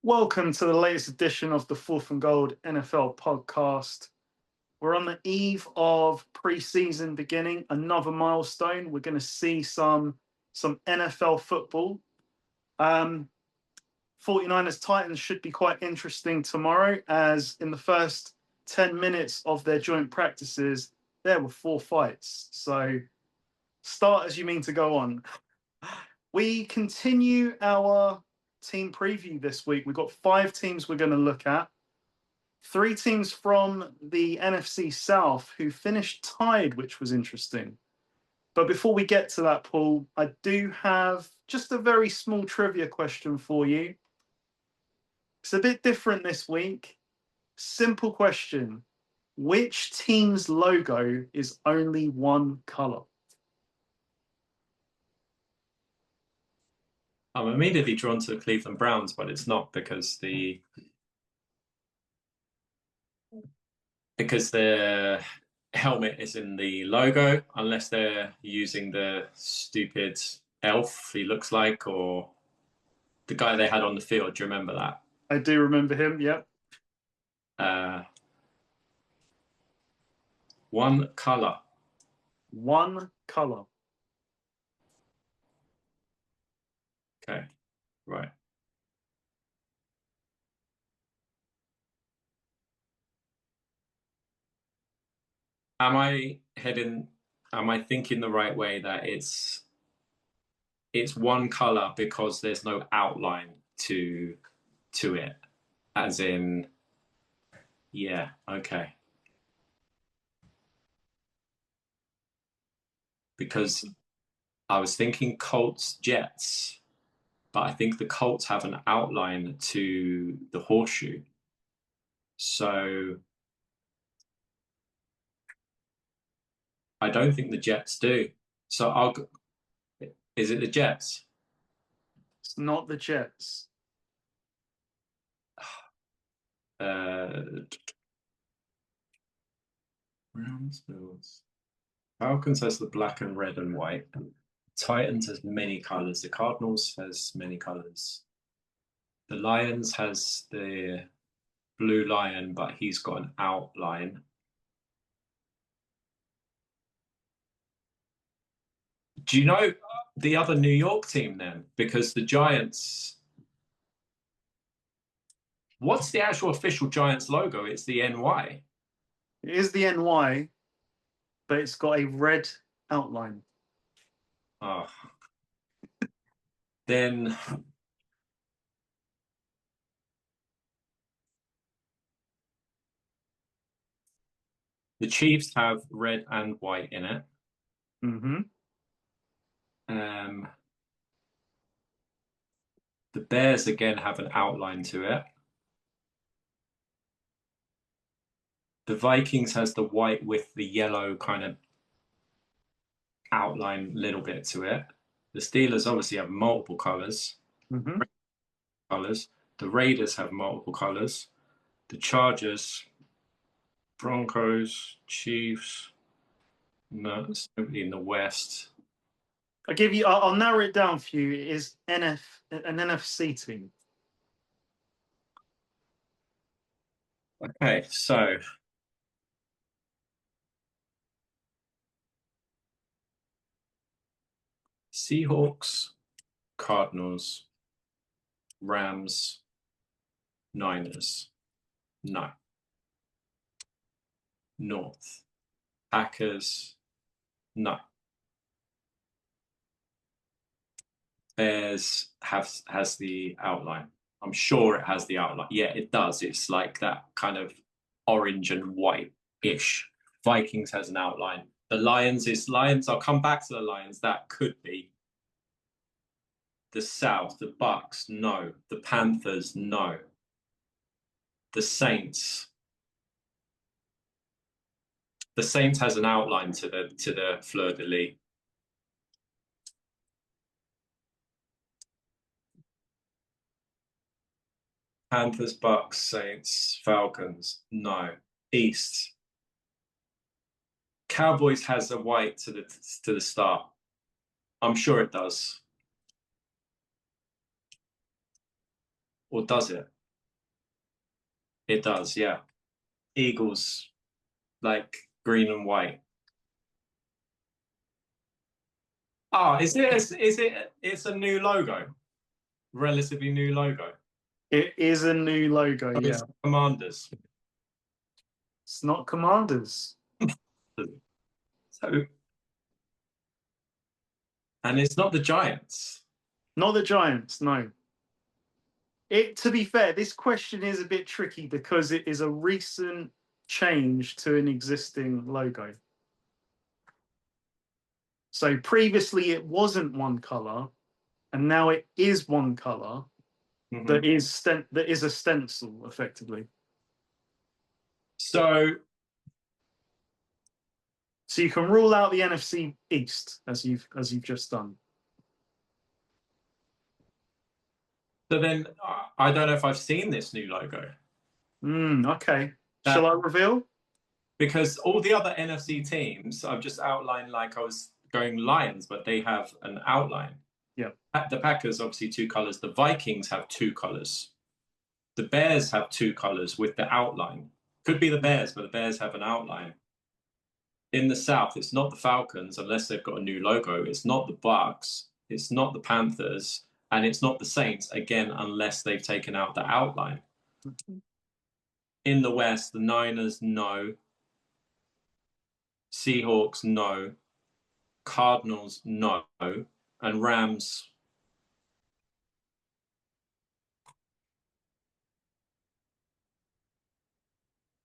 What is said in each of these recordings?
Welcome to the latest edition of the Fourth and Gold NFL podcast. We're on the eve of preseason beginning, another milestone. We're going to see some NFL football. 49ers Titans should be quite interesting tomorrow, as in the first 10 minutes of their joint practices, there were 4 fights. So start as you mean to go on. We continue our team preview this week. We've got 5 teams we're going to look at. 3 teams from the NFC South who finished tied, which was interesting. But before we get to that, Paul, I do have just a very small trivia question for you. It's a bit different this week. Simple question. Which team's logo is only one color? I'm immediately drawn to the Cleveland Browns, but it's not because the helmet is in the logo, unless they're using the stupid elf he looks like, or the guy they had on the field. Do you remember that? I do remember him, yep. One color. One color. Okay, right. Am I thinking the right way that it's one color because there's no outline to it, as in, yeah, okay. Because I was thinking Colts, Jets, but I think the Colts have an outline to the horseshoe. So I don't think the Jets do. So is it the Jets? It's not the Jets. Browns, Bills. Falcons has the black and red and white. Titans has many colors. The Cardinals has many colors. The Lions has the blue lion, but he's got an outline. Do you know the other New York team then? Because the Giants... What's the actual official Giants logo? It's the NY. It is the NY, but it's got a red outline. Oh. Then... The Chiefs have red and white in it. Mm-hmm. The Bears, again, have an outline to it. The Vikings has the white with the yellow kind of outline little bit to it. The Steelers obviously have multiple colors. Mm-hmm. The Raiders have multiple colors. The Chargers, Broncos, Chiefs. No, it's nobody in the West. I'll narrow it down for you. It is an NFC team. Okay, so Seahawks, Cardinals, Rams, Niners. No. North. Packers. No. Bears has the outline. I'm sure it has the outline. Yeah, it does. It's like that kind of orange and white-ish. Vikings has an outline. The Lions is Lions. I'll come back to the Lions. That could be. The South, the Bucks, no. The Panthers, no. The Saints. The Saints has an outline to the fleur-de-lis. Panthers, Bucks, Saints, Falcons, no. East. Cowboys has a white to the start. I'm sure it does. Or does it? It does, yeah. Eagles, like green and white. Oh, is it? It's a new logo, relatively new logo. It is a new logo, Oh, yeah. it's Commanders. It's not Commanders. So, and it's not the Giants. Not the Giants, no. To be fair, this question is a bit tricky because it is a recent change to an existing logo. So previously it wasn't one color, and now it is one color that is a stencil, effectively. So you can rule out the NFC East as you've just done. So then I don't know if I've seen this new logo. Okay. Shall I reveal? Because all the other NFC teams, I've just outlined like I was going Lions, but they have an outline. Yeah. The Packers, obviously, 2 colors. The Vikings have 2 colors. The Bears have 2 colors with the outline. Could be the Bears, but the Bears have an outline. In the South, it's not the Falcons unless they've got a new logo. It's not the Bucs. It's not the Panthers. And it's not the Saints, again, unless they've taken out the outline. In the West, the Niners, no. Seahawks, no. Cardinals, no. And Rams,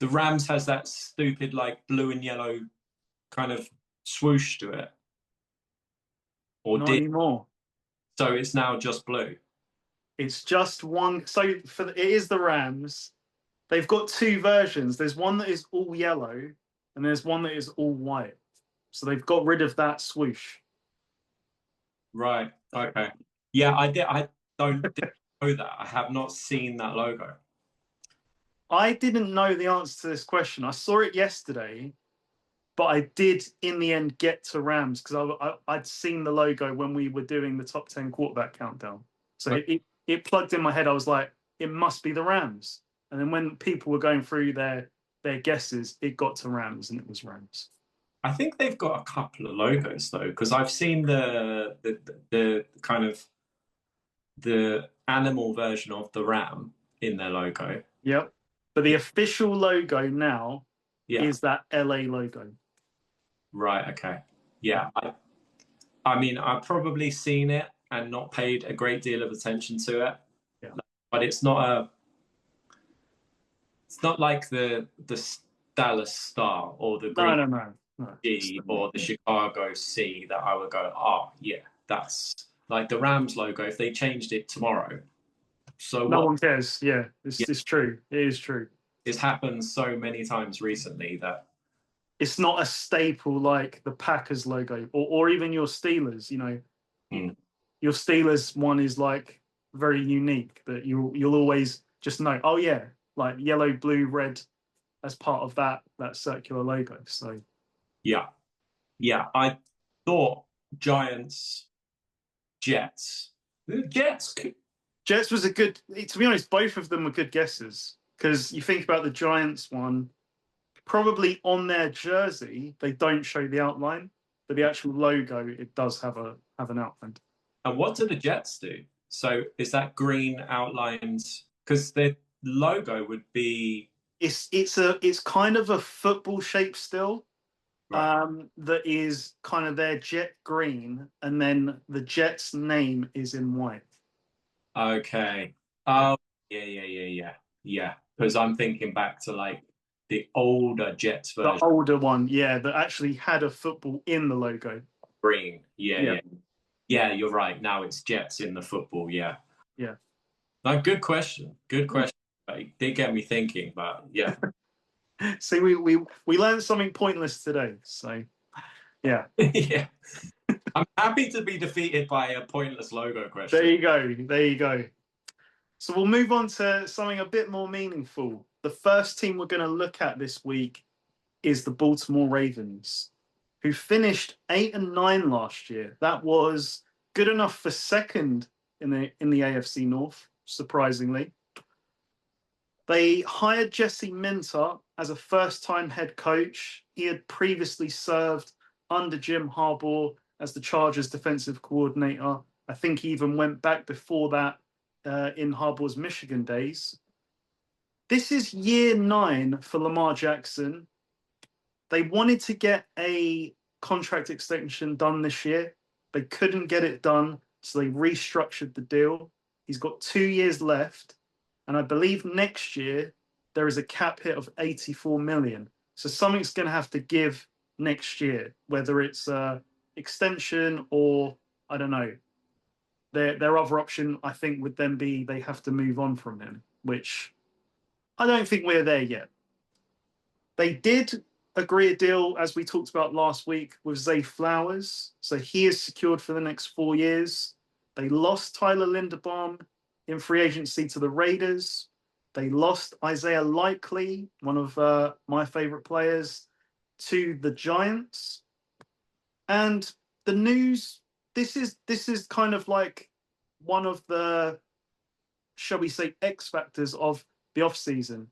the Rams has that stupid like blue and yellow kind of swoosh to it. Or Not did. anymore. So it's now just blue. It's just one. So it is the Rams. They've got 2 versions. There's one that is all yellow, and there's one that is all white. So they've got rid of that swoosh. Right. Okay. Yeah, I don't know that. I have not seen that logo. I didn't know the answer to this question. I saw it yesterday, but I did in the end get to Rams because I'd seen the logo when we were doing the top 10 quarterback countdown. So it plugged in my head. I was like, it must be the Rams. And then when people were going through their guesses, it got to Rams, and it was Rams. I think they've got a couple of logos though, because I've seen the kind of the animal version of the ram in their logo. Yep. But the official logo now is that LA logo. Right. Okay. Yeah. I mean, I've probably seen it and not paid a great deal of attention to it. Yeah. But it's not like the Dallas Star or the Green G or the Chicago C that I would go, oh yeah, that's like the Rams logo. If they changed it tomorrow, so no one cares. Yeah, it's true. It is true. It's happened so many times recently that it's not a staple like the Packers logo or even your Steelers. You know, your Steelers one is like very unique that you'll always just know. Oh yeah, like yellow, blue, red as part of that circular logo. So yeah, I thought Giants, Jets was a good. To be honest, both of them were good guesses because you think about the Giants one. Probably on their jersey they don't show the outline, but the actual logo it does have an outline. And what do the Jets do? So is that green outlines? Because their logo would be it's kind of a football shape still, right. That is kind of their jet green, and then the Jets name is in white. Okay. Oh yeah. Because I'm thinking back to like the older Jets version. The older one, yeah, that actually had a football in the logo. Green, yeah. You're right. Now it's Jets in the football, yeah. No, good question. It did get me thinking, but yeah. See, we learned something pointless today, so yeah. Yeah. I'm happy to be defeated by a pointless logo question. There you go. So we'll move on to something a bit more meaningful. The first team we're going to look at this week is the Baltimore Ravens, who finished 8-9 last year. That was good enough for second in the AFC North, surprisingly. They hired Jesse Minter as a first-time head coach. He had previously served under Jim Harbaugh as the Chargers defensive coordinator. I think he even went back before that in Harbaugh's Michigan days. This is year 9 for Lamar Jackson. They wanted to get a contract extension done this year. They couldn't get it done, so they restructured the deal. He's got 2 years left. And I believe next year there is a cap hit of 84 million. So something's going to have to give next year, whether it's extension or I don't know. Their other option, I think, would then be they have to move on from him, which I don't think we're there yet. They did agree a deal, as we talked about last week, with Zay Flowers. So he is secured for the next 4 years. They lost Tyler Linderbaum in free agency to the Raiders. They lost Isaiah Likely, one of my favorite players, to the Giants. And the news, this is kind of like one of the, shall we say, X factors of the offseason.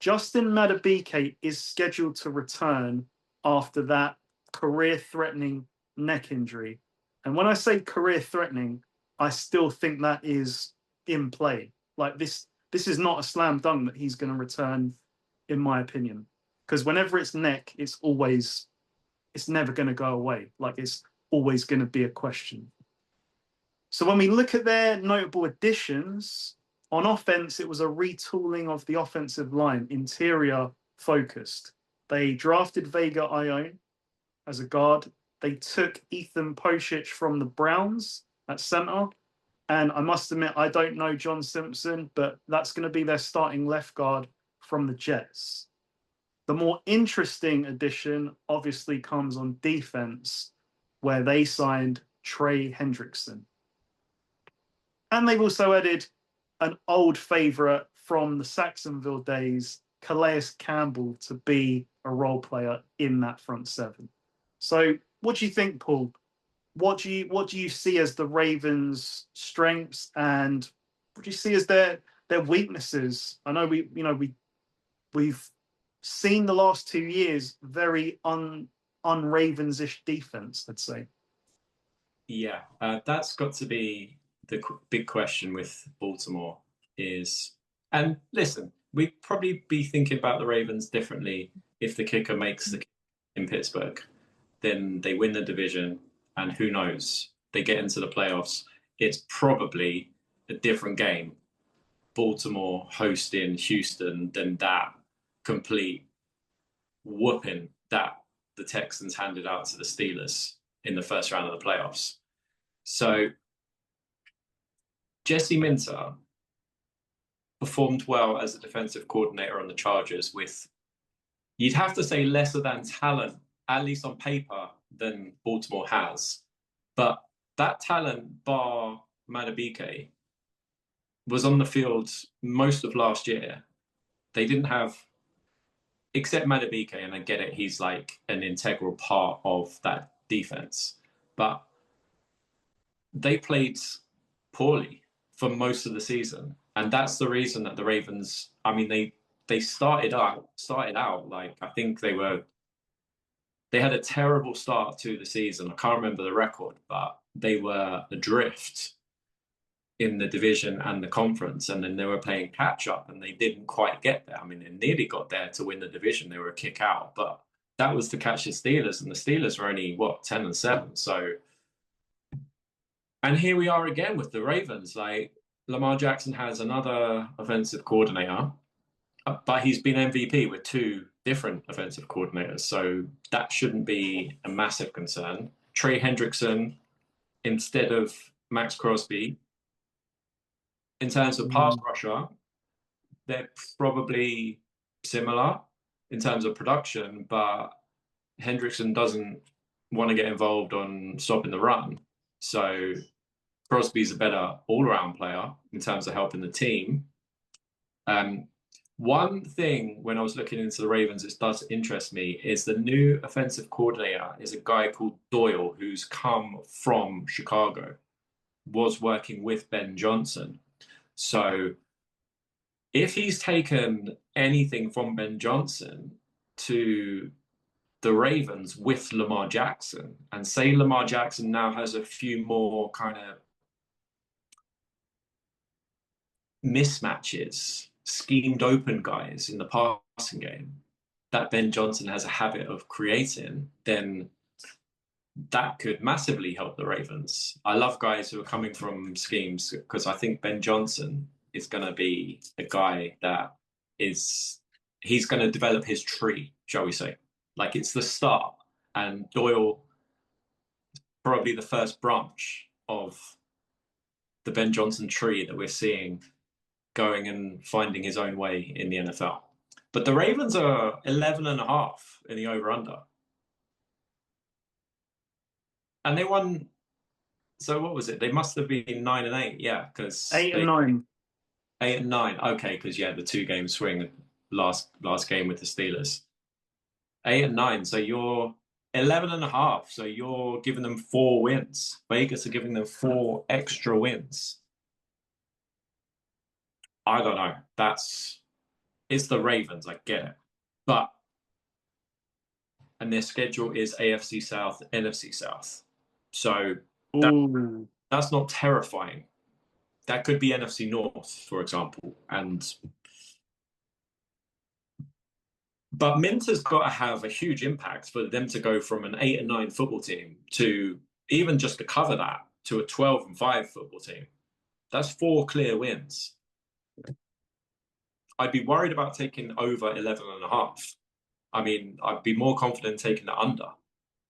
Justin Madubuike is scheduled to return after that career-threatening neck injury. And when I say career-threatening, I still think that is in play. Like this is not a slam dunk that he's going to return, in my opinion. Because whenever it's neck, it's never going to go away. Like it's always going to be a question. So when we look at their notable additions, on offense, it was a retooling of the offensive line, interior focused. They drafted Vega Ione as a guard. They took Ethan Pocic from the Browns at center. And I must admit, I don't know John Simpson, but that's going to be their starting left guard from the Jets. The more interesting addition obviously comes on defense, where they signed Trey Hendrickson. And they've also added an old favorite from the Saxonville days, Calais Campbell, to be a role player in that front seven. So what do you think, Paul? What do you see as the Ravens' strengths, and what do you see as their weaknesses? I know we've seen the last 2 years very un-Ravens-ish defense, I'd say. Yeah, that's got to be the big question with Baltimore is, and listen, we'd probably be thinking about the Ravens differently if the kicker makes the kick in Pittsburgh. Then they win the division, and who knows, they get into the playoffs. It's probably a different game. Baltimore hosting Houston than that complete whooping that the Texans handed out to the Steelers in the first round of the playoffs. So Jesse Minter performed well as a defensive coordinator on the Chargers with, you'd have to say, lesser than talent, at least on paper, than Baltimore has. But that talent, bar Madubuike, was on the field most of last year. They didn't have, except Madubuike, and I get it, he's like an integral part of that defense. But they played poorly for most of the season. And that's the reason that the Ravens, I mean, they started out like, I think they had a terrible start to the season. I can't remember the record, but they were adrift in the division and the conference. And then they were playing catch up and they didn't quite get there. I mean, they nearly got there to win the division. They were a kick out, but that was to catch the Steelers, and the Steelers were only 10-7. So, and here we are again with the Ravens. Like, Lamar Jackson has another offensive coordinator, but he's been MVP with 2 different offensive coordinators. So that shouldn't be a massive concern. Trey Hendrickson instead of Max Crosby. In terms of pass rusher, they're probably similar in terms of production, but Hendrickson doesn't want to get involved on stopping the run. So Crosby's a better all-around player in terms of helping the team. One thing when I was looking into the Ravens, it does interest me, is the new offensive coordinator is a guy called Doyle, who's come from Chicago, was working with Ben Johnson. So if he's taken anything from Ben Johnson to the Ravens with Lamar Jackson, and say Lamar Jackson now has a few more kind of mismatches, schemed open guys in the passing game that Ben Johnson has a habit of creating, then that could massively help the Ravens. I love guys who are coming from schemes because I think Ben Johnson is going to be a guy that he's going to develop his tree, shall we say. Like it's the start. And Doyle, probably the first branch of the Ben Johnson tree that we're seeing going and finding his own way in the NFL. But the Ravens are 11.5 in the over-under. And they won. So what was it? They must have been 9-8, yeah, because 8-9. 8-9. Okay, because the 2-game swing last game with the Steelers. 8-9. So you're 11.5. So you're giving them 4 wins. Vegas are giving them 4 extra wins. I don't know. It's the Ravens. I get it, and their schedule is AFC South, NFC South. So that's not terrifying. That could be NFC North, for example. But Minter's got to have a huge impact for them to go from an 8-9 football team to even just to cover that to a 12-5 football team. That's 4 clear wins. I'd be worried about taking over 11.5. I mean, I'd be more confident taking the under,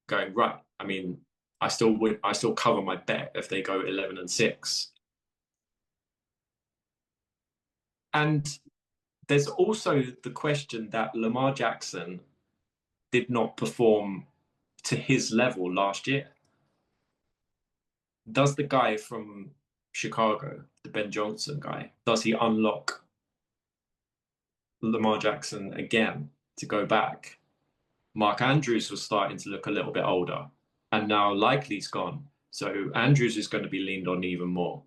going right. I mean, I still cover my bet if they go 11-6. And there's also the question that Lamar Jackson did not perform to his level last year. Does the guy from Chicago, the Ben Johnson guy, does he unlock Lamar Jackson again to go back? Mark Andrews was starting to look a little bit older, and now Likely's gone. So Andrews is going to be leaned on even more.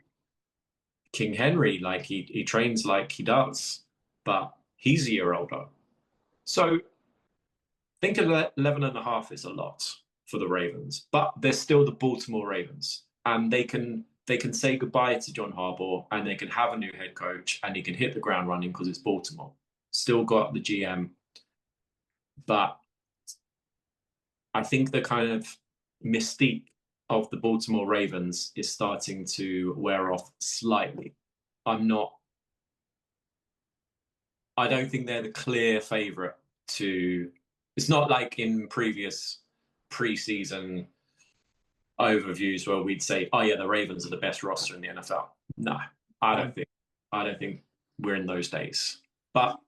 King Henry, like he trains like he does, but he's a year older. So I think 11.5 is a lot for the Ravens, but they're still the Baltimore Ravens, and they can say goodbye to John Harbaugh, and they can have a new head coach, and he can hit the ground running because it's Baltimore. Still got the GM, but I think the kind of mystique of the Baltimore Ravens is starting to wear off slightly. I don't think they're the clear favorite to. It's not like in previous preseason overviews where we'd say, "Oh yeah, the Ravens are the best roster in the NFL." No, I don't think we're in those days. But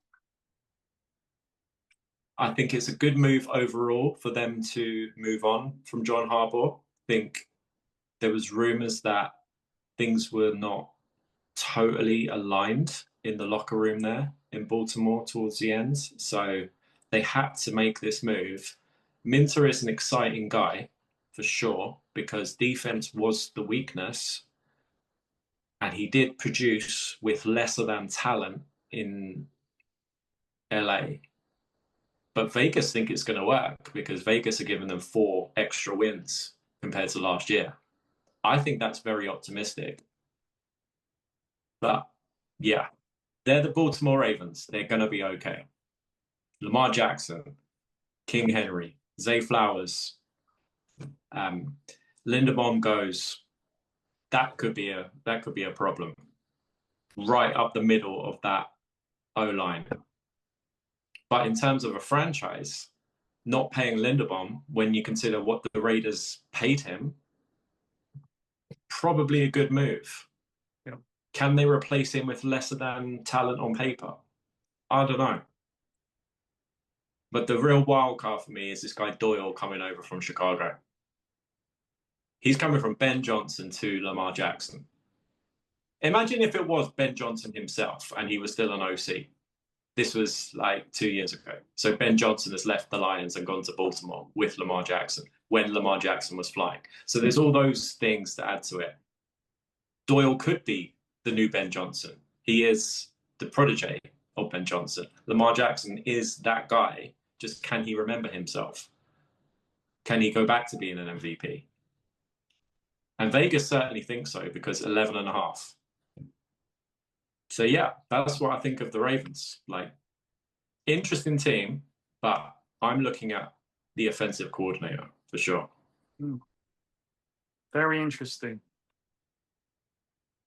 I think it's a good move overall for them to move on from John Harbaugh. I think there was rumors that things were not totally aligned in the locker room there in Baltimore towards the end. So they had to make this move. Minter is an exciting guy for sure because defense was the weakness. And he did produce with lesser than talent in LA. But Vegas think it's going to work because Vegas are giving them 4 extra wins compared to last year. I think that's very optimistic. But yeah, they're the Baltimore Ravens. They're going to be okay. Lamar Jackson, King Henry, Zay Flowers, Linderbaum goes. That could be a problem. Right up the middle of that O-line. But in terms of a franchise, not paying Linderbaum when you consider what the Raiders paid him, probably a good move. Yeah. Can they replace him with lesser than talent on paper? I don't know. But the real wild card for me is this guy Doyle coming over from Chicago. He's coming from Ben Johnson to Lamar Jackson. Imagine if it was Ben Johnson himself and he was still an OC. This was like 2 years ago. So Ben Johnson has left the Lions and gone to Baltimore with Lamar Jackson when Lamar Jackson was flying. So there's all those things to add to it. Doyle could be the new Ben Johnson. He is the protege of Ben Johnson. Lamar Jackson is that guy. Just can he remember himself? Can he go back to being an MVP? And Vegas certainly thinks so because 11.5. So yeah, that's what I think of the Ravens. Like, interesting team, but I'm looking at the offensive coordinator for sure. Very interesting.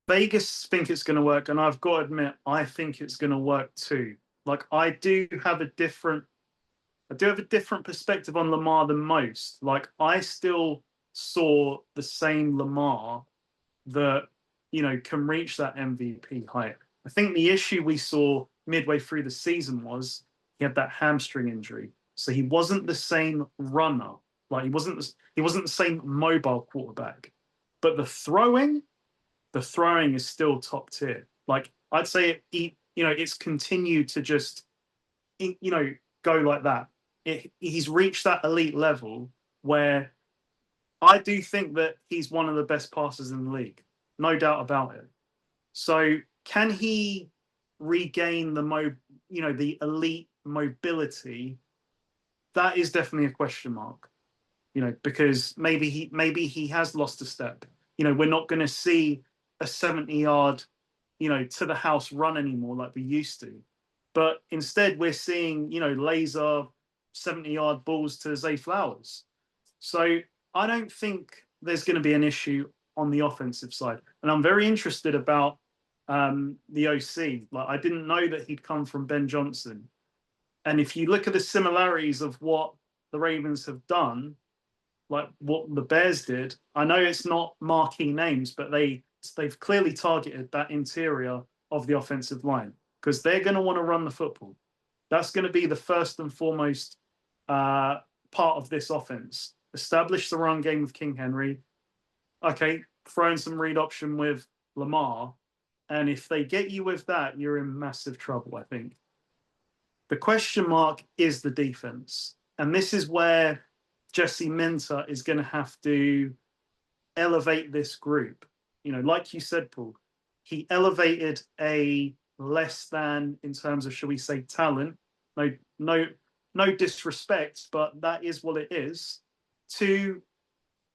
Vegas think it's going to work, and I've got to admit, I think it's going to work too. Like, I do have a different perspective on Lamar than most. Like, I still saw the same Lamar that, you know, can reach that MVP height. I think the issue we saw midway through the season was he had that hamstring injury, so he wasn't the same runner. Like, he wasn't the same mobile quarterback, but the throwing is still top tier. Like, I'd say it's continued to just, go like that. He's reached that elite level where I do think that he's one of the best passers in the league, no doubt about it. So can he regain the elite mobility? That is definitely a question mark. Because maybe he has lost a step. We're not going to see a 70-yard, to the house run anymore like we used to. But instead, we're seeing, laser 70-yard balls to Zay Flowers. So I don't think there's going to be an issue on the offensive side. And I'm very interested about the OC. Like, I didn't know that he'd come from Ben Johnson. And if you look at the similarities of what the Ravens have done, like what the Bears did, I know it's not marquee names, but they've clearly targeted that interior of the offensive line because they're going to want to run the football. That's going to be the first and foremost part of this offense. Establish the run game with King Henry. Okay, throw in some read option with Lamar. And if they get you with that, you're in massive trouble, I think. The question mark is the defense. And this is where Jesse Minter is going to have to elevate this group. Like you said, Paul, he elevated a less than in terms of, shall we say, talent. No disrespect, but that is what it is. To,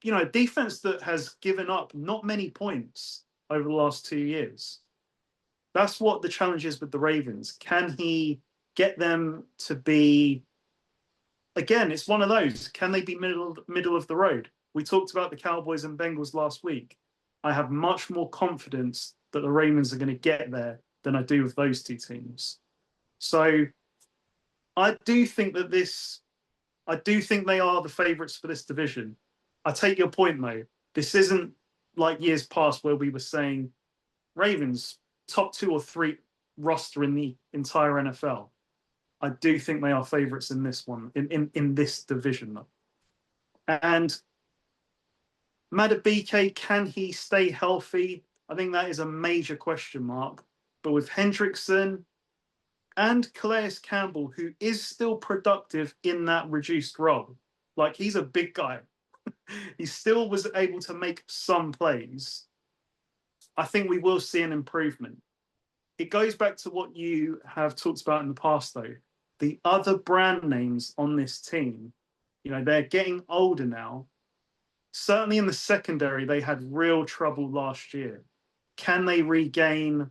a defense that has given up not many points over the last 2 years. That's what the challenge is with the Ravens. Can he get them to be? Again, it's one of those. Can they be middle of the road? We talked about the Cowboys and Bengals last week. I have much more confidence that the Ravens are going to get there than I do with those two teams. So I do think they are the favourites for this division. I take your point, though. This isn't like years past where we were saying Ravens, top 2 or 3 roster in the entire NFL. I do think they are favourites in this one, in this division, though. And Madubuike, can he stay healthy? I think that is a major question mark. But with Hendrickson and Calais Campbell, who is still productive in that reduced role, like, he's a big guy. He still was able to make some plays. I think we will see an improvement. It goes back to what you have talked about in the past, though. The other brand names on this team, they're getting older now. Certainly in the secondary, they had real trouble last year. Can they regain,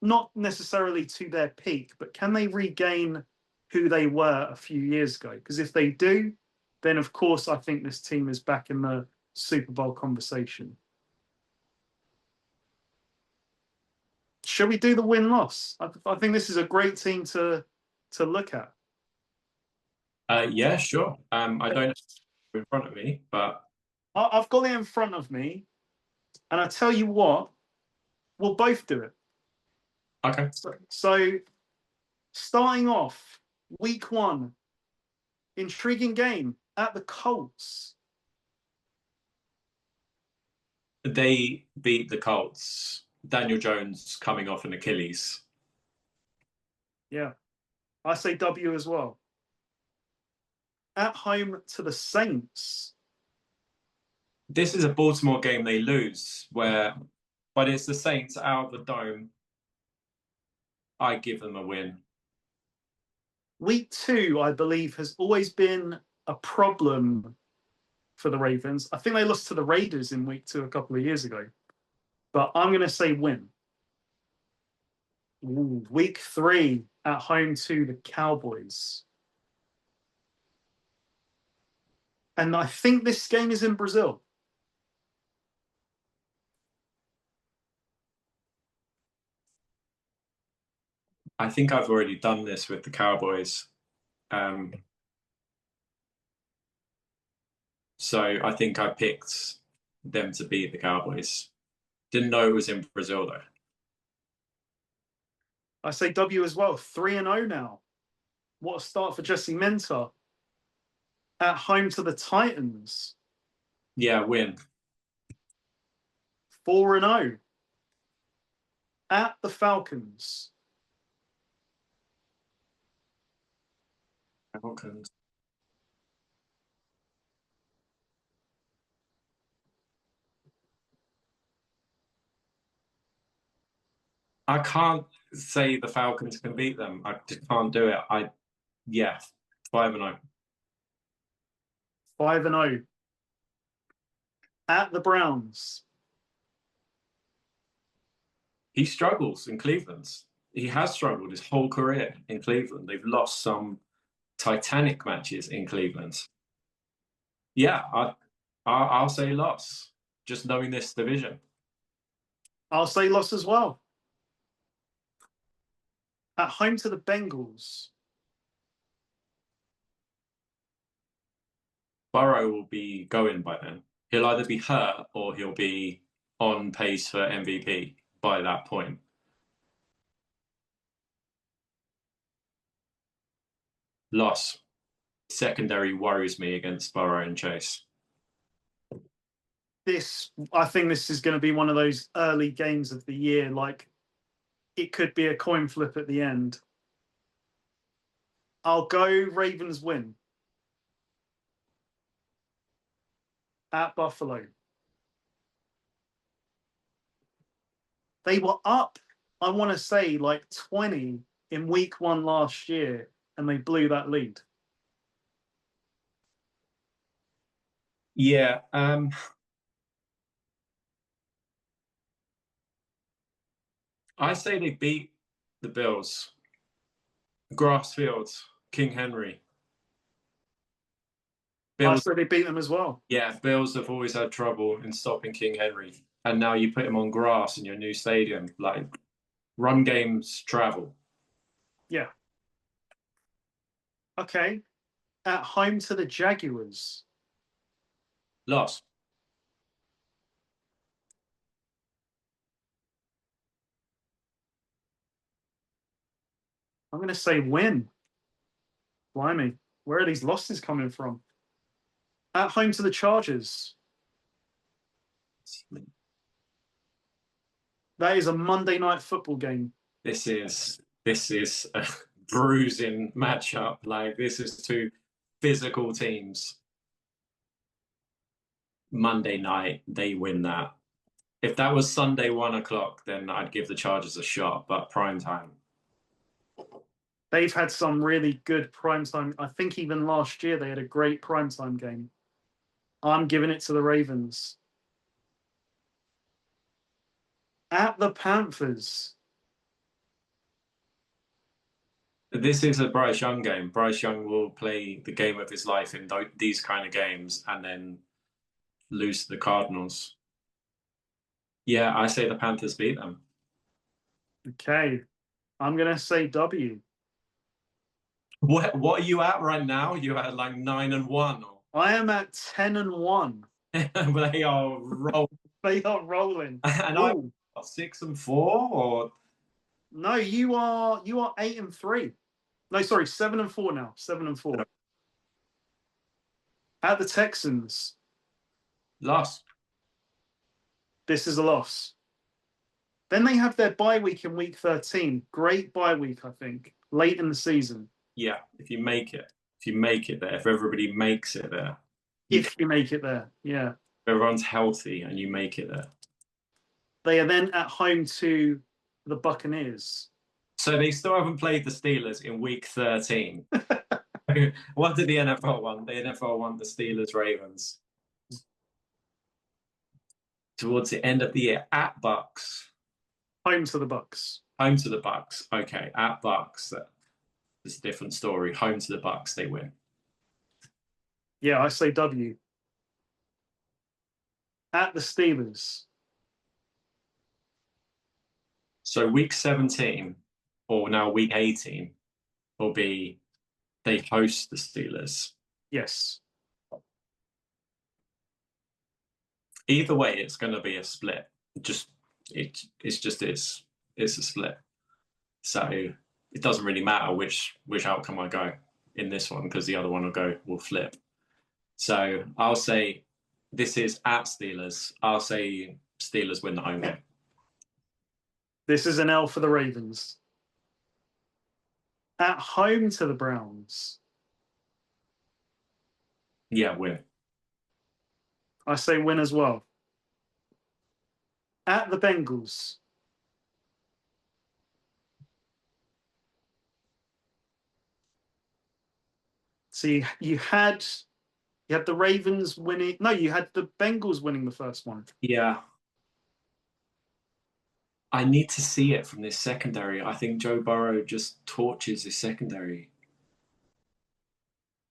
not necessarily to their peak, but can they regain who they were a few years ago? Because if they do, then of course I think this team is back in the Super Bowl conversation. Shall we do the win-loss? I think this is a great team to look at. Yeah, sure. I don't have it in front of me, but I've got it in front of me, and I tell you what, we'll both do it. Okay. So starting off, week 1, intriguing game at the Colts. They beat the Colts. Daniel Jones coming off an Achilles. Yeah, I say W as well. At home to the Saints. This is a Baltimore game they lose, but it's the Saints out of the dome. I give them a win. Week 2, I believe, has always been a problem for the Ravens. I think they lost to the Raiders in week 2 a couple of years ago. But I'm going to say win. Ooh, week 3 at home to the Cowboys. And I think this game is in Brazil. I think I've already done this with the Cowboys. So I think I picked them to beat the Cowboys. Didn't know it was in Brazil, though. I say W as well. 3-0 now. What a start for Jesse Minter. At home to the Titans. Yeah, win. 4-0. At the Falcons. Falcons. I can't say the Falcons can beat them. I just can't do it. 5-0. 5-0. At the Browns. He struggles in Cleveland. He has struggled his whole career in Cleveland. They've lost some Titanic matches in Cleveland. Yeah, I'll say loss. Just knowing this division. I'll say loss as well. At home to the Bengals. Burrow will be going by then. He'll either be hurt or he'll be on pace for MVP by that point. Loss. Secondary worries me against Burrow and Chase. I think this is going to be one of those early games of the year. Like, it could be a coin flip at the end. I'll go Ravens win. At Buffalo. They were up, I want to say, like 20 in week 1 last year, and they blew that lead. Yeah. I say they beat the Bills. Grass fields, King Henry. Bills, I say they beat them as well. Yeah, Bills have always had trouble in stopping King Henry. And now you put him on grass in your new stadium. Like, run games travel. Yeah. Okay. At home to the Jaguars. Loss. I'm going to say win. Blimey. Where are these losses coming from? At home to the Chargers. That is a Monday night football game. This is a bruising matchup. Like, this is two physical teams. Monday night, they win that. If that was Sunday 1:00, then I'd give the Chargers a shot, but prime time. They've had some really good primetime. I think even last year they had a great primetime game. I'm giving it to the Ravens. At the Panthers. This is a Bryce Young game. Bryce Young will play the game of his life in these kind of games and then lose to the Cardinals. Yeah, I say the Panthers beat them. Okay. I'm going to say W. What are you at right now? You're at like 9-1. I am at 10-1. They are rolling. They are rolling. And I'm 6-4, or no, you are 8-3. No, sorry, 7-4 now. 7-4. At the Texans. loss. This is a loss. Then they have their bye week in week 13. Great bye week, I think, late in the season. Yeah, if you make it there, if everybody makes it there. If you make it there, yeah. If everyone's healthy and you make it there. They are then at home to the Buccaneers. So they still haven't played the Steelers in week 13. What did the NFL want? The NFL want the Steelers Ravens towards the end of the year at Bucks. Home to the Bucks. Home to the Bucks. Okay, at Bucks. It's a different story. Home to the Bucks, they win. Yeah, I say W. At the Steelers. So week 17, or now week 18, will be they host the Steelers. Yes. Either way, it's going to be a split. It's a split. So it doesn't really matter which outcome I go in this one because the other one will flip. So I'll say this is at Steelers. I'll say Steelers win the home game. This is an L for the Ravens. At home to the Browns. Yeah, win. I say win as well. At the Bengals. See, you had the Ravens winning. No, you had the Bengals winning the first one. Yeah. I need to see it from this secondary. I think Joe Burrow just torches his secondary.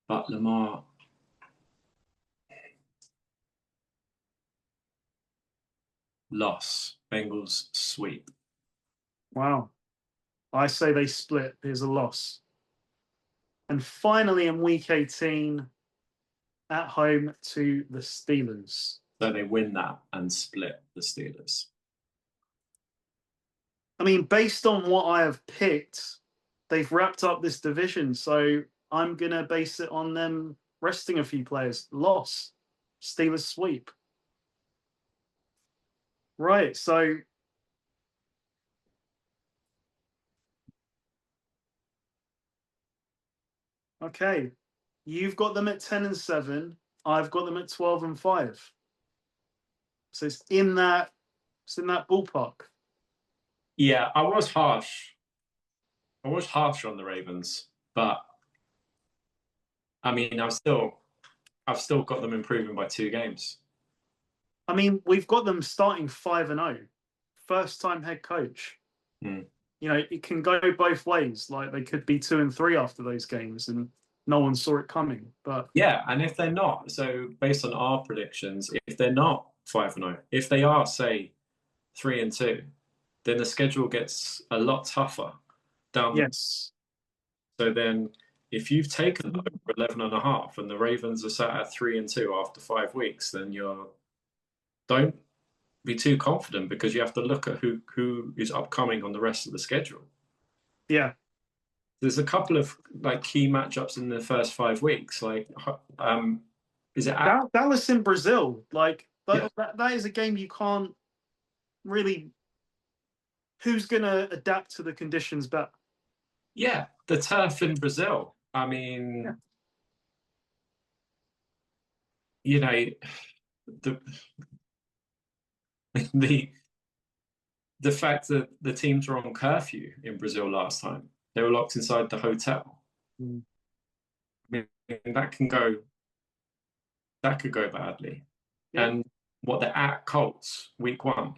But Lamar. Loss. Bengals sweep. Wow. I say they split. There's a loss. And finally, in week 18, at home to the Steelers. So they win that and split the Steelers. I mean, based on what I have picked, they've wrapped up this division. So I'm going to base it on them resting a few players. Loss. Steelers sweep. Right. So okay. You've got them at 10-7. I've got them at 12-5. So it's in that ballpark. Yeah, I was harsh. I was harsh on the Ravens, but I mean, I've still got them improving by 2 games. I mean, we've got them starting 5-0, first-time head coach. Hmm. You know, it can go both ways. Like they could be 2-3 after those games, and no one saw it coming. But yeah, and if they're not, so based on our predictions, if they're not 5-0, if they are, say, 3-2, then the schedule gets a lot tougher down. Yes. So then, if you've taken over 11.5 and the Ravens are sat at 3-2 after 5 weeks, then don't be too confident because you have to look at who is upcoming on the rest of the schedule. Yeah. There's a couple of like key matchups in the first 5 weeks. Like, is it Dallas in Brazil? Like that is a game you can't really. Who's going to adapt to the conditions better? Yeah, the turf in Brazil. I mean, you know, the fact that the teams were on curfew in Brazil last time, they were locked inside the hotel. Mm. I mean, that could go badly. Yeah. And what they're at Colts week 1.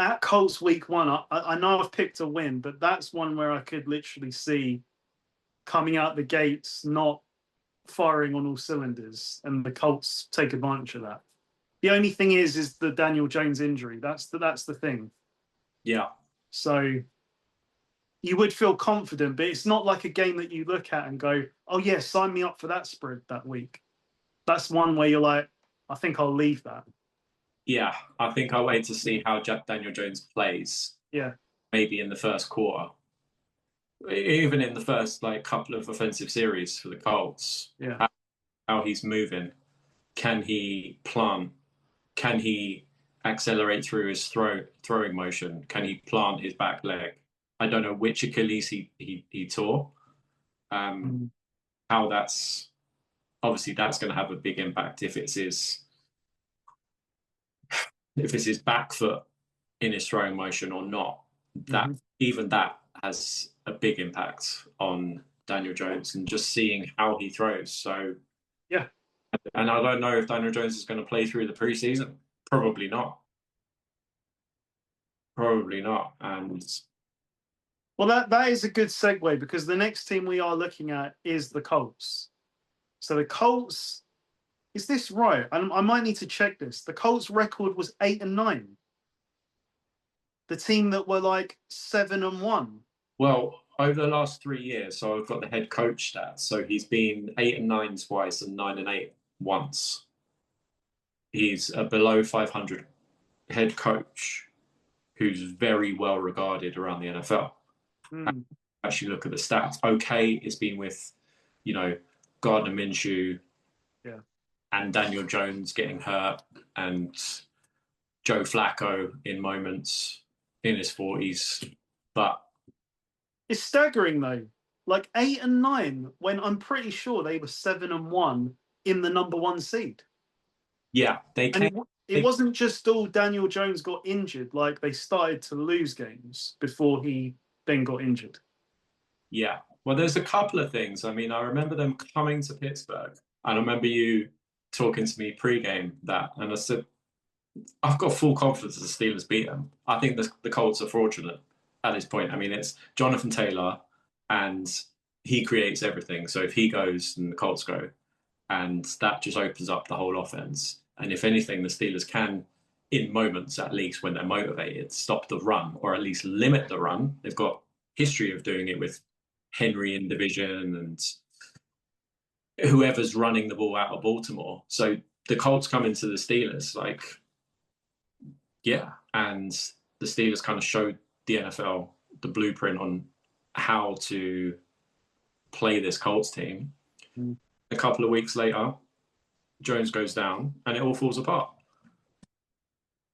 At Colts week 1, I know I've picked a win, but that's one where I could literally see coming out the gates not firing on all cylinders, and the Colts take advantage of that. The only thing is the Daniel Jones injury. That's the thing. Yeah. So you would feel confident, but it's not like a game that you look at and go, "Oh yeah, sign me up for that spread that week." That's one where you're like, "I think I'll leave that." Yeah, I think I'll wait to see how Daniel Jones plays. Yeah. Maybe in the first quarter. Even in the first couple of offensive series for the Colts. Yeah. How he's moving. Can he plant? Can he accelerate through his throwing motion? Can he plant his back leg? I don't know which Achilles he tore. How that's going to have a big impact if it's his back foot in his throwing motion or not. Even that has a big impact on Daniel Jones and just seeing how he throws. So, Yeah. And I don't know if Daniel Jones is going to play through the preseason. Probably not. Probably not. And Well, that is a good segue because the next team we are looking at is the Colts. So the Colts, is this right? I might need to check this. The Colts' record was 8-9. The team that were like 7-1. well, over the last 3 years, so I've got the head coach stats. So he's been 8-9 twice and 9-8 once. He's a below 500 head coach who's very well regarded around the NFL. Actually, look at the stats. Okay, it's been with, Gardner Minshew, and Daniel Jones getting hurt, and Joe Flacco in moments in his 40s, but it's staggering though. Like 8-9 when I'm pretty sure they were 7-1 in the number 1 seed. Yeah, they came. It wasn't just all Daniel Jones got injured. Like they started to lose games before he then got injured. Yeah, well, there's a couple of things. I mean, I remember them coming to Pittsburgh, and I remember you talking to me pre-game that, and I said, I've got full confidence the Steelers beat them. I think the Colts are fraudulent at this point. I mean, it's Jonathan Taylor, and he creates everything. So if he goes, then the Colts go, and that just opens up the whole offense. And if anything, the Steelers can, in moments at least when they're motivated, stop the run or at least limit the run. They've got history of doing it with Henry in division and whoever's running the ball out of Baltimore. So the Colts come into the Steelers and the Steelers kind of showed the NFL the blueprint on how to play this Colts team. A couple of weeks later, Jones goes down and it all falls apart.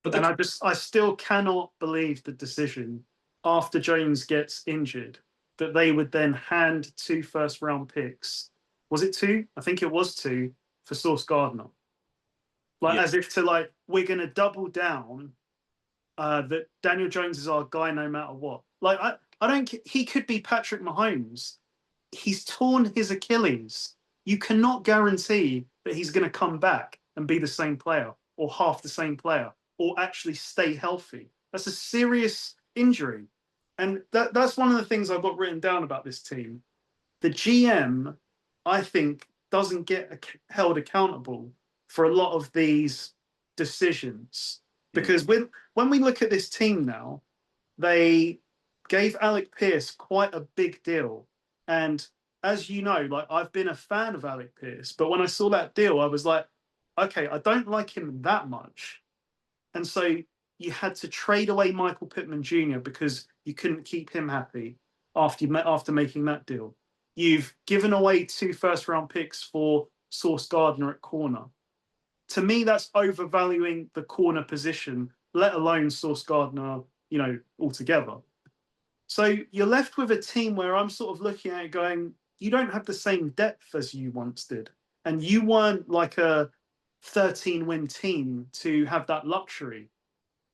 But I still cannot believe the decision after Jones gets injured that they would then hand 2 first-round picks. Was it 2? I think it was 2 for Sauce Gardner. As if to we're going to double down that Daniel Jones is our guy no matter what. He could be Patrick Mahomes. He's torn his Achilles. You cannot guarantee that he's going to come back and be the same player or half the same player or actually stay healthy. That's a serious injury. And that's one of the things I've got written down about this team. The GM, I think, doesn't get held accountable for a lot of these decisions. Because when we look at this team now, they gave Alec Pierce quite a big deal. And as you know, I've been a fan of Alec Pierce, but when I saw that deal, I was like, okay, I don't like him that much. And so you had to trade away Michael Pittman Jr. because you couldn't keep him happy after making that deal. You've given away 2 first-round picks for Sauce Gardner at corner. To me, that's overvaluing the corner position, let alone Sauce Gardner, altogether. So you're left with a team where I'm sort of looking at it going, you don't have the same depth as you once did. And you weren't like a 13-win team to have that luxury.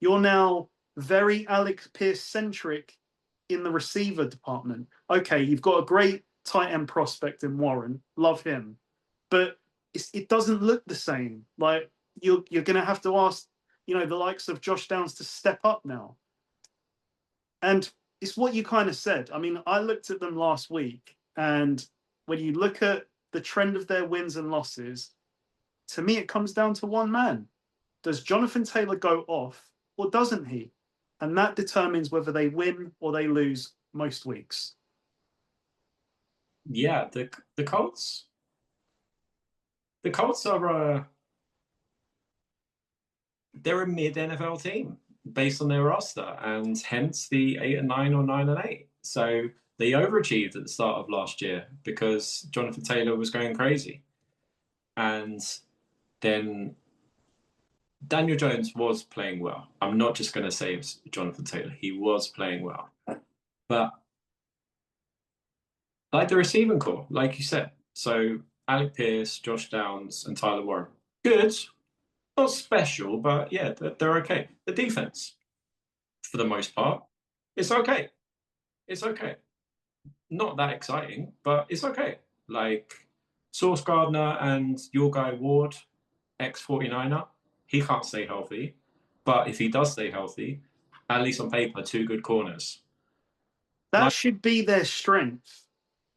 You're now very Alec Pierce-centric in the receiver department. Okay, you've got a great tight end prospect in Warren. Love him. But it doesn't look the same. You're going to have to ask, the likes of Josh Downs to step up now. And it's what you kind of said. I mean, I looked at them last week, and when you look at the trend of their wins and losses, to me, it comes down to one man. Does Jonathan Taylor go off or doesn't he? And that determines whether they win or they lose most weeks. Yeah, the Colts. The Colts are they're a mid NFL team based on their roster, and hence the 8-9 or 9-8. So they overachieved at the start of last year because Jonathan Taylor was going crazy, and then Daniel Jones was playing well. I'm not just going to say it's Jonathan Taylor. He was playing well. But like the receiving core, like you said, so Alec Pierce, Josh Downs, and Tyler Warren. Good. Not special, but yeah, they're okay. The defense, for the most part, it's okay. It's okay. Not that exciting, but it's okay. Like Sauce Gardner and your guy Ward, ex 49er, he can't stay healthy. But if he does stay healthy, at least on paper, two good corners. That Like, should be their strength,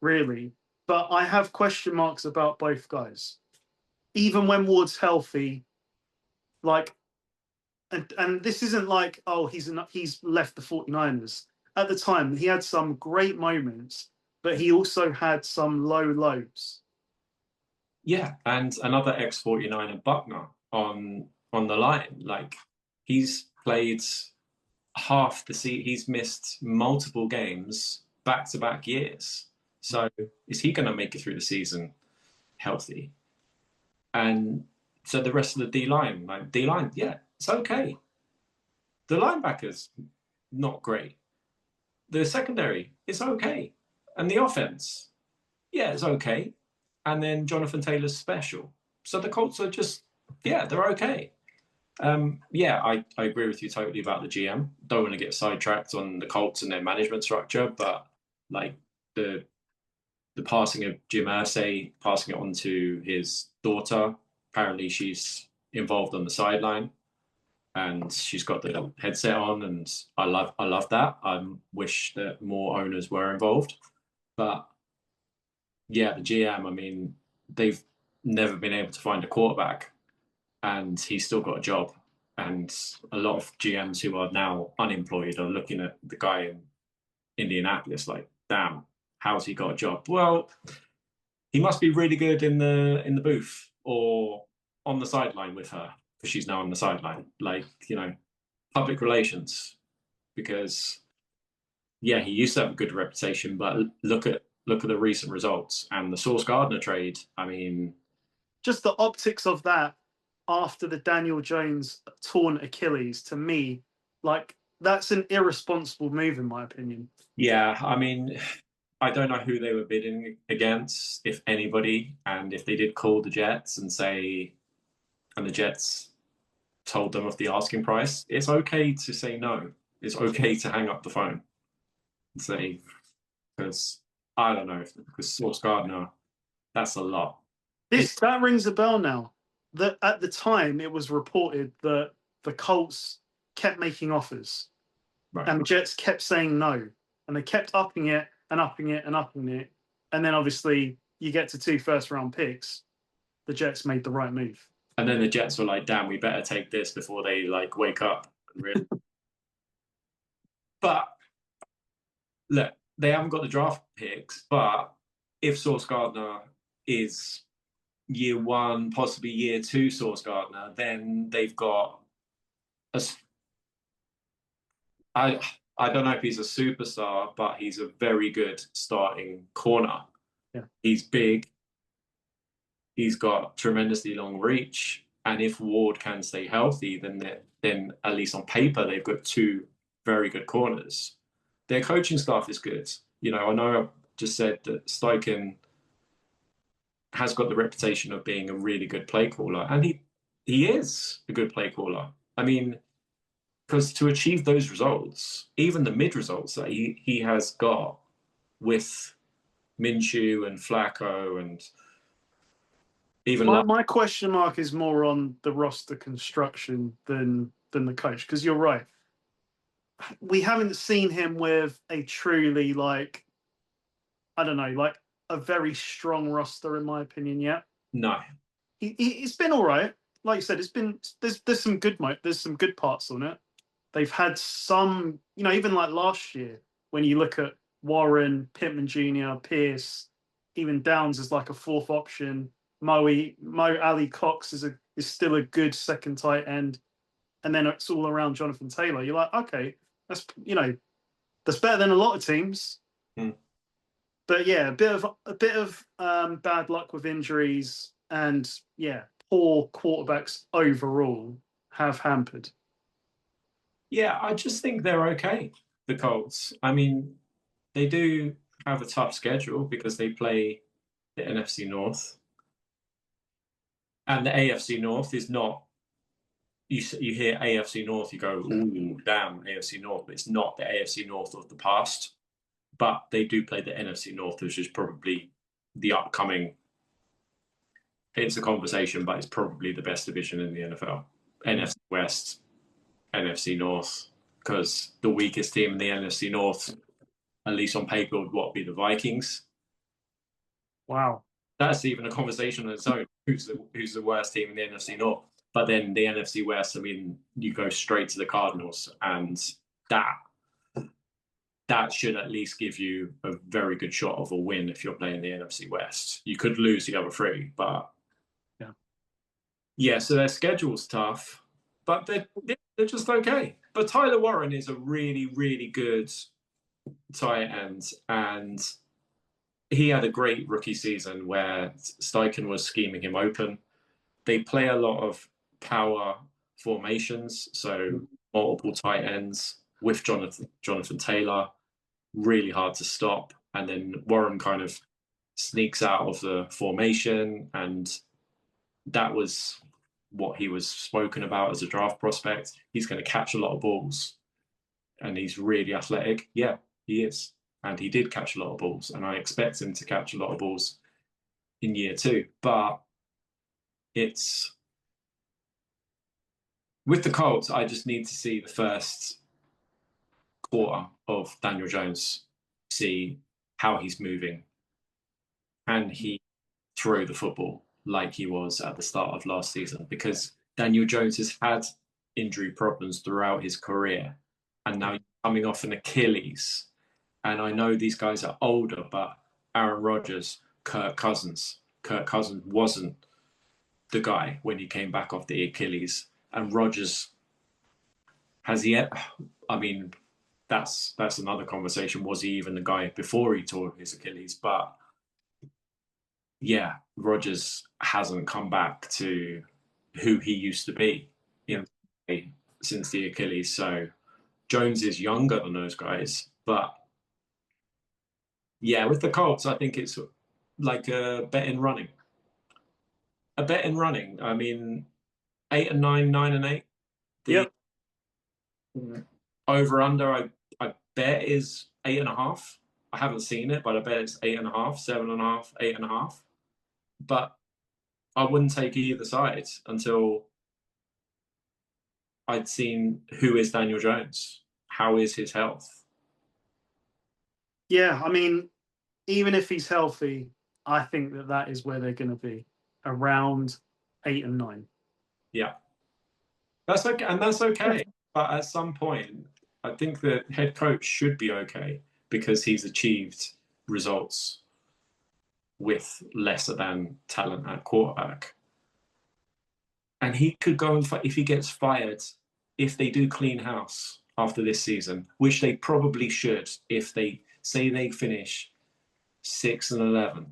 really. But I have question marks about both guys. Even when Ward's healthy, like, and this isn't like, oh, he's left the 49ers. At the time, he had some great moments, but he also had some low lows. yeah, and another ex 49er Buckner on the line. Like he's played half the season. He's missed multiple games back to back years. So is he going to make it through the season healthy? And so the rest of the D line, like D line, yeah, it's okay. The linebackers, not great. The secondary, it's okay. And the offense, yeah, it's okay. And then Jonathan Taylor's special. So the Colts are just, yeah, they're okay. Yeah, I agree with you totally about the GM. Don't want to get sidetracked on the Colts and their management structure, but like the passing of Jim Irsay, passing it on to his daughter. Apparently, she's involved on the sideline, and she's got the headset on, and I love that. I wish that more owners were involved, but yeah, the GM. I mean, they've never been able to find a quarterback, and he's still got a job. And a lot of GMs who are now unemployed are looking at the guy in Indianapolis like, damn, how's he got a job? Well, he must be really good in the booth or on the sideline with her because she's now on the sideline. Like, public relations. Because yeah, he used to have a good reputation, but look at the recent results and the Sauce Gardner trade. I mean, just the optics of that after the Daniel Jones torn Achilles, to me, like, that's an irresponsible move in my opinion. yeah, I mean, I don't know who they were bidding against, if anybody, and if they did call the Jets and the Jets told them of the asking price, it's okay to say no. It's okay to hang up the phone and say, because I don't know, because Sauce Gardner, that's a lot. That rings a bell now. That at the time it was reported that the Colts kept making offers, Right. and the Jets kept saying no, and they kept upping it and upping it and upping it, and then obviously you get to 2 first-round picks. The Jets made the right move, and then the Jets were like, "Damn, we better take this before they like wake up." Really. But look, they haven't got the draft picks. But if Sauce Gardner is year one, possibly year two Sauce Gardner, then they've got a. I don't know if he's a superstar, but he's a very good starting corner. Yeah. He's big. He's got tremendously long reach, and if Ward can stay healthy, then at least on paper they've got two very good corners. Their coaching staff is good. I know I've just said that Steichen has got the reputation of being a really good play caller, and he is a good play caller. I mean, because to achieve those results, even the mid results that he has got with Minshew and Flacco and even my question mark is more on the roster construction than the coach, because you're right. We haven't seen him with a truly, like, I don't know, like a very strong roster in my opinion yet. no. It's been all right. Like you said, there's some good parts on it. They've had some, even like last year, when you look at Warren, Pittman Jr., Pierce, even Downs is like a fourth option. Mo Ali Cox is still a good second tight end, and then it's all around Jonathan Taylor. You're like, okay, that's that's better than a lot of teams. Hmm. But yeah, a bit of bad luck with injuries, and yeah, poor quarterbacks overall have hampered. Yeah, I just think they're okay, the Colts. I mean, they do have a tough schedule because they play the NFC North. And the AFC North is not, you hear AFC North, you go, ooh, damn, AFC North, but it's not the AFC North of the past. but they do play the NFC North, which is probably the upcoming. It's a conversation, but it's probably the best division in the NFL. NFC West, NFC North, because the weakest team in the NFC North, at least on paper, would be the Vikings. Wow. That's even a conversation on its own. Who's the worst team in the NFC North? But then the NFC West, I mean, you go straight to the Cardinals, and that should at least give you a very good shot of a win if you're playing the NFC West. You could lose the other three, but yeah. So their schedule's tough, but they're just okay. But Tyler Warren is a really, really good tight end, and he had a great rookie season where Steichen was scheming him open. They play a lot of power formations, so multiple tight ends with Jonathan Taylor, really hard to stop. And then Warren kind of sneaks out of the formation, and that was what he was spoken about as a draft prospect. He's going to catch a lot of balls, and he's really athletic. Yeah, he is. And he did catch a lot of balls, and I expect him to catch a lot of balls in year 2. But it's with the Colts, I just need to see the first quarter of Daniel Jones, see how he's moving. And he throw the football like he was at the start of last season, because Daniel Jones has had injury problems throughout his career, and now he's coming off an Achilles. And I know these guys are older, but Aaron Rodgers, Kirk Cousins wasn't the guy when he came back off the Achilles. And Rodgers, has he? I mean, that's another conversation. Was he even the guy before he tore his Achilles? But yeah, Rodgers hasn't come back to who he used to be since the Achilles. So Jones is younger than those guys, but yeah, with the Colts, I think it's like a bet in running. A bet in running. I mean, 8 and 9, 9 and 8. The over under, I bet is 8.5. I haven't seen it, but I bet it's 8.5, 7.5, 8.5. But I wouldn't take either side until I'd seen who is Daniel Jones, how is his health. Yeah, I mean, even if he's healthy, I think that is where they're going to be, around 8 and 9. Yeah, that's okay, and that's okay. But at some point, I think the head coach should be okay because he's achieved results with lesser than talent at quarterback. And he could go and fight if he gets fired, if they do clean house after this season, which they probably should. If they say they finish 6 and 11,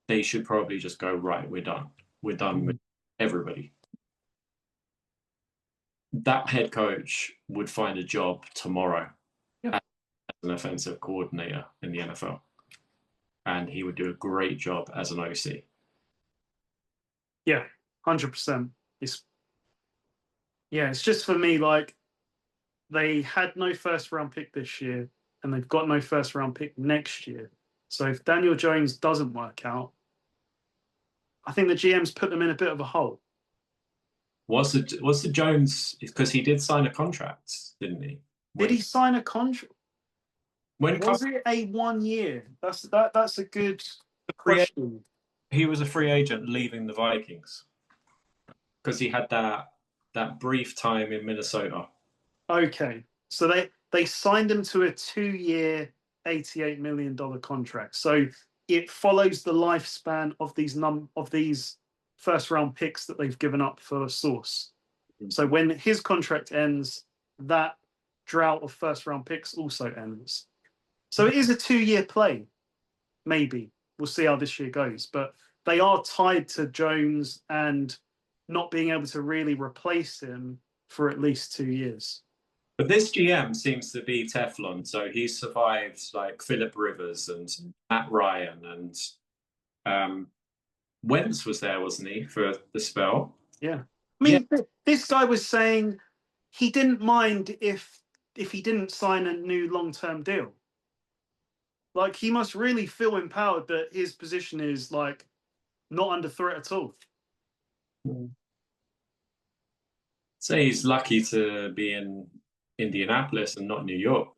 they should probably just go, right, we're done. We're done with everybody. That head coach would find a job tomorrow as an offensive coordinator in the NFL. And he would do a great job as an OC. Yeah, 100%. It's just for me, like, they had no first round pick this year, and they've got no first round pick next year. So if Daniel Jones doesn't work out, I think the GM's put them in a bit of a hole. Was the Jones, because he did sign a contract, didn't he? Did he sign a contract? Was it a 1 year? That's a good question. He was a free agent leaving the Vikings because he had that brief time in Minnesota. Okay, so they signed him to a 2-year, $88 million contract. So it follows the lifespan of these first round picks that they've given up for Source. So when his contract ends, that drought of first round picks also ends. So it is a 2-year play. Maybe we'll see how this year goes, but they are tied to Jones and not being able to really replace him for at least 2 years. But this GM seems to be Teflon, so he survived like Philip Rivers and Matt Ryan, and Wentz was there, wasn't he, for the spell? Yeah. I mean, this guy was saying he didn't mind if he didn't sign a new long-term deal. Like, he must really feel empowered that his position is, like, not under threat at all. Say he's lucky to be in Indianapolis and not New York.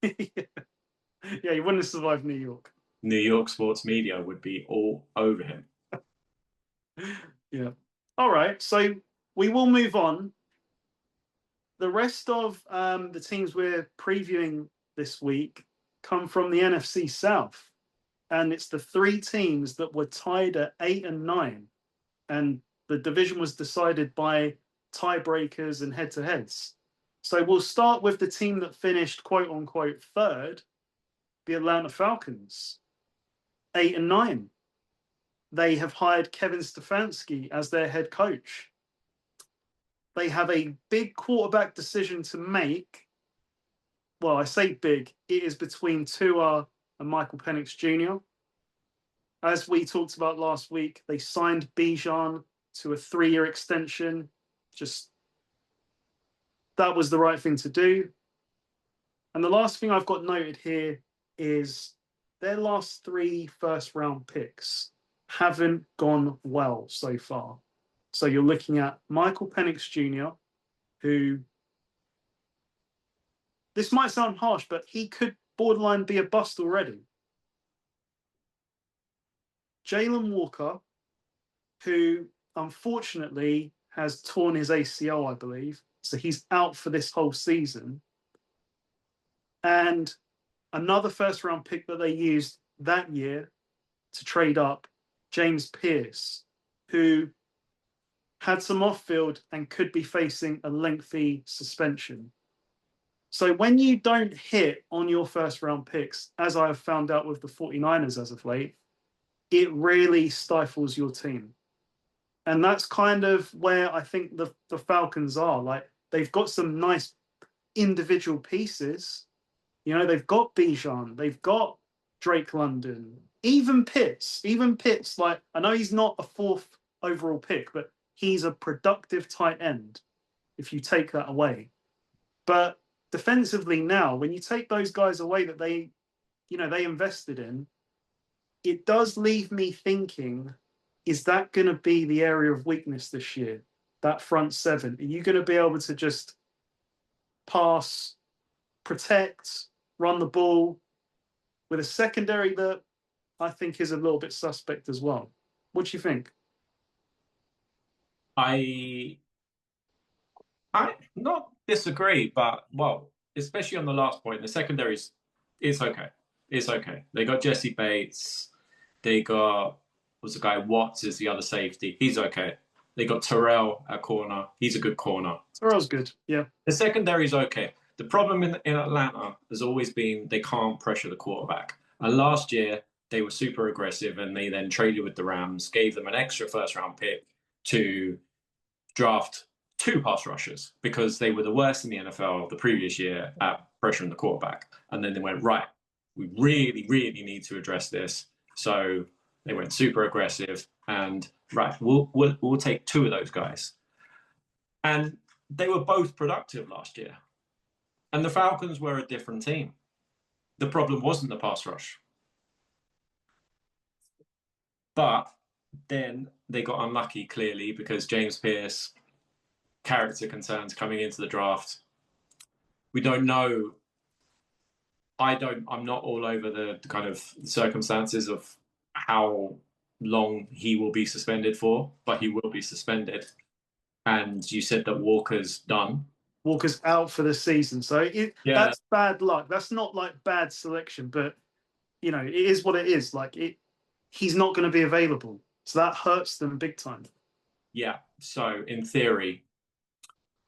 Yeah, he wouldn't have survived New York. New York sports media would be all over him. Yeah. All right. So we will move on. The rest of the teams we're previewing this week come from the NFC South. And it's the 3 teams that were tied at 8 and 9. And the division was decided by tiebreakers and head-to-heads. So we'll start with the team that finished quote unquote third, the Atlanta Falcons, 8 and 9. They have hired Kevin Stefanski as their head coach. They have a big quarterback decision to make. Well, I say big. It is between Tua and Michael Penix Jr. As we talked about last week, they signed Bijan to a 3-year extension. Just that was the right thing to do. And the last thing I've got noted here is their last 3 first-round picks haven't gone well so far. So you're looking at Michael Penix Jr., who, this might sound harsh, but he could borderline be a bust already. Jalen Walker, who unfortunately has torn his ACL, I believe. So he's out for this whole season. And another first-round pick that they used that year to trade up, James Pierce, who had some off-field and could be facing a lengthy suspension. So when you don't hit on your first-round picks, as I have found out with the 49ers as of late, it really stifles your team. And that's kind of where I think the Falcons are. Like, they've got some nice individual pieces. You know, they've got Bijan, they've got Drake London, even Pitts, like, I know he's not a 4th overall pick, but he's a productive tight end if you take that away. But defensively now, when you take those guys away that they invested in, it does leave me thinking, is that going to be the area of weakness this year? That front 7? Are you going to be able to just pass, protect, run the ball with a secondary that I think is a little bit suspect as well? What do you think? I not disagree, but well, especially on the last point, the secondaries, it's okay. It's okay. They got Jesse Bates. They got, was the guy Watts is the other safety. He's okay. They got Terrell at corner. He's a good corner. Terrell's good. Yeah. The secondary's okay. The problem in Atlanta has always been they can't pressure the quarterback. And last year, they were super aggressive and they then traded with the Rams, gave them an extra first-round pick to draft 2 pass rushers because they were the worst in the NFL the previous year at pressuring the quarterback. And then they went, right, we really, really need to address this. So they went super aggressive and right, we'll take 2 of those guys. And they were both productive last year. And the Falcons were a different team. The problem wasn't the pass rush. But then they got unlucky, clearly, because James Pierce, character concerns coming into the draft. We don't know. I'm not all over the kind of circumstances of how long he will be suspended for, but he will be suspended. And you said that Walker's done. Walker's out for the season. So that's bad luck. That's not like bad selection, but you know, it is what it is. Like, he's not going to be available. So that hurts them big time. Yeah. So in theory,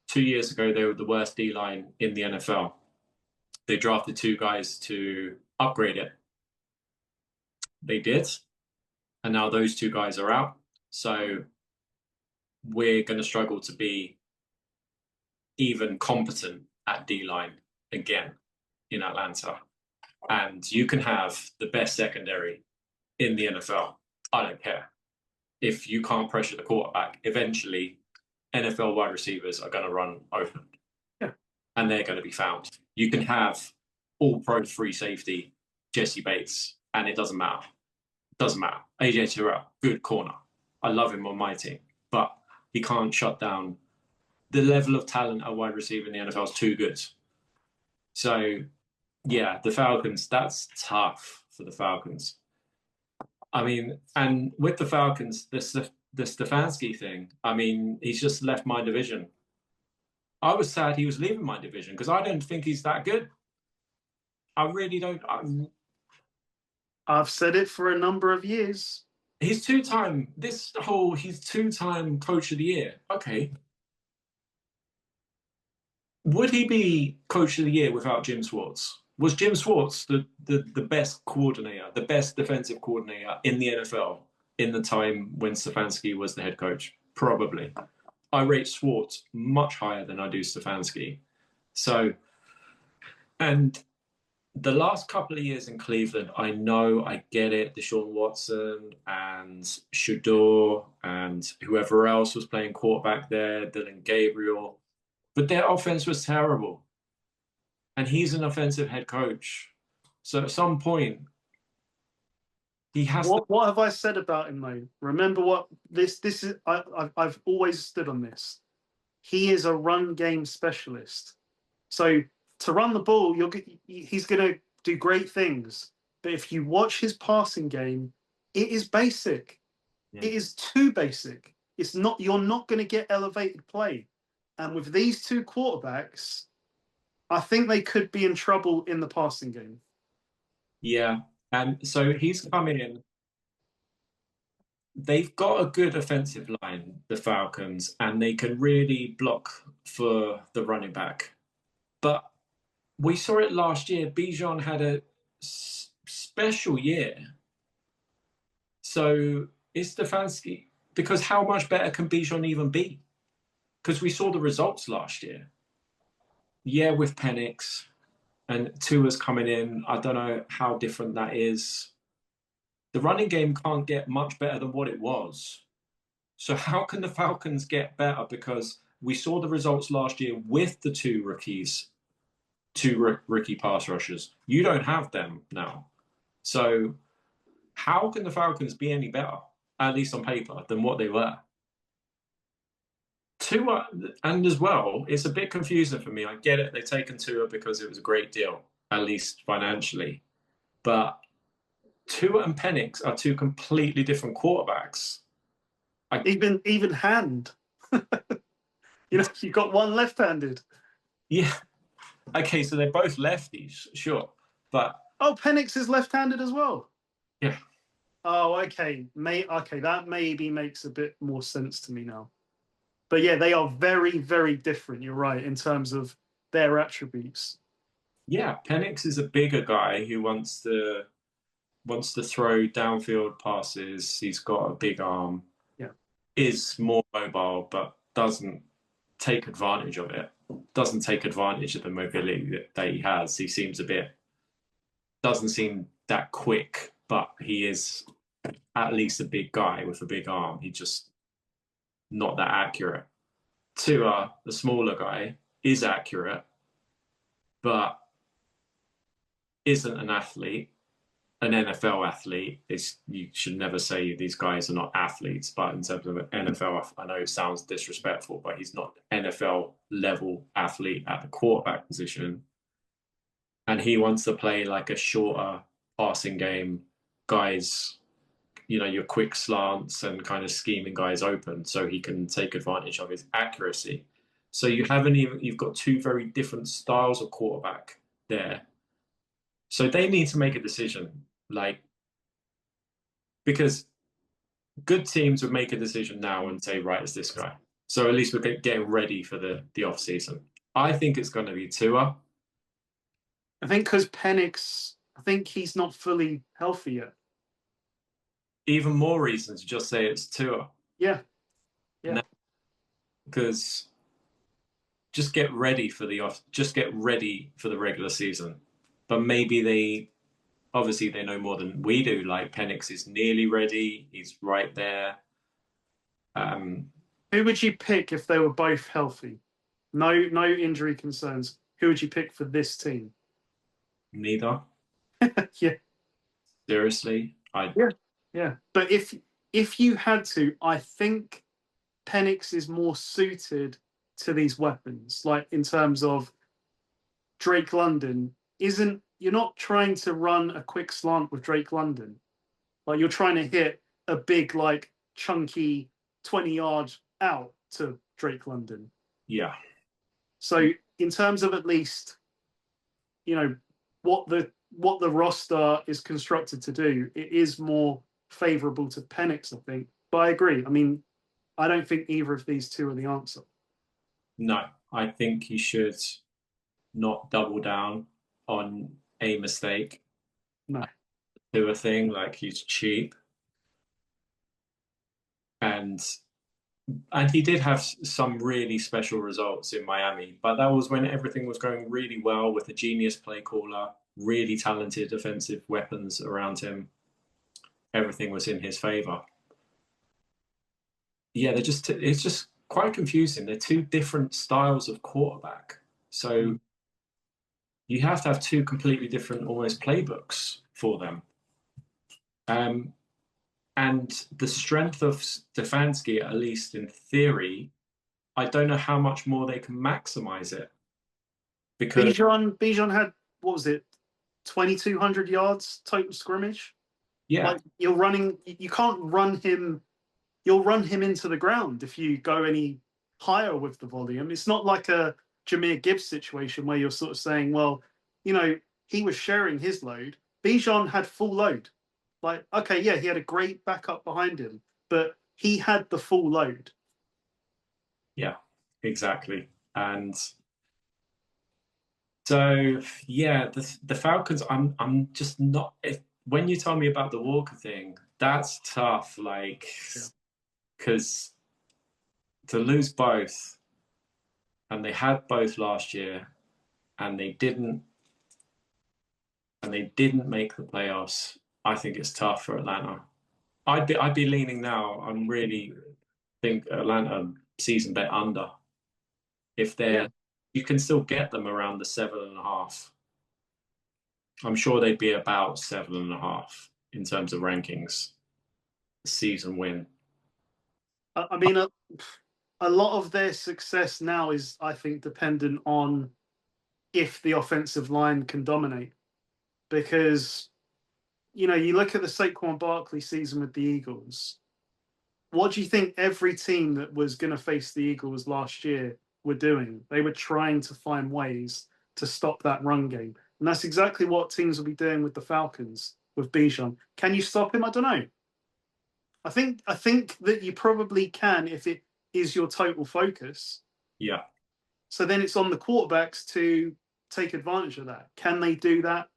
2 years ago, they were the worst D-line in the NFL. They drafted 2 guys to upgrade it. They did. And now those 2 guys are out. So we're going to struggle to be even competent at D-line again in Atlanta. And you can have the best secondary in the NFL. I don't care. If you can't pressure the quarterback, eventually NFL wide receivers are going to run open. Yeah. And they're going to be found. You can have all pro free safety Jesse Bates, and it doesn't matter. Doesn't matter. AJ Terrell, good corner. I love him on my team, but he can't shut down. The level of talent at wide receiver in the NFL is too good. So, yeah, the Falcons, that's tough for the Falcons. I mean, and with the Falcons, the Stefanski thing, I mean, he's just left my division. I was sad he was leaving my division because I don't think he's that good. I really don't. I've said it for a number of years. He's two-time coach of the year. Okay. Would he be coach of the year without Jim Schwartz? Was Jim Schwartz the best coordinator, the best defensive coordinator in the NFL in the time when Stefanski was the head coach? Probably. I rate Schwartz much higher than I do Stefanski. So, and the last couple of years in Cleveland, I know, I get it. Deshaun Watson and Shador and whoever else was playing quarterback there, Dylan Gabriel. But their offense was terrible. And he's an offensive head coach. So at some point, he has to... What have I said about him, though? Remember what this is... I've always stood on this. He is a run game specialist. So to run the ball, he's going to do great things. But if you watch his passing game, it is basic. Yeah. It is too basic. It's not. You're not going to get elevated play. And with these two quarterbacks, I think they could be in trouble in the passing game. Yeah. And so he's coming in. They've got a good offensive line, the Falcons, and they can really block for the running back. But we saw it last year. Bijan had a special year. So is Stefanski, because how much better can Bijan even be? Because we saw the results last year. Yeah, with Penix and Tua's coming in. I don't know how different that is. The running game can't get much better than what it was. So how can the Falcons get better? Because we saw the results last year with the two rookie pass rushers. You don't have them now. So how can the Falcons be any better, at least on paper, than what they were? Tua, and as well, it's a bit confusing for me. I get it. They've taken Tua because it was a great deal, at least financially. But Tua and Penix are two completely different quarterbacks. Even hand. You got one left-handed. Yeah. Okay, so they're both lefties, sure. But Penix is left-handed as well. Yeah. Oh, okay. That maybe makes a bit more sense to me now. But yeah, they are very, very different. You're right in terms of their attributes. Yeah, Penix is a bigger guy who wants to throw downfield passes. He's got a big arm. Yeah. Is more mobile, but doesn't take advantage of it. Doesn't take advantage of the mobility that he has. He doesn't seem that quick, but he is at least a big guy with a big arm. He just not that accurate. Tua, the smaller guy, is accurate, but isn't an athlete, an NFL athlete. You should never say these guys are not athletes, but in terms of an NFL, I know it sounds disrespectful, but he's not NFL level athlete at the quarterback position. And he wants to play like a shorter passing game, guys, your quick slants and kind of scheming guys open so he can take advantage of his accuracy. So you've got two very different styles of quarterback there. So they need to make a decision, because good teams would make a decision now and say, right, it's this guy. So at least we're getting ready for the off season. I think it's going to be Tua. I think because Penix, I think he's not fully healthy yet. Even more reason to just say it's Tua. Yeah. Because just get ready for the regular season. But maybe they know more than we do. Like Penix is nearly ready. He's right there. Who would you pick if they were both healthy? No injury concerns. Who would you pick for this team? Neither. Yeah. Seriously, Yeah, yeah. But if you had to, I think Penix is more suited to these weapons. Like in terms of Drake London, isn't you're not trying to run a quick slant with Drake London. Like you're trying to hit a big, like chunky 20-yard out to Drake London. yeah. So in terms of at least, you know, what the roster is constructed to do, it is more favourable to Penix, I think. But I agree. I mean, I don't think either of these two are the answer. No, I think he should not double down on a mistake, No. do a thing like he's cheap. And he did have some really special results in Miami, but that was when everything was going really well with a genius play caller, really talented offensive weapons around him. Everything was in his favor. Yeah, it's just quite confusing. They're two different styles of quarterback. So you have to have two completely different almost playbooks for them. And the strength of Stefanski, at least in theory, I don't know how much more they can maximize it. Because Bijan had, what was it, 2,200 yards total scrimmage? yeah, Like you can't run him. You'll run him into the ground if you go any higher with the volume. It's not like a Jahmyr Gibbs situation where you're sort of saying, well, he was sharing his load. Bijan had full load. Like, okay, yeah, he had a great backup behind him, but he had the full load. yeah, exactly. And so yeah, the Falcons, I'm just not when you tell me about the Walker thing, that's tough, like because to lose both, and they had both last year, and they didn't make the playoffs. I think it's tough for Atlanta. I'd be leaning now. I'm really think Atlanta season bet under. If they're you can still get them around the 7.5. I'm sure they'd be about 7.5 in terms of rankings. Season win. I mean, a lot of their success now is, I think, dependent on if the offensive line can dominate. Because, you look at the Saquon Barkley season with the Eagles. What do you think every team that was going to face the Eagles last year were doing? They were trying to find ways to stop that run game. And that's exactly what teams will be doing with the Falcons, with Bijan. Can you stop him? I don't know. I think that you probably can if it is your total focus. Yeah. So then it's on the quarterbacks to take advantage of that. Can they do that?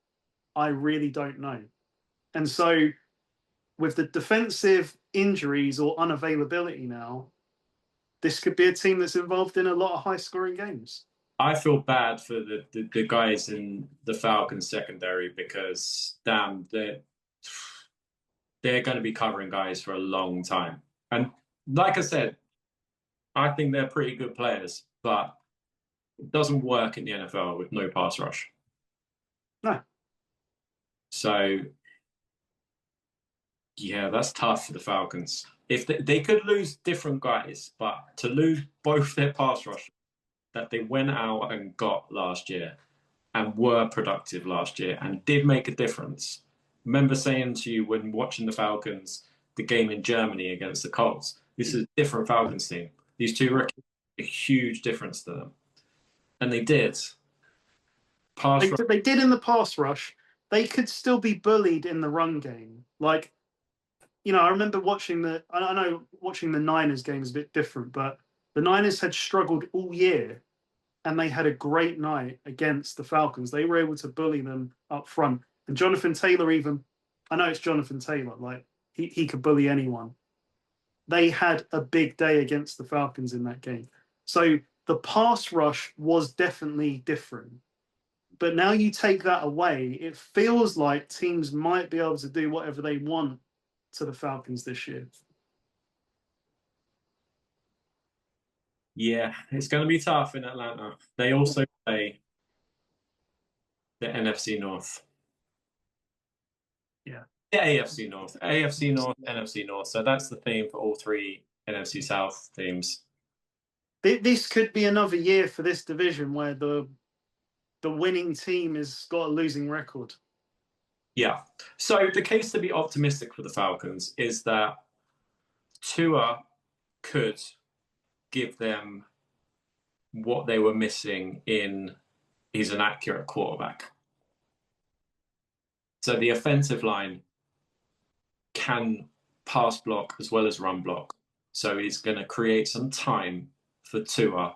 I really don't know. And so with the defensive injuries or unavailability now, this could be a team that's involved in a lot of high-scoring games. I feel bad for the guys in the Falcons secondary because damn, they're going to be covering guys for a long time. And like I said, I think they're pretty good players, but it doesn't work in the NFL with no pass rush. No. So yeah, that's tough for the Falcons. If they could lose different guys, but to lose both their pass rush that they went out and got last year and were productive last year and did make a difference. Remember saying to you when watching the Falcons, the game in Germany against the Colts, this is a different Falcons team. These two rookies, a huge difference to them. And they did. They did in the pass rush. They could still be bullied in the run game. Like, I remember watching I know watching the Niners game is a bit different, but the Niners had struggled all year and they had a great night against the Falcons. They were able to bully them up front. And Jonathan Taylor I know it's Jonathan Taylor, like he could bully anyone. They had a big day against the Falcons in that game. So the pass rush was definitely different. But now you take that away, it feels like teams might be able to do whatever they want to the Falcons this year. Yeah, it's going to be tough in Atlanta. They also play the NFC North. Yeah. Yeah, AFC North, NFC North. So that's the theme for all three NFC South teams. This could be another year for this division where the winning team has got a losing record. Yeah. So the case to be optimistic for the Falcons is that Tua could give them what they were missing in he's an accurate quarterback. So the offensive line can pass block as well as run block. So he's going to create some time for Tua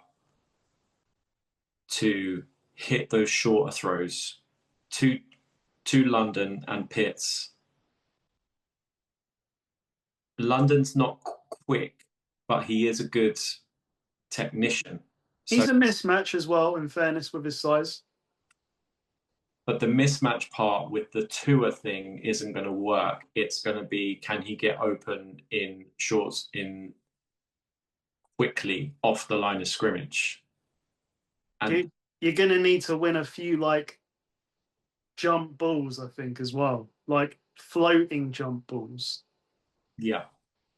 to hit those shorter throws to London and Pitts. London's not quick, but he is a good technician. He's a mismatch as well, in fairness, with his size. But the mismatch part with the Tua thing isn't going to work. It's going to be, can he get open in shorts in quickly off the line of scrimmage? And you're going to need to win a few like jump balls, I think, as well, like floating jump balls. Yeah,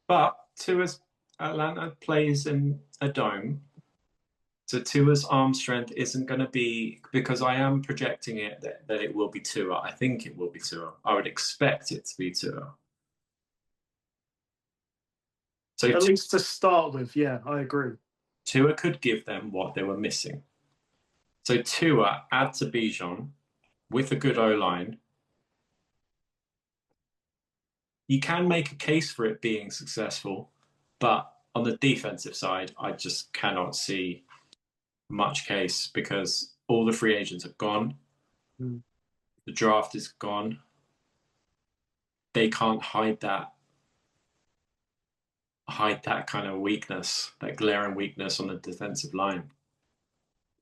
but Tua's Atlanta plays in a dome. So Tua's arm strength isn't going to be, because I am projecting it that it will be Tua. I think it will be Tua. I would expect it to be Tua. So at least to start with, yeah, I agree. Tua could give them what they were missing. So Tua add to Bijan with a good O-line. You can make a case for it being successful, but on the defensive side, I just cannot see much case because all the free agents have gone. The draft is gone. They can't hide that kind of weakness, that glaring weakness on the defensive line.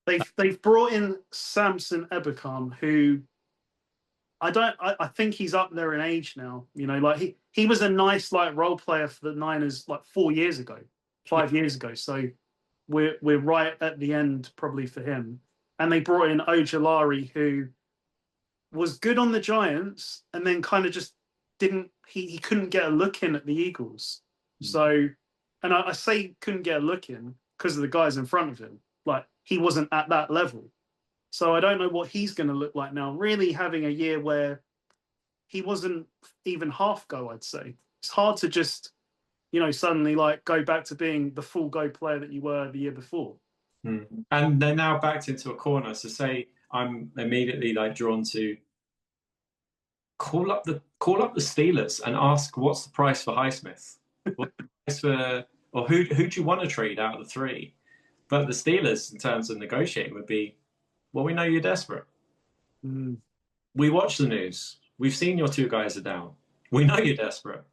They've brought in Samson Ebukam, who I think he's up there in age now. You know, like he was a nice like role player for the Niners like 5 years ago. So we're right at the end probably for him. And they brought in Ojulari, who was good on the Giants and then kind of just he couldn't get a look in at the Eagles. So, and I say couldn't get a look in because of the guys in front of him. Like he wasn't at that level. So I don't know what he's going to look like now. Really having a year where he wasn't even half go, I'd say. It's hard to just, suddenly like go back to being the full go player that you were the year before. And they're now backed into a corner. So say I'm immediately like drawn to call up the Steelers and ask what's the price for Highsmith? What's the price for, or who do you want to trade out of the three? But the Steelers, in terms of negotiating, would be, well, we know you're desperate. We watch the news. We've seen your two guys are down. We know you're desperate.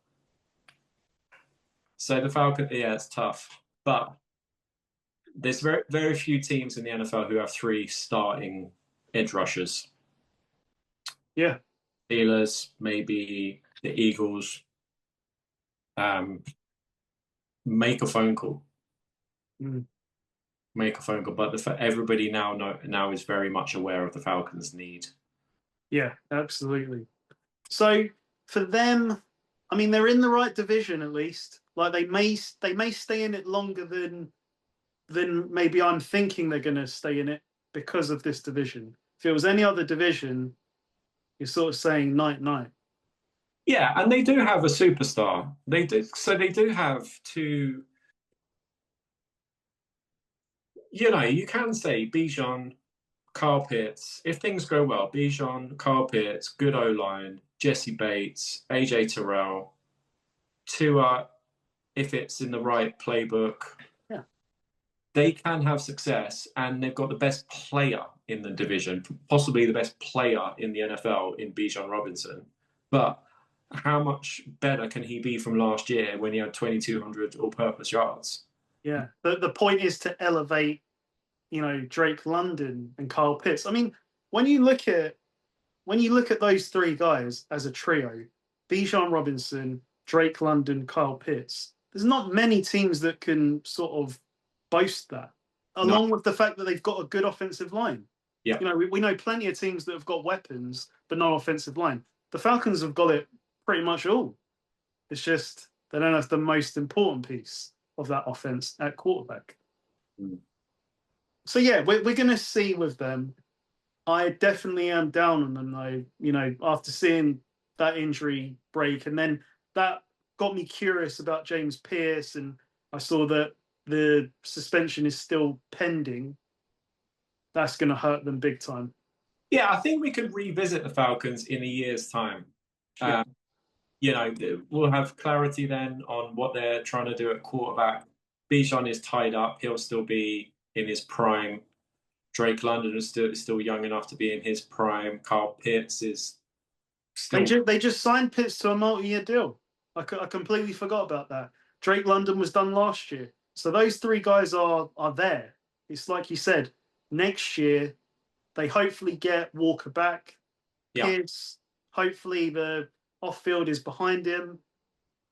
So the Falcons, yeah, it's tough. But there's very, very few teams in the NFL who have three starting edge rushers. Yeah. Steelers, maybe the Eagles. Make a phone call. Make a phone call. But everybody now is very much aware of the Falcons' need. Yeah, absolutely. So for them, I mean, they're in the right division at least. Like they may stay in it longer than maybe I'm thinking they're going to stay in it because of this division. If it was any other division, you're sort of saying night. Yeah, and they do have a superstar. They do. So they do have two. You can say Bijan, Kyle Pitts. If things go well, Bijan, Kyle Pitts, good O-line, Jesse Bates, AJ Terrell, Tua, if it's in the right playbook. Yeah. They can have success, and they've got the best player in the division, possibly the best player in the NFL in Bijan Robinson. But how much better can he be from last year when he had 2,200 all-purpose yards? Yeah, the point is to elevate, Drake London and Kyle Pitts. I mean, when you look at those three guys as a trio, Bijan Robinson, Drake London, Kyle Pitts, there's not many teams that can sort of boast that, along with the fact that they've got a good offensive line. Yeah, we know plenty of teams that have got weapons but no offensive line. The Falcons have got it pretty much all. It's just they don't have the most important piece of that offense at quarterback. Mm. So yeah, we're going to see with them. I definitely am down on them though. You know, after seeing that injury break, and then that got me curious about James Pierce, and I saw that the suspension is still pending. That's going to hurt them big time. Yeah, I think we could revisit the Falcons in a year's time. Yeah. You know, we'll have clarity then on what they're trying to do at quarterback. Bijan is tied up; he'll still be in his prime. Drake London is still young enough to be in his prime. Kyle Pitts is still. They just signed Pitts to a multi-year deal. I completely forgot about that. Drake London was done last year, so those three guys are there. It's like you said. Next year, they hopefully get Walker back. Yeah. Pierce, hopefully the off-field is behind him.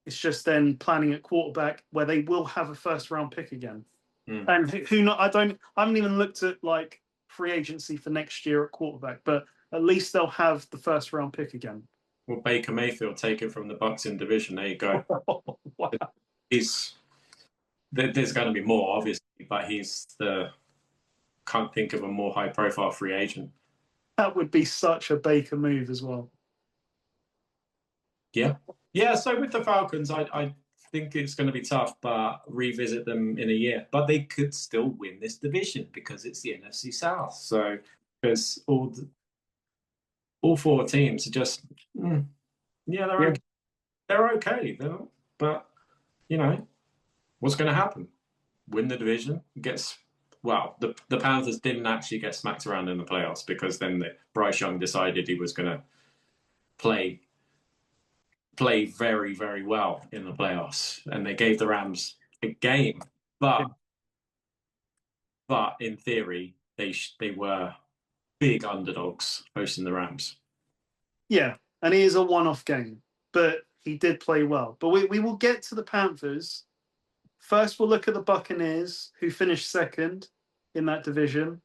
It's just then planning at quarterback where they will have a first-round pick again. And who not? I haven't even looked at like free agency for next year at quarterback, but at least they'll have the first-round pick again. Well, Baker Mayfield taken from the Bucs in division. There you go. Wow. There's going to be more, obviously, but can't think of a more high-profile free agent. That would be such a Baker move as well. Yeah. So with the Falcons, I think it's going to be tough, but revisit them in a year. But they could still win this division because it's the NFC South. So because all four teams are just they're okay. But you know what's going to happen? Win the division the Panthers didn't actually get smacked around in the playoffs because then Bryce Young decided he was going to play very, very well in the playoffs, and they gave the Rams a game. But in theory, they were big underdogs hosting the Rams. Yeah, and it is a one-off game, but he did play well. But we will get to the Panthers. First, we'll look at the Buccaneers, who finished second in that division.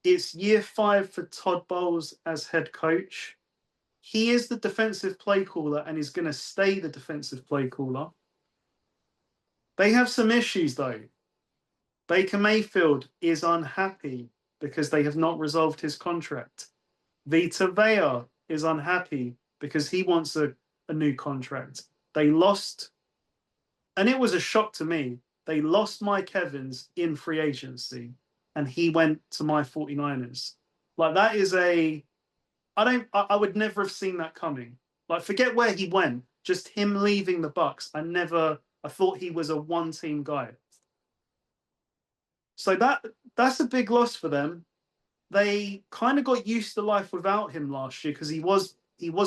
It's year 5 for Todd Bowles as head coach. He is the defensive play caller and is going to stay the defensive play caller. They have some issues, though. Baker Mayfield is unhappy because they have not resolved his contract. Vita Vea is unhappy because he wants a new contract. They lost, and it was a shock to me, they lost Mike Evans in free agency, and he went to my 49ers. Like, that is I would never have seen that coming. Like, forget where he went, just him leaving the Bucs. I thought he was a one-team guy. So that's a big loss for them. They kind of got used to life without him last year because he was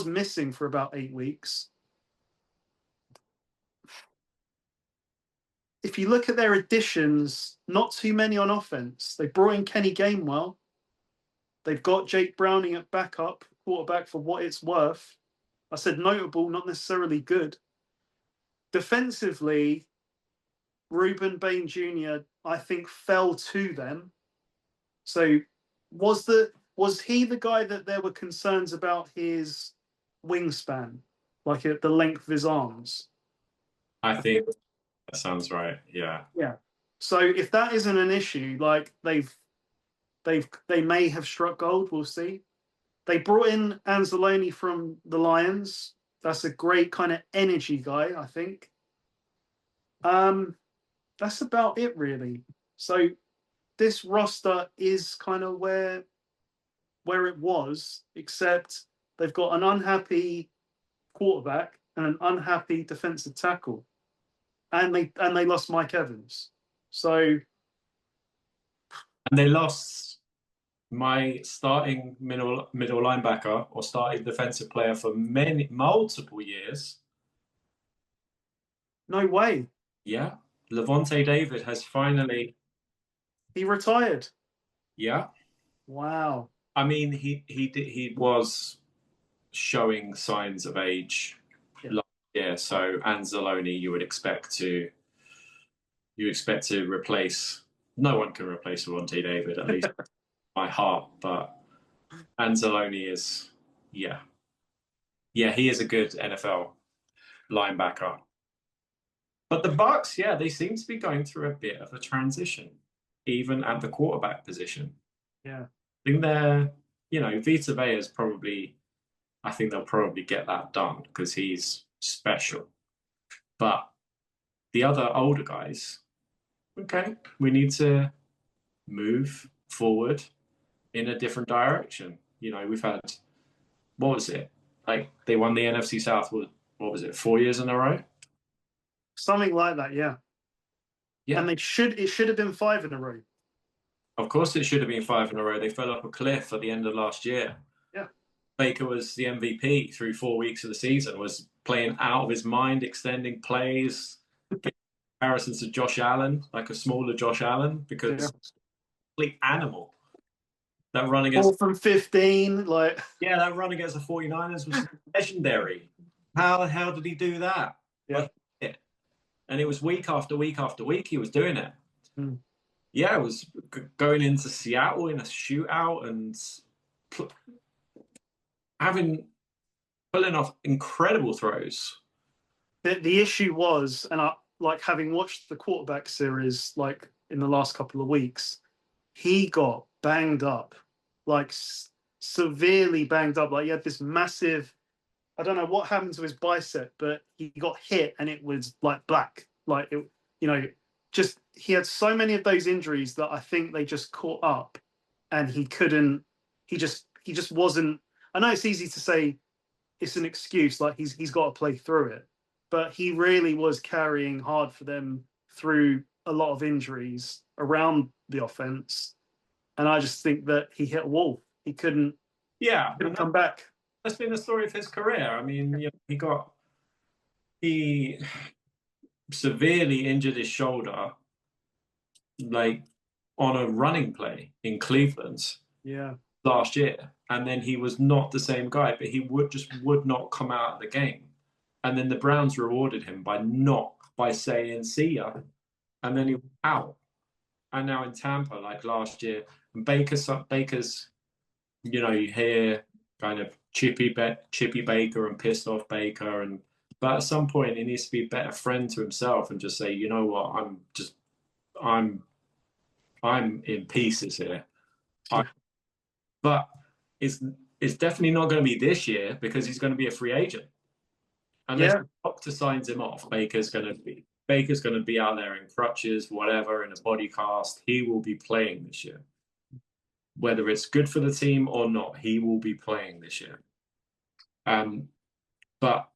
missing for about 8 weeks. If you look at their additions, not too many on offense. They brought in Kenny Gainwell. They've got Jake Browning at backup quarterback for what it's worth. I said notable, not necessarily good. Defensively, Reuben Bain Jr., I think, fell to them. So was he the guy that there were concerns about his wingspan, like the length of his arms? I think that sounds right. Yeah. Yeah. So if that isn't an issue, like they may have struck gold. We'll see. They brought in Anzalone from the Lions. That's a great kind of energy guy, I think. That's about it, really. So this roster is kind of where it was, except they've got an unhappy quarterback and an unhappy defensive tackle, and they lost Mike Evans. So, and they lost my starting middle linebacker or starting defensive player for multiple years. No way. Yeah. Levante David has finally... He retired. Yeah. Wow. I mean, he was showing signs of age last year. So Anzalone, you expect to replace. No one can replace Levante David, at least my heart. But Anzalone is, yeah. Yeah, he is a good NFL linebacker. But the Bucs, yeah, they seem to be going through a bit of a transition, even at the quarterback position. Yeah. I think they're, Vita Vea is probably, I think they'll probably get that done because he's special. But the other older guys, okay, we need to move forward in a different direction. We've had, what was it? Like they won the NFC South, what was it, 4 years in a row? Something like that, yeah. Yeah. And it should have been 5 in a row. Of course it should have been 5 in a row. They fell off a cliff at the end of last year. Yeah. Baker was the MVP through 4 weeks of the season, was playing out of his mind, extending plays, comparisons to Josh Allen, like a smaller Josh Allen, because complete animal. That run against 4 from 15, like that run against the 49ers was legendary. How the hell did he do that? Yeah. And it was week after week after week he was doing it. Mm. Yeah, it was going into Seattle in a shootout and pulling off incredible throws. The issue was, and I like having watched the quarterback series like in the last couple of weeks, he got banged up, like severely banged up. Like he had this massive, I don't know what happened to his bicep, but he got hit and it was like black. Like it, just he had so many of those injuries that I think they just caught up, and he just wasn't. I know it's easy to say it's an excuse, like he's got to play through it, but he really was carrying hard for them through a lot of injuries around the offense, and I just think that he hit a wall. He couldn't come back. That's been the story of his career. I mean, he severely injured his shoulder, like on a running play in Cleveland. Yeah. Last year, and then he was not the same guy, but he would not come out of the game. And then the Browns rewarded him by saying see ya, and then he was out. And now in Tampa, like last year, and Baker's, you hear kind of chippy Baker and pissed off Baker, but at some point he needs to be a better friend to himself and just say, you know what, I'm in pieces here. But it's definitely not going to be this year because he's going to be a free agent. Unless the doctor signs him off, Baker's going to be out there in crutches, whatever, in a body cast. He will be playing this year. Whether it's good for the team or not, he will be playing this year. But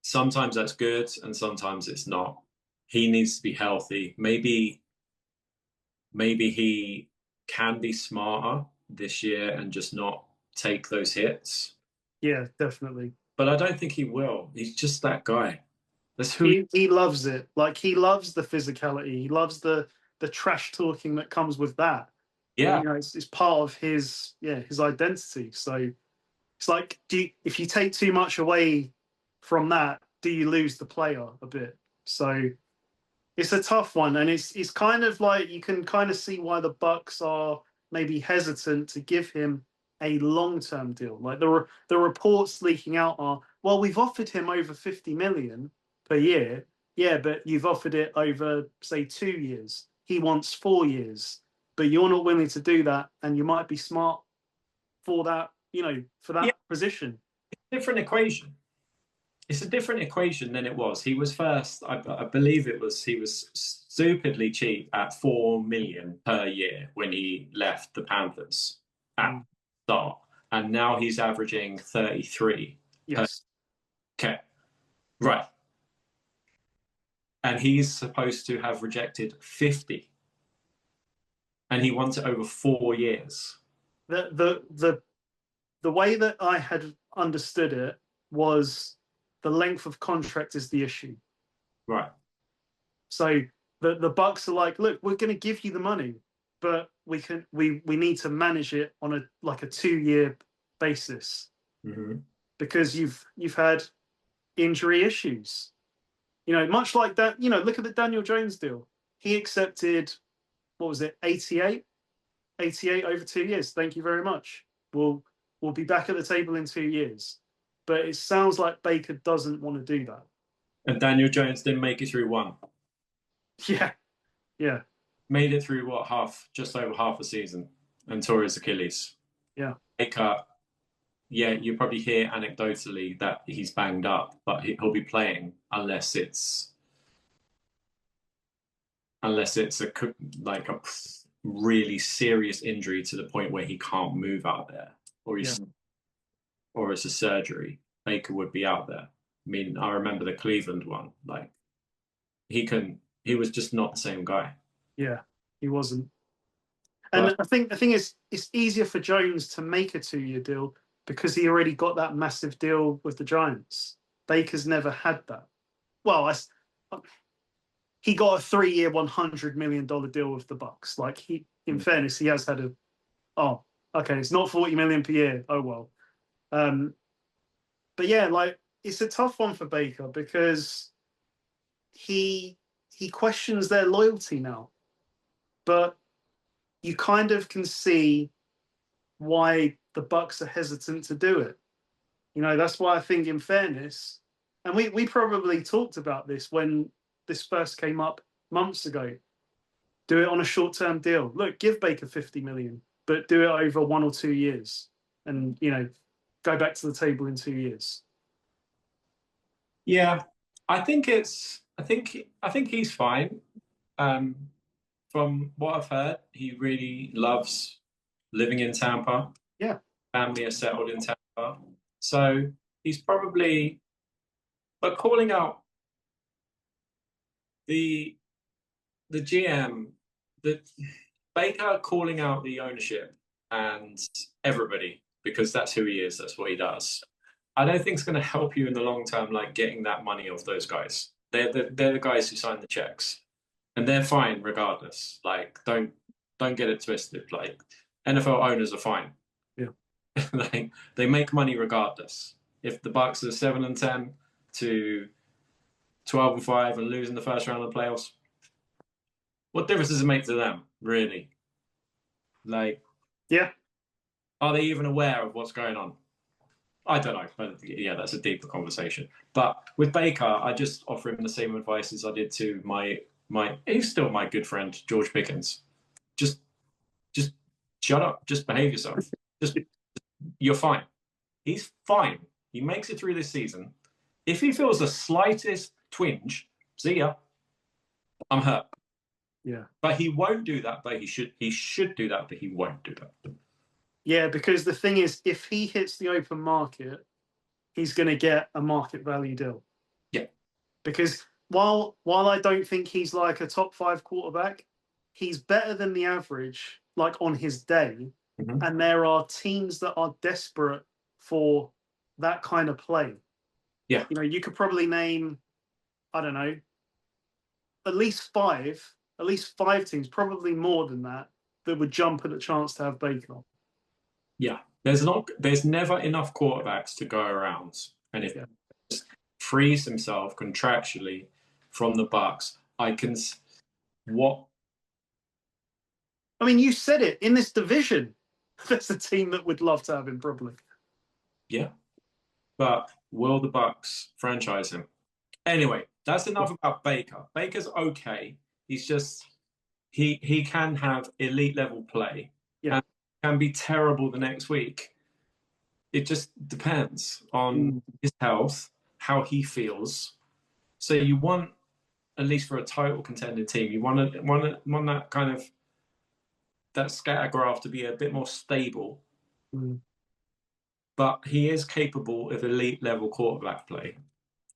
sometimes that's good and sometimes it's not. He needs to be healthy. Maybe he can be smarter this year and just not take those hits. Yeah, definitely. But I don't think he will. He's just that guy. That's who he loves it. Like he loves the physicality. He loves the trash talking that comes with that. Yeah. It's part of his identity. So it's like, if you take too much away from that, do you lose the player a bit? So it's a tough one, and it's kind of like you can kind of see why the Bucs are maybe hesitant to give him a long-term deal. Like the reports leaking out are, well, we've offered him over 50 million per year. Yeah, but you've offered it over, say, 2 years. He wants 4 years, but you're not willing to do that, and you might be smart for that, for that position. Different equation. It's a different equation than it was. He was first, I believe he was stupidly cheap at 4 million per year when he left the Panthers at the start. And now he's averaging 33. Yes. Okay. Right. And he's supposed to have rejected 50. And he wants it over 4 years. The way that I had understood it was the length of contract is the issue. Right. So the Bucs are like, look, we're going to give you the money, but we need to manage it on a 2-year basis, because you've had injury issues. Much like that. Look at the Daniel Jones deal. He accepted, what was it, 88 over 2 years. Thank you very much. We'll be back at the table in 2 years. but it sounds like Baker doesn't want to do that. And Daniel Jones didn't make it through one. Yeah, yeah, Made it through just over half a season and tore his Achilles. yeah. Baker, yeah, you probably hear anecdotally that he's banged up, but he'll be playing unless it's a really serious injury to the point where he can't move out there, or it's a surgery. Baker would be out there. I mean, I remember the Cleveland one. Like he was just not the same guy. Yeah, he wasn't. And I think it's easier for Jones to make a 2-year deal because he already got that massive deal with the Giants. Baker's never had that. Well, he got a 3-year, $100 million deal with the Bucs. Like in fairness, he has had it's not 40 million per year. Oh well. But yeah, like it's a tough one for Baker because he questions their loyalty now, but you kind of can see why the Bucs are hesitant to do it. You know, that's why I think, in fairness, and we probably talked about this when this first came up months ago. Do it on a short-term deal. Look, give Baker 50 million, but do it over 1 or 2 years, and go back to the table in 2 years. Yeah, I think he's fine. From what I've heard, he really loves living in Tampa. Yeah. Family are settled in Tampa. So he's probably, but calling out the GM, the Baker calling out the ownership and everybody, because that's who he is, that's what he does. I don't think it's going to help you in the long term, like getting that money off those guys. They're the guys who sign the checks. And they're fine regardless. Like, don't get it twisted. Like, NFL owners are fine. Yeah. They make money regardless. If the Bucs are 7-10 to 12-5 and losing the first round of the playoffs, what difference does it make to them, really? Like, yeah. Are they even aware of what's going on? I don't know. But yeah, that's a deeper conversation. But with Baker, I just offer him the same advice as I did to my he's still my good friend, George Pickens. Just shut up. Just behave yourself. You're fine. He's fine. He makes it through this season. If he feels the slightest twinge, see ya. I'm hurt. Yeah. But he won't do that, but he should do that, but he won't do that. Yeah, because the thing is, if he hits the open market, he's going to get a market value deal. Yeah. Because while I don't think he's like a top 5 quarterback, he's better than the average, like on his day. Mm-hmm. And there are teams that are desperate for that kind of play. Yeah. You could probably name, I don't know, at least five teams, probably more than that would jump at a chance to have Baker. Yeah. There's never enough quarterbacks to go around. And if he frees himself contractually from the Bucs, I mean, you said it, in this division, there's a team that would love to have him, probably. Yeah. But will the Bucs franchise him? Anyway, that's enough about Baker. Baker's okay. He's just he can have elite level play and can be terrible the next week. It just depends on his health, how he feels. So you want, at least for a title contending team, you want that kind of that scatter graph to be a bit more stable. But he is capable of elite level quarterback play,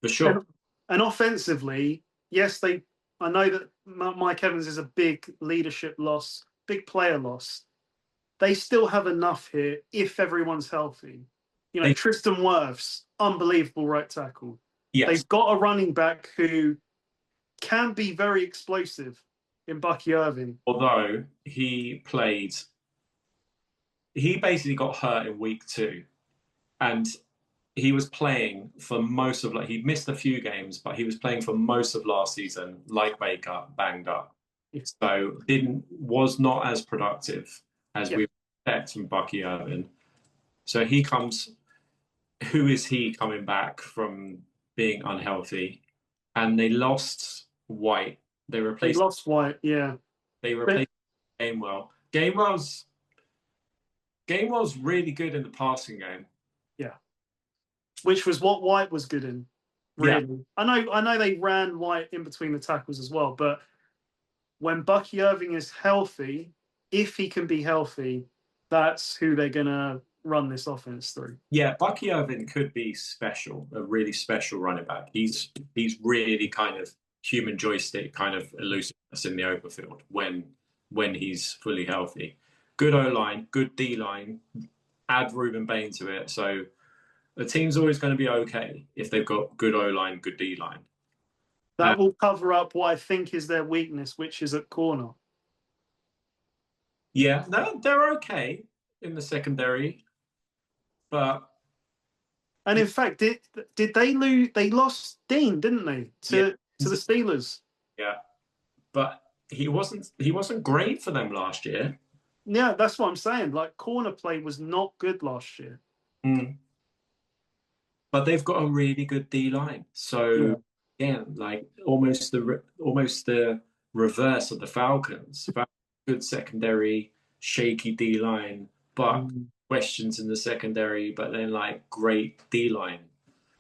for sure. And offensively, yes, I know that Mike Evans is a big leadership loss, big player loss. They still have enough here if everyone's healthy. Tristan Wirfs, unbelievable right tackle. Yes. They've got a running back who can be very explosive in Bucky Irving. Although he basically got hurt in week 2. And he was playing for most of he missed a few games, but he was playing for most of last season, like Baker, banged up. So was not as productive as we expect from Bucky Irving. So he comes who is he coming back from being unhealthy? And they lost White. They They replaced lost White, yeah. they But, replaced Gainwell. Gainwell's really good in the passing game. yeah. Which was what White was good in, Yeah. really. I know they ran White in between the tackles as well, but when Bucky Irving is healthy, if he can be healthy, that's who they're gonna run this offense through. Yeah, Bucky Irvin could be special, a really special running back. He's really kind of human joystick kind of elusiveness in the open field when he's fully healthy. Good O line, good D line. Add Ruben Bain to it, so the team's always going to be okay if they've got good O line, good D line. That will cover up what I think is their weakness, which is at corner. Yeah, no, they're okay in the secondary, but And in fact, did they lose? They lost Dean, didn't they, to the Steelers? yeah, but he wasn't great for them last year. Yeah, that's what I'm saying. Like, corner play was not good last year. Mm. But they've got a really good D line. So yeah, like almost the reverse of the Falcons. Good secondary, shaky D line, but questions in the secondary, but then like great D line.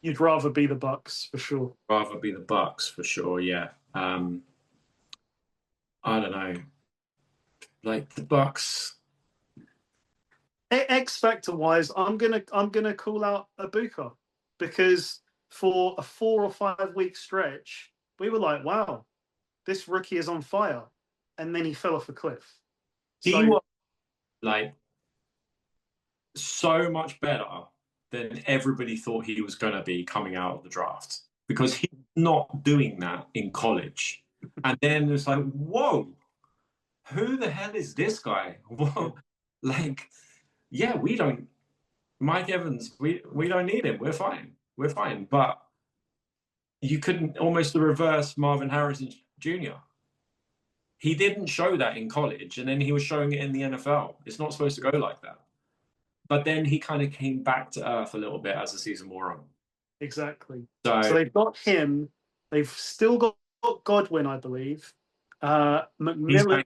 You'd rather be the Bucks for sure. Rather be the Bucks for sure, yeah. I don't know. Like the Bucks. X factor wise, I'm gonna call out Ibuka, because for a 4 or 5 week stretch, we were like, wow, this rookie is on fire, and then he fell off a cliff. He was like so much better than everybody thought he was going to be coming out of the draft, because he's not doing that in college. And then it's like, whoa, who the hell is this guy? Whoa, like, yeah, Mike Evans, we don't need him. We're fine. But you couldn't, almost the reverse Marvin Harrison Jr. He didn't show that in college, and then he was showing it in the NFL. It's not supposed to go like that. But then he kind of came back to earth a little bit as the season wore on. Exactly. So they've got him. They've still got Godwin, I believe. McMillan.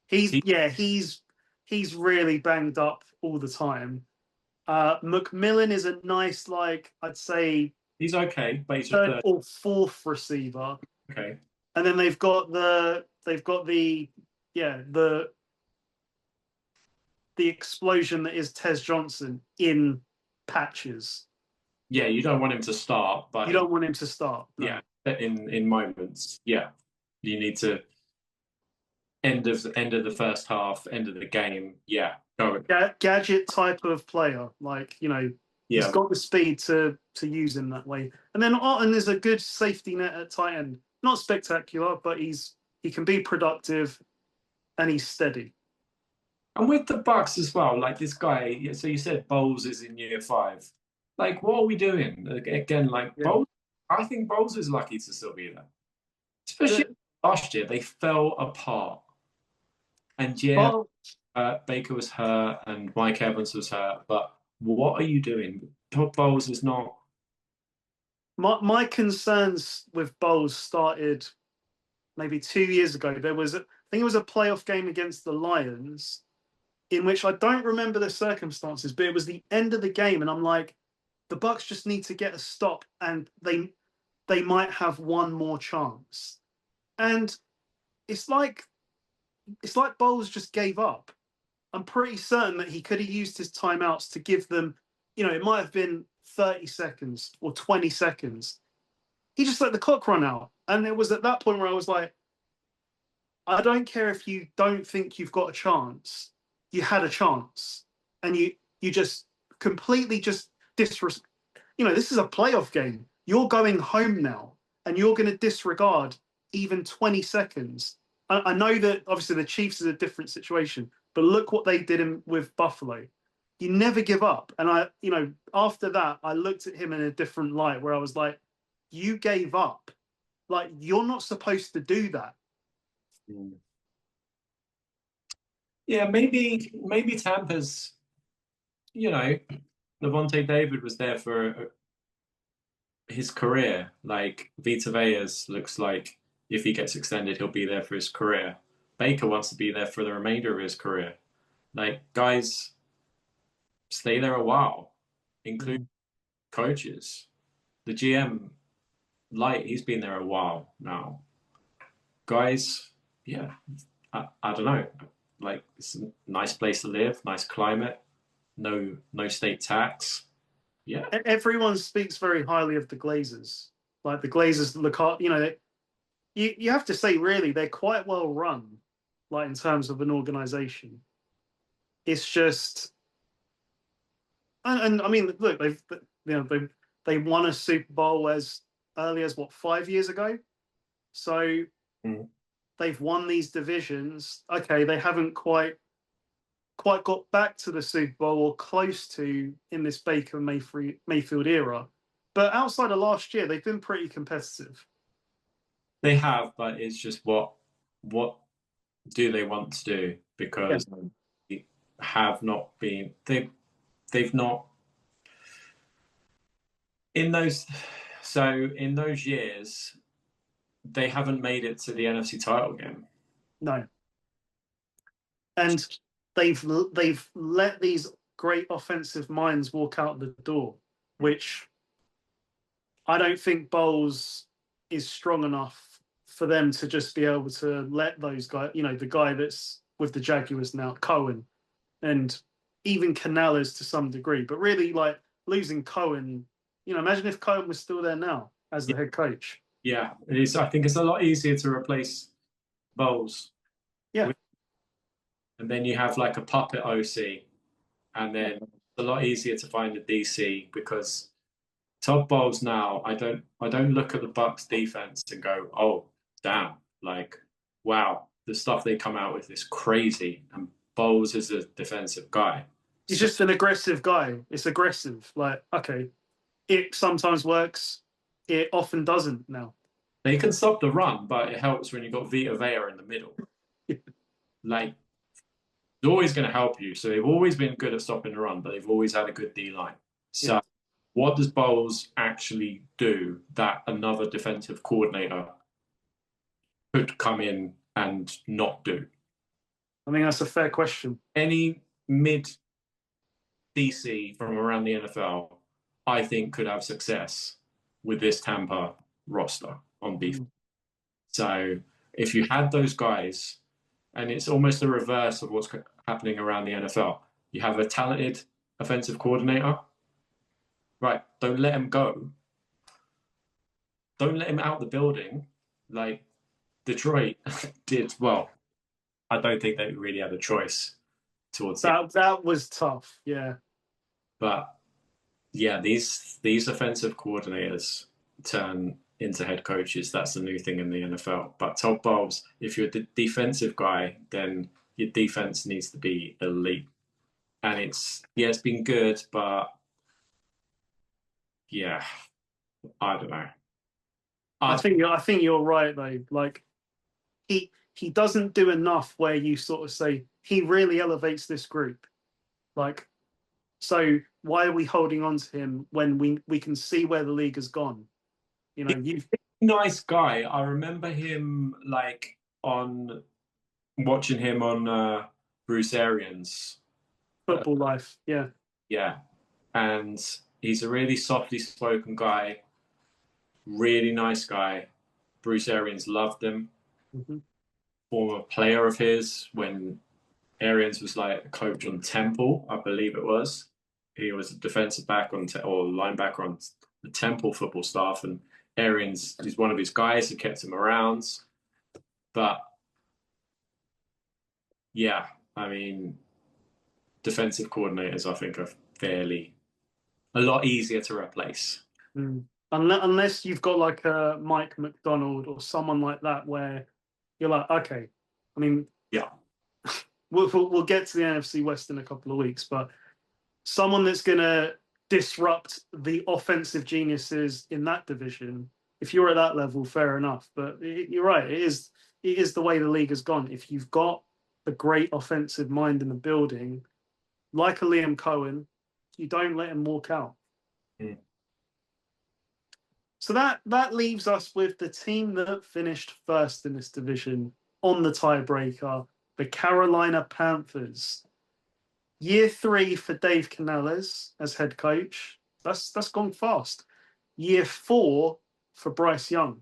He's really banged up all the time. McMillan is a nice, like, I'd say he's okay, but he's third or fourth receiver. Okay. And then they've got the explosion that is Tez Johnson in patches. Yeah, you don't want him to start, but you don't want him to start. No. Yeah, in moments. Yeah, you need to end of the first half, end of the game. Yeah, go. Gadget type of player, like, he's got the speed to use him that way. And then Otten is a good safety net at tight end. Not spectacular, but he can be productive, and he's steady. And with the Bucks as well, like this guy. So you said Bowles is in year 5. Like, what are we doing again? Like Bowles, I think Bowles is lucky to still be there. Especially last year, they fell apart. And Baker was hurt and Mike Evans was hurt. But what are you doing? Todd Bowles is not. My concerns with Bowles started maybe 2 years ago. I think it was a playoff game against the Lions, in which I don't remember the circumstances, but it was the end of the game, and I'm like, the Bucks just need to get a stop, and they might have one more chance. And it's like Bowles just gave up. I'm pretty certain that he could have used his timeouts to give them, it might have been 30 seconds or 20 seconds. He just let the clock run out. And it was at that point where I was like, I don't care if you don't think you've got a chance. You had a chance. And you just completely just disrespect. This is a playoff game. You're going home now, and you're going to disregard even 20 seconds. I know that obviously the Chiefs is a different situation, but look what they did with Buffalo. You never give up. And after that, I looked at him in a different light, where I was like, you gave up. Like, you're not supposed to do that. Yeah, maybe Tampa's, Levante David was there for his career. Like Vita Vea's looks like if he gets extended, he'll be there for his career. Baker wants to be there for the remainder of his career. Like guys stay there a while, including coaches. The GM, Light, he's been there a while now. Guys, yeah, I don't know. Like it's a nice place to live, nice climate, no state tax. Yeah, Everyone speaks very highly of the Glazers. Like the Glazers look up, you have to say really they're quite well run, like in terms of an organization. It's just, and I mean, look, they won a Super Bowl as early as what 5 years ago, so they've won these divisions. Okay, they haven't quite got back to the Super Bowl or close to in this Baker Mayfield era, but outside of last year, they've been pretty competitive. they have, but it's just what do they want to do? Because they have not been they've not in those in those years they haven't made it to the NFC title game. No, and they've let these great offensive minds walk out the door, which I don't think Bowles is strong enough for them to just be able to let those guys, the guy that's with the Jaguars now, Cohen, and even Canales to some degree, but really like losing Cohen, imagine if Cohen was still there now as the head coach. Yeah, it is. I think it's a lot easier to replace Bowles. Yeah. And then you have like a puppet OC, and then it's a lot easier to find a DC because Todd Bowles now, I don't look at the Bucs defense and go, oh damn, like wow, the stuff they come out with is crazy. And Bowles is a defensive guy. He's just an aggressive guy. It's aggressive. Like, okay, it sometimes works. It often doesn't now. They can stop the run, but it helps when you've got Vita Vea in the middle. Like, it's always going to help you. So they've always been good at stopping the run, but they've always had a good D line. So what does Bowles actually do that another defensive coordinator could come in and not do? I mean, that's a fair question. Any mid DC from around the NFL, I think, could have success with this Tampa roster on defense. So if you had those guys, and it's almost the reverse of what's happening around the NFL. You have a talented offensive coordinator, right? Don't let him go. Don't let him out the building like Detroit did. Well, I don't think they really had a choice towards that. That was tough, yeah. But yeah, these offensive coordinators turn into head coaches. That's the new thing in the NFL. But Todd Bowles, if you're the defensive guy, then your defense needs to be elite. And it's been good, but yeah, I don't know. I think you're right though. Like he doesn't do enough where you sort of say he really elevates this group. Like, so why are we holding on to him when we can see where the league has gone? You've nice guy. I remember him like on watching him on Bruce Arians' Football Life. Yeah. Yeah. And he's a really softly spoken guy, really nice guy. Bruce Arians loved him. Former player of his when Arians was like a coach on Temple, I believe it was. He was a defensive back or linebacker on the Temple football staff, and Arians is one of his guys who kept him around. But yeah, I mean, defensive coordinators, I think, are a lot easier to replace. Unless you've got like a Mike McDonald or someone like that, where you're like, okay, I mean, yeah, we'll get to the NFC West in a couple of weeks, but someone that's going to disrupt the offensive geniuses in that division, if you're at that level, fair enough. But you're right, it is the way the league has gone. If you've got a great offensive mind in the building, like a Liam Cohen, You don't let him walk out. Mm. So that leaves us with the team that finished first in this division on the tiebreaker, the Carolina Panthers. Year 3 for Dave Canales as head coach. That's gone fast. Year 4 for Bryce Young.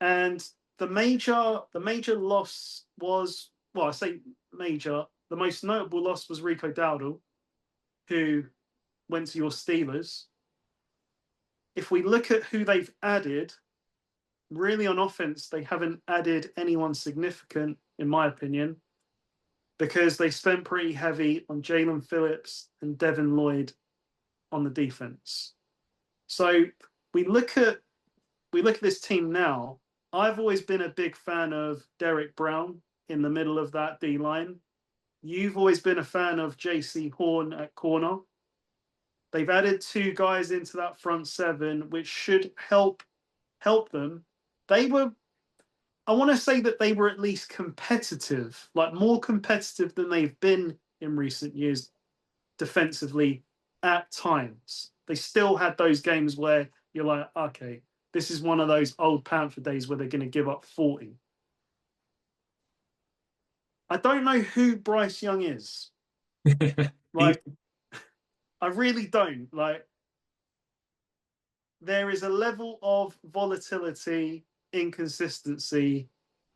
And the major loss was, well, I say major, the most notable loss was Rico Dowdle, who went to your Steelers. If we look at who they've added, really on offense, they haven't added anyone significant, in my opinion, because they spent pretty heavy on Jalen Phillips and Devin Lloyd on the defense. So we look at this team now. I've always been a big fan of Derek Brown in the middle of that D line. You've always been a fan of JC Horn at corner. They've added 2 guys into that front 7, which should help them. I want to say that they were at least competitive, like more competitive than they've been in recent years defensively at times. They still had those games where you're like, okay, this is one of those old Panther days where they're going to give up 40. I don't know who Bryce Young is. Like, I really don't. Like, there is a level of volatility, inconsistency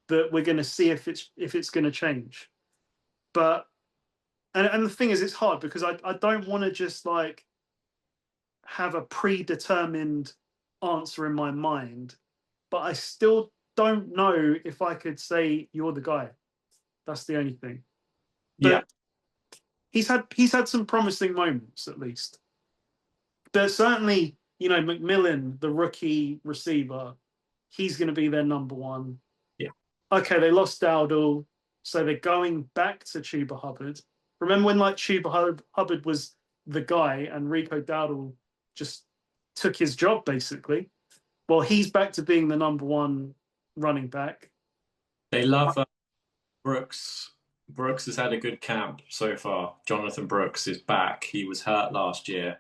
that we're going to see if it's going to change. But and the thing is, it's hard because I don't want to just like have a predetermined answer in my mind, but I still don't know if I could say you're the guy. That's the only thing. But he's had some promising moments at least. But certainly, McMillan, the rookie receiver, he's going to be their number one. Yeah. Okay, they lost Dowdle, so they're going back to Chuba Hubbard. Remember when like Chuba Hubbard was the guy and Rico Dowdle just took his job basically? Well, he's back to being the number one running back. They love Brooks. Brooks has had a good camp so far. Jonathan Brooks is back. He was hurt last year,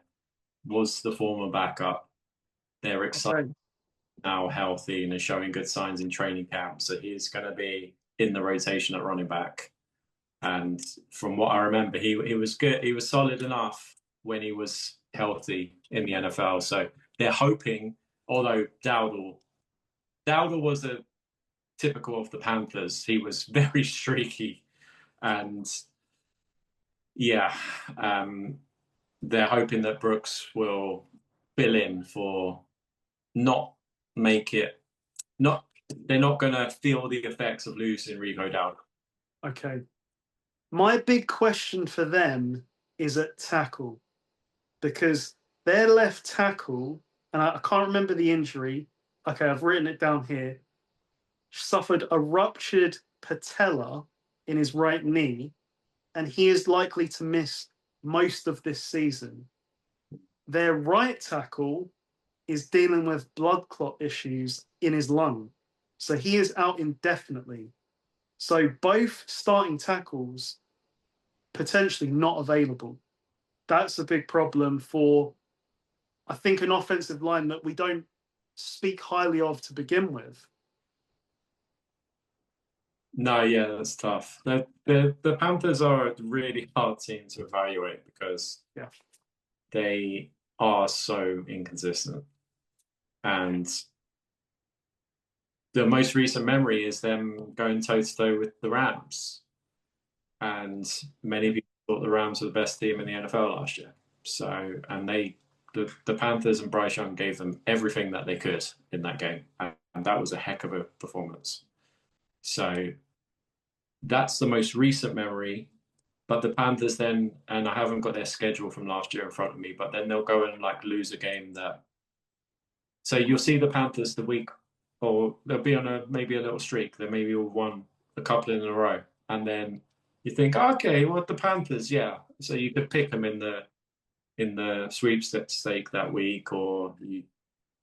was the former backup. They're excited now, healthy, and is showing good signs in training camp. So he's going to be in the rotation at running back. And from what I remember, he was good. He was solid enough when he was healthy in the NFL. So they're hoping, although Dowdle was a typical of the Panthers. He was very streaky, and they're hoping that Brooks will fill in for they're not going to feel the effects of losing Rico Dowdle. Okay. My big question for them is at tackle, because their left tackle, and I can't remember the injury. Okay, I've written it down here. Suffered a ruptured patella in his right knee, and he is likely to miss most of this season. Their right tackle is dealing with blood clot issues in his lung, so he is out indefinitely. So both starting tackles potentially not available. That's a big problem for, I think, an offensive line that we don't speak highly of to begin with. No, yeah, that's tough. The Panthers are a really hard team to evaluate because they are so inconsistent. And the most recent memory is them going toe-to-toe with the Rams. And many people thought the Rams were the best team in the NFL last year. So, and the Panthers and Bryce Young gave them everything that they could in that game. And that was a heck of a performance. So that's the most recent memory. But the Panthers then, and I haven't got their schedule from last year in front of me, but then they'll go and like lose a game that. So you'll see the Panthers the week, or they'll be on maybe a little streak. They maybe all won a couple in a row. And then you think, okay, well, the Panthers, yeah. So you could pick them in the sweepstake that week, or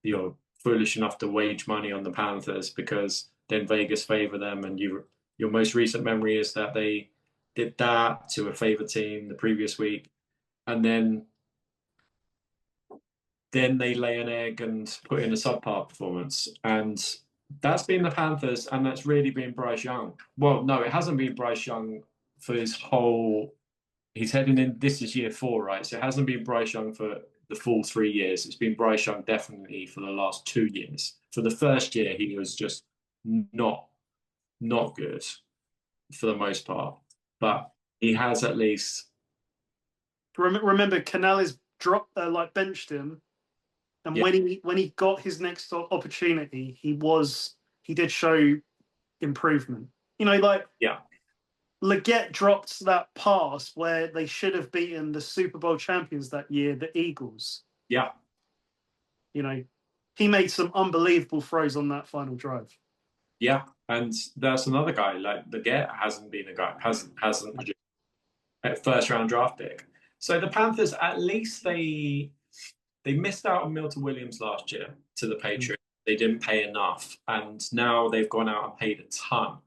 you're foolish enough to wage money on the Panthers because then Vegas favor them, and your most recent memory is that they did that to a favored team the previous week, and then then they lay an egg and put in a subpar performance. And that's been the Panthers, and that's really been Bryce Young. Well, no, it hasn't been Bryce Young for his whole. He's heading in. This is year 4, right? So it hasn't been Bryce Young for the full 3 years. It's been Bryce Young definitely for the last 2 years. For the first year, he was just not good for the most part, but he has at least. Remember, Canales dropped, benched him, and Yeah. when he got his next opportunity, he did show improvement. Yeah. Leggett dropped that pass where they should have beaten the Super Bowl champions that year, the Eagles. Yeah. He made some unbelievable throws on that final drive. Yeah, and there's another guy like Leggett hasn't been a guy hasn't a first round draft pick. So the Panthers, at least they missed out on Milton Williams last year to the Patriots. They didn't pay enough, and now they've gone out and paid a ton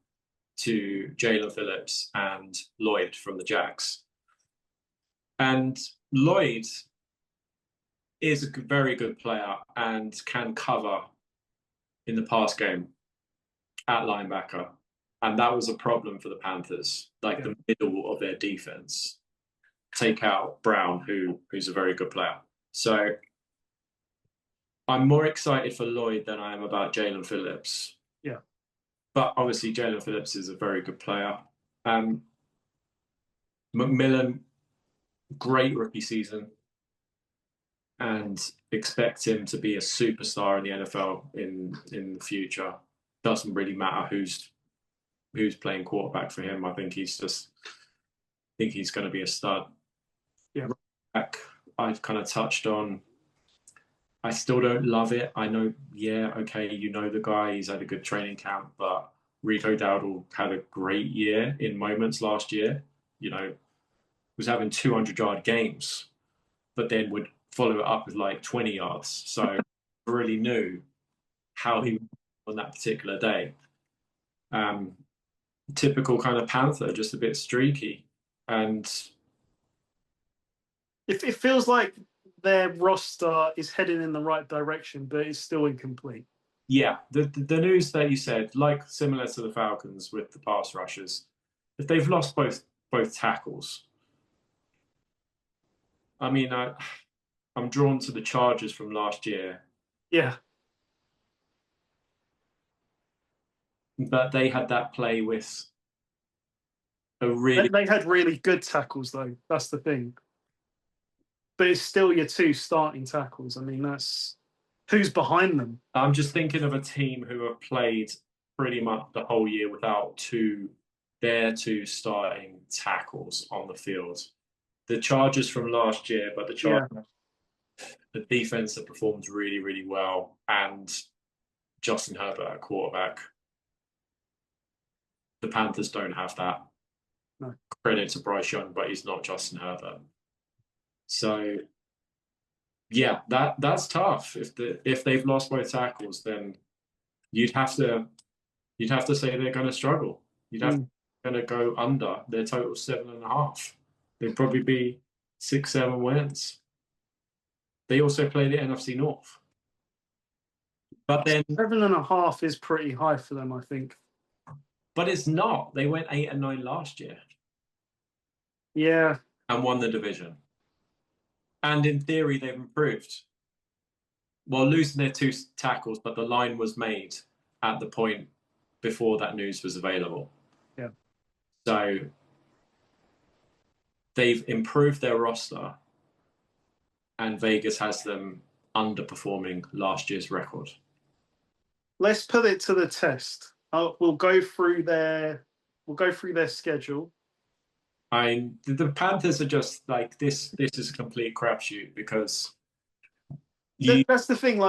to Jalen Phillips and Lloyd from the Jags. And Lloyd is a very good player and can cover in the pass game at linebacker. And that was a problem for the Panthers, the middle of their defense. Take out Brown, who's a very good player. So I'm more excited for Lloyd than I am about Jalen Phillips. Yeah. But obviously Jalen Phillips is a very good player. McMillan, great rookie season. And expect him to be a superstar in the NFL in the future. Doesn't really matter who's playing quarterback for him. I think he's going to be a stud. Yeah. I've kind of touched on. I still don't love it. I know, okay, the guy. He's had a good training camp, but Rico Dowdle had a great year in moments last year. Was having 200-yard games, but then would follow it up with 20 yards. So I really knew how he was on that particular day. Typical kind of Panther, just a bit streaky. And it feels like their roster is heading in the right direction, but it's still incomplete. Yeah, the news that you said, similar to the Falcons with the pass rushers, if they've lost both tackles, I mean, I'm drawn to the Chargers from last year. Yeah. But they had that play with They had really good tackles, though. That's the thing. But it's still your 2 starting tackles. I mean, that's who's behind them. I'm just thinking of a team who have played pretty much the whole year without their 2 starting tackles on the field. The Chargers from last year, but the defense have performed really, really well, and Justin Herbert at quarterback. The Panthers don't have that. No. Credit to Bryce Young, but he's not Justin Herbert. So, yeah, that's tough. If they've lost both tackles, then you'd have to say they're going to struggle. You'd have going to go under their total 7.5. They'd probably be 6-7 wins. They also play the NFC North. But then 7.5 is pretty high for them, I think. But it's not. They went 8-9 last year. Yeah. And won the division. And in theory, they've improved. Well, losing their 2 tackles, but the line was made at the point before that news was available. Yeah. So they've improved their roster, and Vegas has them underperforming last year's record. Let's put it to the test. We'll go through their schedule. The Panthers are just this. This is a complete crapshoot because that's the thing.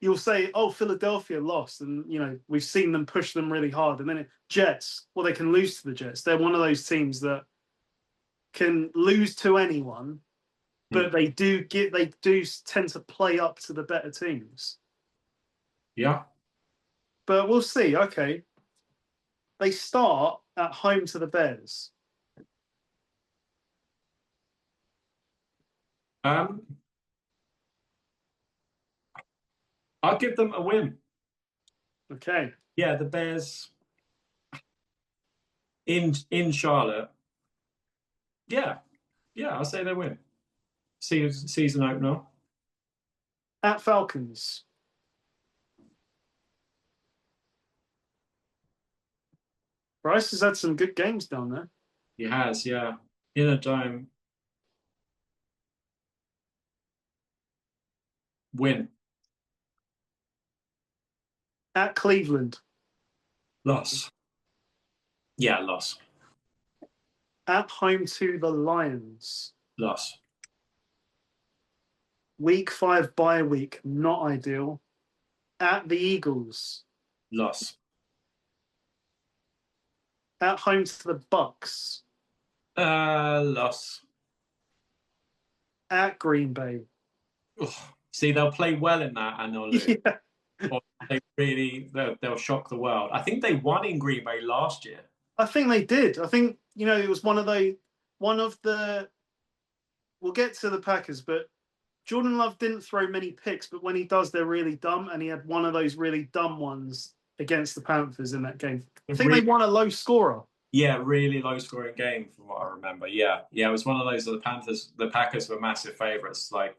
You'll say, "Oh, Philadelphia lost," and we've seen them push them really hard. And then Jets, well, they can lose to the Jets. They're one of those teams that can lose to anyone, but they do tend to play up to the better teams. Yeah. But we'll see. Okay. They start at home to the Bears. I'll give them a win. Okay. Yeah, the Bears in Charlotte. Yeah, yeah, I'll say they win. Season opener. At Falcons. Bryce has had some good games down there. He has, yeah. In a dome. Win. At Cleveland. Loss. Yeah, loss. At home to the Lions. Loss. Week 5 bye week, not ideal. At the Eagles. Loss. At home to the Bucks. Loss. At Green Bay. Ugh. See, they'll play well in that and they'll lose. Yeah, Or they'll shock the world. I think they won in Green Bay last year. I think they did. I think, it was one of the, we'll get to the Packers, but Jordan Love didn't throw many picks, but when he does, they're really dumb. And he had one of those really dumb ones against the Panthers in that game. I think they won a low scorer. Yeah, really low scoring game from what I remember. Yeah, it was one of those. The Packers were massive favourites. Like,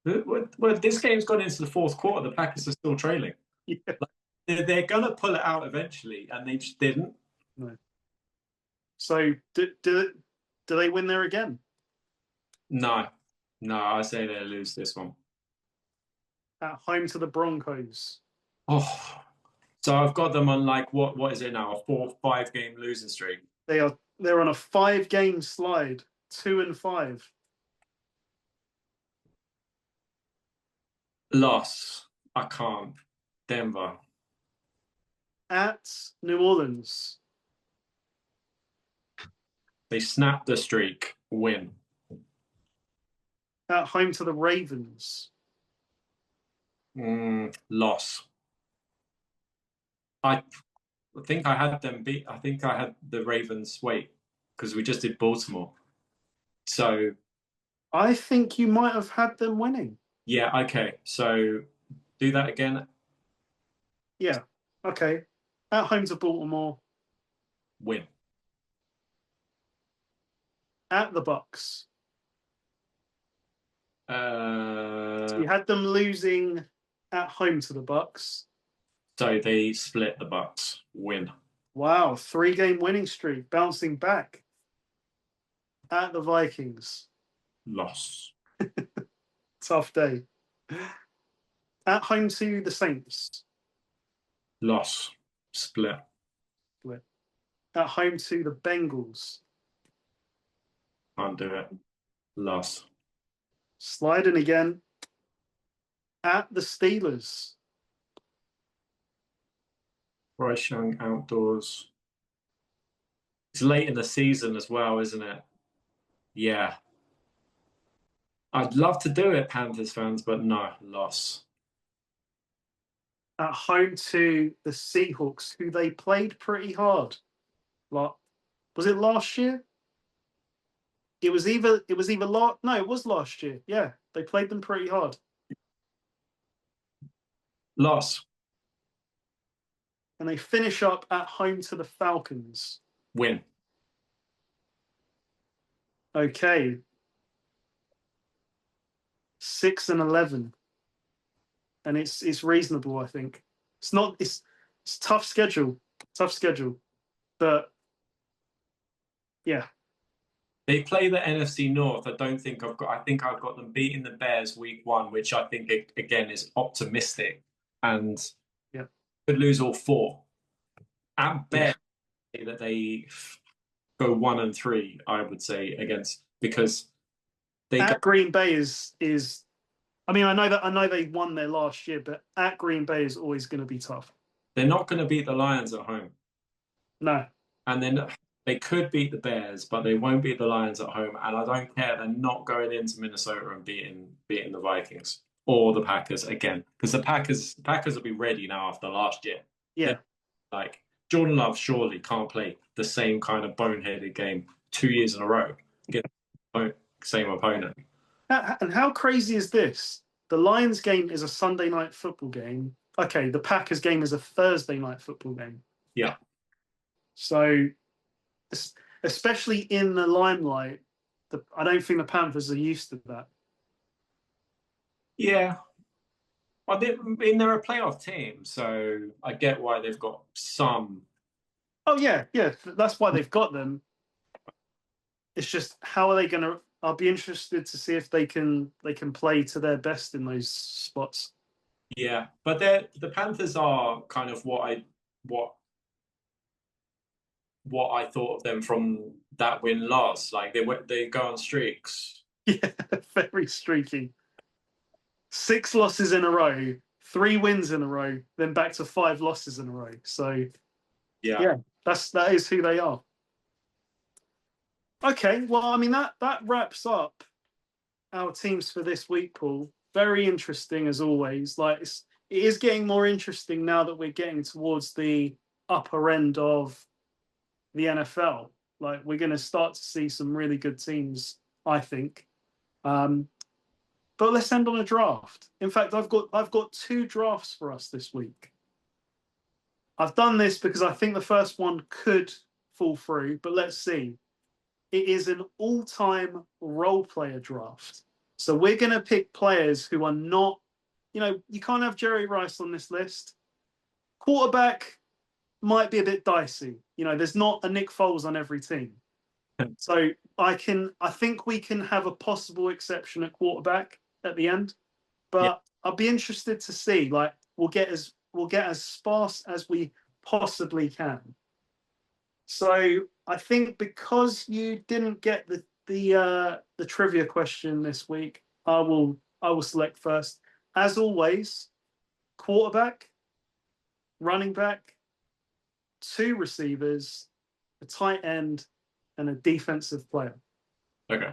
well, this game's gone into the fourth quarter. The Packers are still trailing. Yeah. Like, they're gonna pull it out eventually, and they just didn't. No. So do they win there again? No, I say they lose this one. At home to the Broncos. Oh, so I've got them on like what is it now? A 4-5 game losing streak. They're on a 5-game slide, 2-5. Loss. I can't. Denver. At New Orleans. They snap the streak. Win. At home to the Ravens. Loss. I think I had them beat. I think I had the Ravens. Wait, because we just did Baltimore. So I think you might have had them winning. yeah, okay. So do that again. Yeah. Okay. At home to Baltimore. Win. At the Bucks. You had them losing at home to the Bucks. So they split the Bucks. Win. Wow, 3-game winning streak, bouncing back. At the Vikings. Loss. Tough day. At home to the Saints. Loss. Split. At home to the Bengals. Can't do it. Loss. Sliding again. At the Steelers. Bryce Young outdoors. It's late in the season as well, isn't it? Yeah. I'd love to do it, Panthers fans, but no, loss. At home to the Seahawks, who they played pretty hard. Like, was it last year? It was either no, it was last year. Yeah, they played them pretty hard. Loss. And they finish up at home to the Falcons. Win. Okay. 6-11. And it's reasonable, I think. It's tough schedule. But yeah. They play the NFC North. I think I've got them beating the Bears week 1, which I think again is optimistic, and could lose all 4. At best, that they go 1-3, I would say, against, because Green Bay is. I mean, I know they won there last year, but at Green Bay is always going to be tough. They're not going to beat the Lions at home. No. And then they could beat the Bears, but they won't beat the Lions at home. And I don't care. They're not going into Minnesota and beating the Vikings or the Packers again, because the Packers will be ready now after last year. Yeah. Like, Jordan Love surely can't play the same kind of boneheaded game 2 years in a row. Get the same opponent. And how crazy is this? the Lions game is a Sunday night football game. Okay, the Packers game is a Thursday night football game. Yeah. So, especially in the limelight, I don't think the Panthers are used to that. Yeah. Well, they're a playoff team, so I get why they've got some. Oh yeah, yeah. That's why they've got them. It's just how are they going to? I'll be interested to see if they can play to their best in those spots. Yeah, but the Panthers are kind of what I thought of them from that win last. Like they go on streaks. Yeah, very streaky. 6 losses in a row, 3 wins in a row, then back to 5 losses in a row. So yeah, that is who they are. Okay, well, I mean that wraps up our teams for this week, Paul. Very interesting as always. Like it is getting more interesting now that we're getting towards the upper end of the NFL. Like we're going to start to see some really good teams, I think. But let's end on a draft. In fact, I've got 2 drafts for us this week. I've done this because I think the first one could fall through, but let's see. It is an all-time role player draft. So we're going to pick players who are not, you can't have Jerry Rice on this list. Quarterback might be a bit dicey. There's not a Nick Foles on every team. So I think we can have a possible exception at quarterback at the end. But I'll be interested to see. Like we'll get as sparse as we possibly can. So I think because you didn't get the trivia question this week, I will select first. As always, quarterback, running back, 2 receivers, a tight end, and a defensive player. Okay.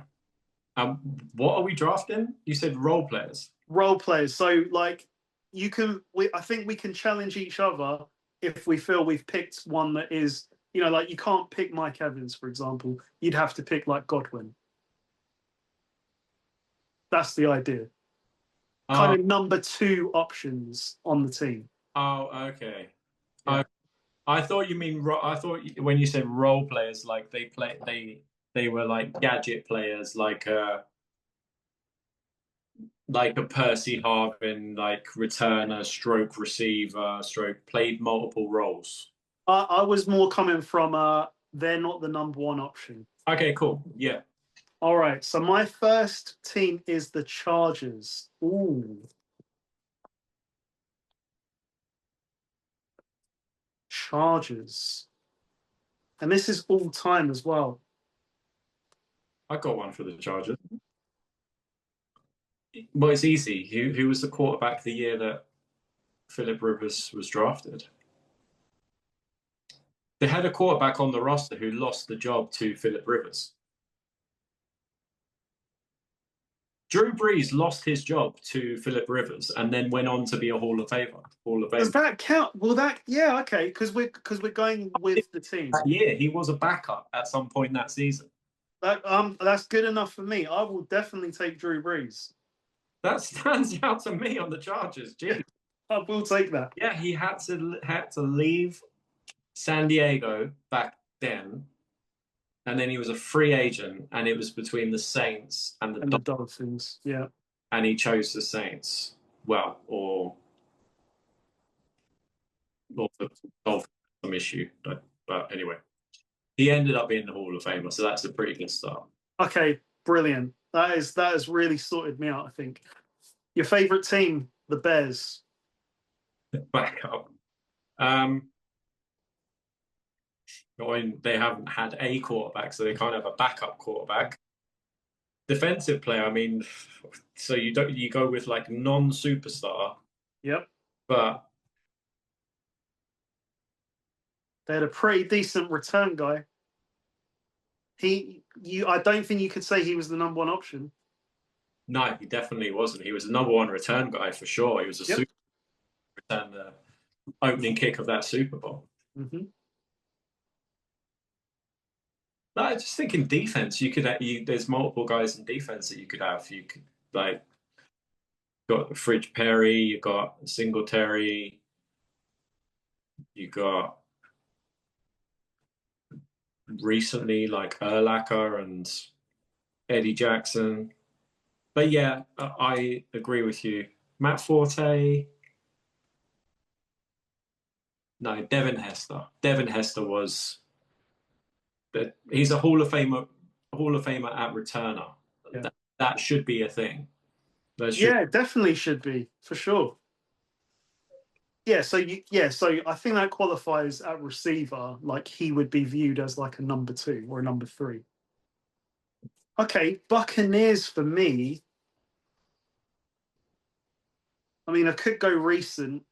What are we drafting? You said role players. Role players. So like I think we can challenge each other if we feel we've picked one that is, like you can't pick Mike Evans, for example. You'd have to pick like Godwin. That's the idea. Kind of number 2 options on the team. Oh, okay. Yeah. I thought you mean. I thought when you said role players, like they were like gadget players, like a Percy Harvin, like returner, stroke receiver, stroke played multiple roles. I was more coming from they're not the number 1 option. Okay, cool. Yeah. All right. So my first team is the Chargers. Ooh. Chargers. And this is all time as well. I got one for the Chargers. Well, it's easy. Who was the quarterback the year that Philip Rivers was drafted? They had a quarterback on the roster who lost the job to Philip Rivers. Drew Brees lost his job to Philip Rivers and then went on to be a Hall of Famer. Does that count? Well, okay, because we're going with the team. That year, he was a backup at some point that season. That's good enough for me. I will definitely take Drew Brees. That stands out to me on the Chargers. Gee. I will take that. Yeah, he had to leave San Diego back then, and then he was a free agent, and it was between the Saints and the Dolphins. Yeah, and he chose the Saints. Well, or the Dolphins, some issue, but anyway, he ended up being the Hall of Famer, so that's a pretty good start. Okay, brilliant. That has really sorted me out. I think your favorite team, the Bears. Back up. I mean, they haven't had a quarterback, so they can't have a backup quarterback. Defensive player, I mean, so you go with like non-superstar. Yep. But they had a pretty decent return guy. I don't think you could say he was the number 1 option. No, he definitely wasn't. He was the number 1 return guy for sure. He was a super return the opening kick of that Super Bowl. Mm-hmm. No, I just think in defense, there's multiple guys in defense that you could have. You could like got Fridge Perry, you got Singletary, you got recently like Urlacher and Eddie Jackson. But yeah, I agree with you. Matt Forte. No, Devin Hester. Devin Hester was. He's a Hall of Famer. Hall of Famer at returner. Yeah. That should be a thing. Yeah, it definitely should be for sure. Yeah, so I think that qualifies at receiver. Like he would be viewed as like a number 2 or a number 3. Okay, Buccaneers for me. I mean, I could go recent.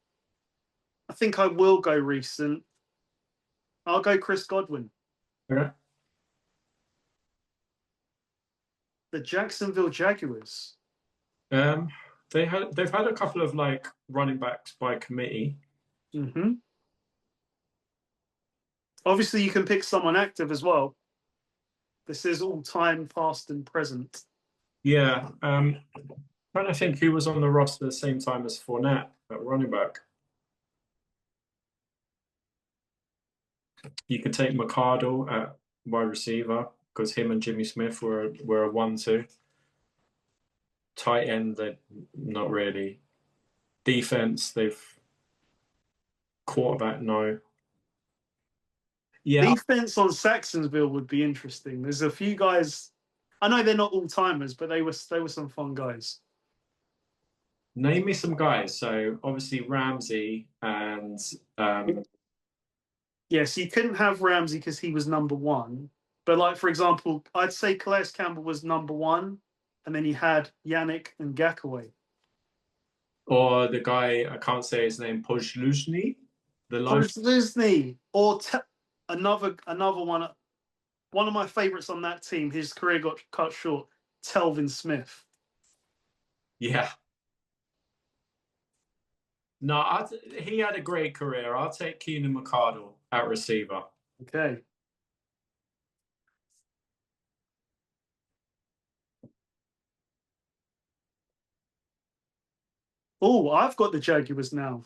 I think I will go recent. I'll go Chris Godwin. Okay. The Jacksonville Jaguars. They've had a couple of like running backs by committee. Mm-hmm. Obviously, you can pick someone active as well. This is all time, past, and present. Yeah. Trying to think who was on the roster at the same time as Fournette at running back. You could take McCardle at wide receiver because him and Jimmy Smith were a 1-2. Tight end, they not really. Defense, they've quarterback, no. Yeah. Defense on Saxonville would be interesting. There's a few guys. I know they're not all timers, but they were some fun guys. Name me some guys. So obviously Ramsey and Yes, you couldn't have Ramsey because he was number 1. But like for example, I'd say Calais Campbell was number 1, and then you had Yannick and Gakaway. Or the guy, I can't say his name, Pojlushny. Pojlushny. Or another one. One of my favorites on that team, his career got cut short, Telvin Smith. Yeah. No, he had a great career. I'll take Keenan McCardle at receiver. Okay. Oh, I've got the Jaguars now.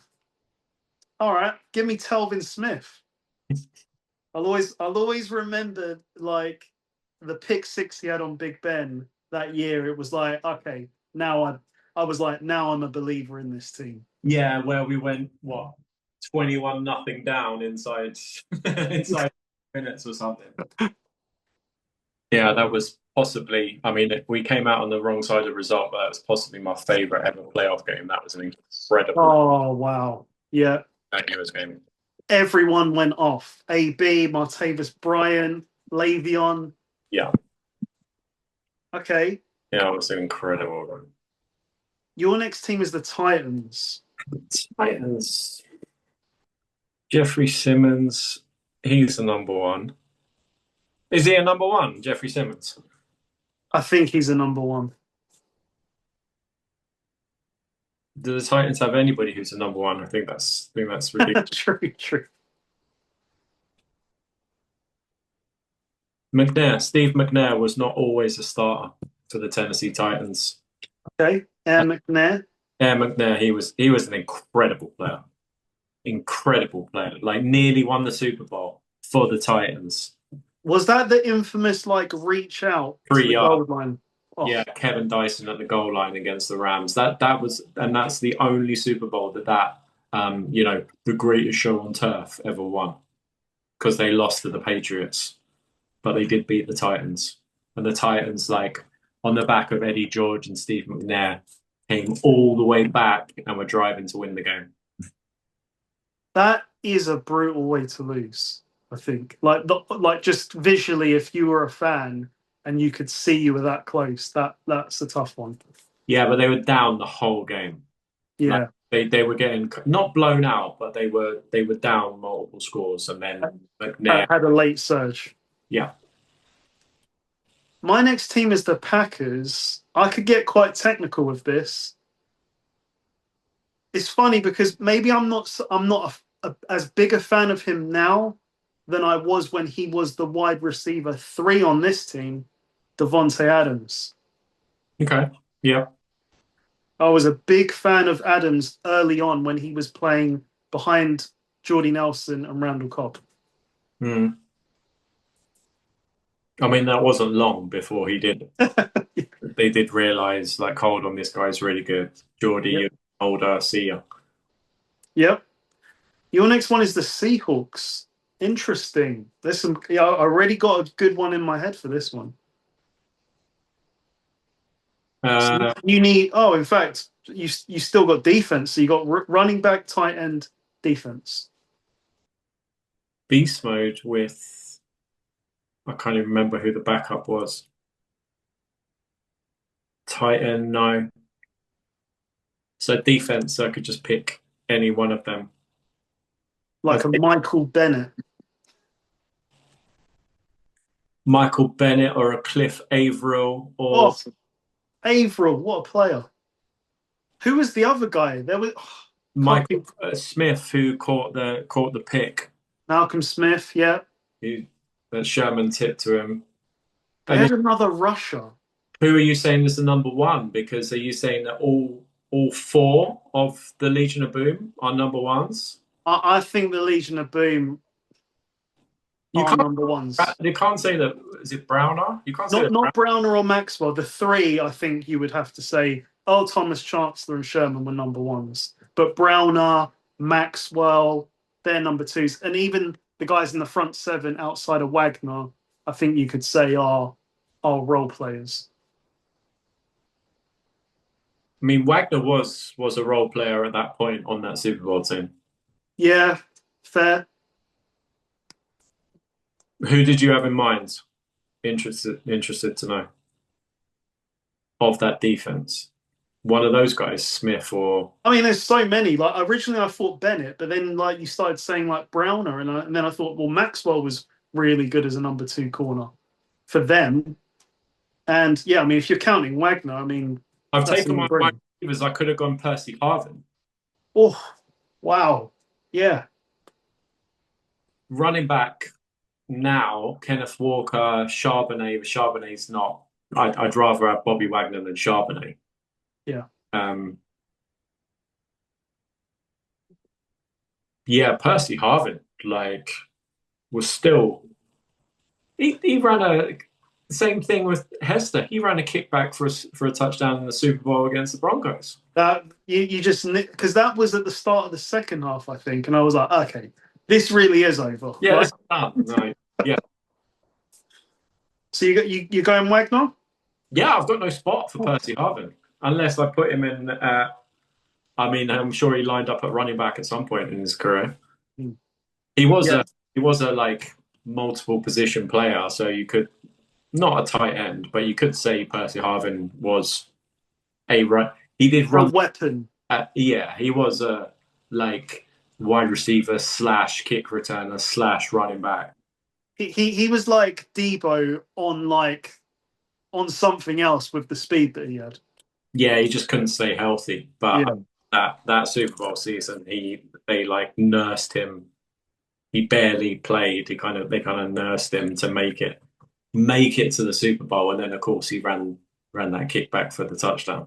All right, give me Telvin Smith. I'll always remember like the pick 6 he had on Big Ben that year. It was like, okay, now I was like, now I'm a believer in this team. Yeah, where we went 21-0 down inside minutes or something. Yeah, that was possibly. I mean, we came out on the wrong side of the result, but that was possibly my favorite ever playoff game. That was an incredible. Oh wow, yeah. Jaguars game. Everyone went off. AB, Martavis Bryant, Le'Veon. Yeah. Okay. Yeah, it was incredible. Your next team is the Titans. Titans. Jeffrey Simmons. He's the number 1. Is he a number 1, Jeffrey Simmons? I think he's a number 1. Do the Titans have anybody who's a number 1? I think that's ridiculous. True. Steve McNair was not always a starter for the Tennessee Titans. Okay, Air McNair. Air McNair, he was an incredible player. Incredible player. Like nearly won the Super Bowl for the Titans. Was that the infamous like reach out 3 yard line? Oh. Yeah, Kevin Dyson at the goal line against the Rams. That was, and that's the only Super Bowl that the greatest show on turf ever won, because they lost to the Patriots, but they did beat the Titans. And the Titans, like on the back of Eddie George and Steve McNair, came all the way back and were driving to win the game. That is a brutal way to lose, I think. Like just visually, if you were a fan and you could see you were that close, that's a tough one. Yeah, but they were down the whole game. Yeah. Like, they were getting not blown out, but they were down multiple scores, and then McNair had a late surge. Yeah. My next team is the Packers. I could get quite technical with this. It's funny because maybe I'm not as big a fan of him now than I was when he was the wide receiver 3 on this team, Devontae Adams. Okay. Yeah. I was a big fan of Adams early on when he was playing behind Jordy Nelson and Randall Cobb. Hmm. I mean, that wasn't long before he did. They did realize, like, hold on, this guy's really good. Geordie, Yep. you're older, see ya. Yep. Your next one is the Seahawks. Interesting. There's some. Yeah, I already got a good one in my head for this one. So you need. Oh, in fact, you still got defense. So you got running back, tight end, defense. Beast mode with, I can't even remember who the backup was. Tight end, no. So defense, I could just pick any one of them. Like a Michael Bennett. Michael Bennett or a Cliff Averill or Oh, Averill, what a player. Who was the other guy? There was Michael Smith, who caught the pick. Malcolm Smith, yeah. That Sherman tipped to him. They had another rusher. Who are you saying is the number one? Because are you saying that all four of the Legion of Boom are number ones? I think the Legion of Boom are number ones. You can't say that. Is it Browner? You can't say not Browner or Maxwell. The three, I think you would have to say Earl Thomas, Chancellor, and Sherman were number ones. But Browner, Maxwell, they're number twos. And even the guys in the front seven outside of Wagner, I think you could say are role players. I mean, Wagner was a role player at that point on that Super Bowl team. Yeah, fair. Who did you have in mind? Interested to know. Of that defense. One of those guys, Smith or... I mean, there's so many. Like, originally I thought Bennett, but then like you started saying like Browner, and then I thought, well, Maxwell was really good as a number two corner for them. And yeah, I mean, if you're counting Wagner, I mean, I've taken my receivers. I could have gone Percy Harvin. Oh, wow. Yeah. Running back now, Kenneth Walker, Charbonnet. Charbonnet's not. I'd rather have Bobby Wagner than Charbonnet. Yeah. Yeah, Percy Harvin, like, was still. He ran a same thing with Hester. He ran a kickback for a touchdown in the Super Bowl against the Broncos. That you just because that was at the start of the second half, I think, and I was like, okay, this really is over. Yeah, like, it's done. Right. Yeah. So you going Wagner? Yeah, I've got no spot for Percy Harvin unless I put him in. I mean, I'm sure he lined up at running back at some point in his career. He was a like multiple position player, so you could not a tight end, but you could say Percy Harvin was a run. He did run a weapon. Yeah, he was a like wide receiver / kick returner / running back. He was like Debo on something else with the speed that he had. Yeah, he just couldn't stay healthy. But that Super Bowl season, they like nursed him. He barely played. They kind of nursed him to make it to the Super Bowl, and then of course he ran that kickback for the touchdown.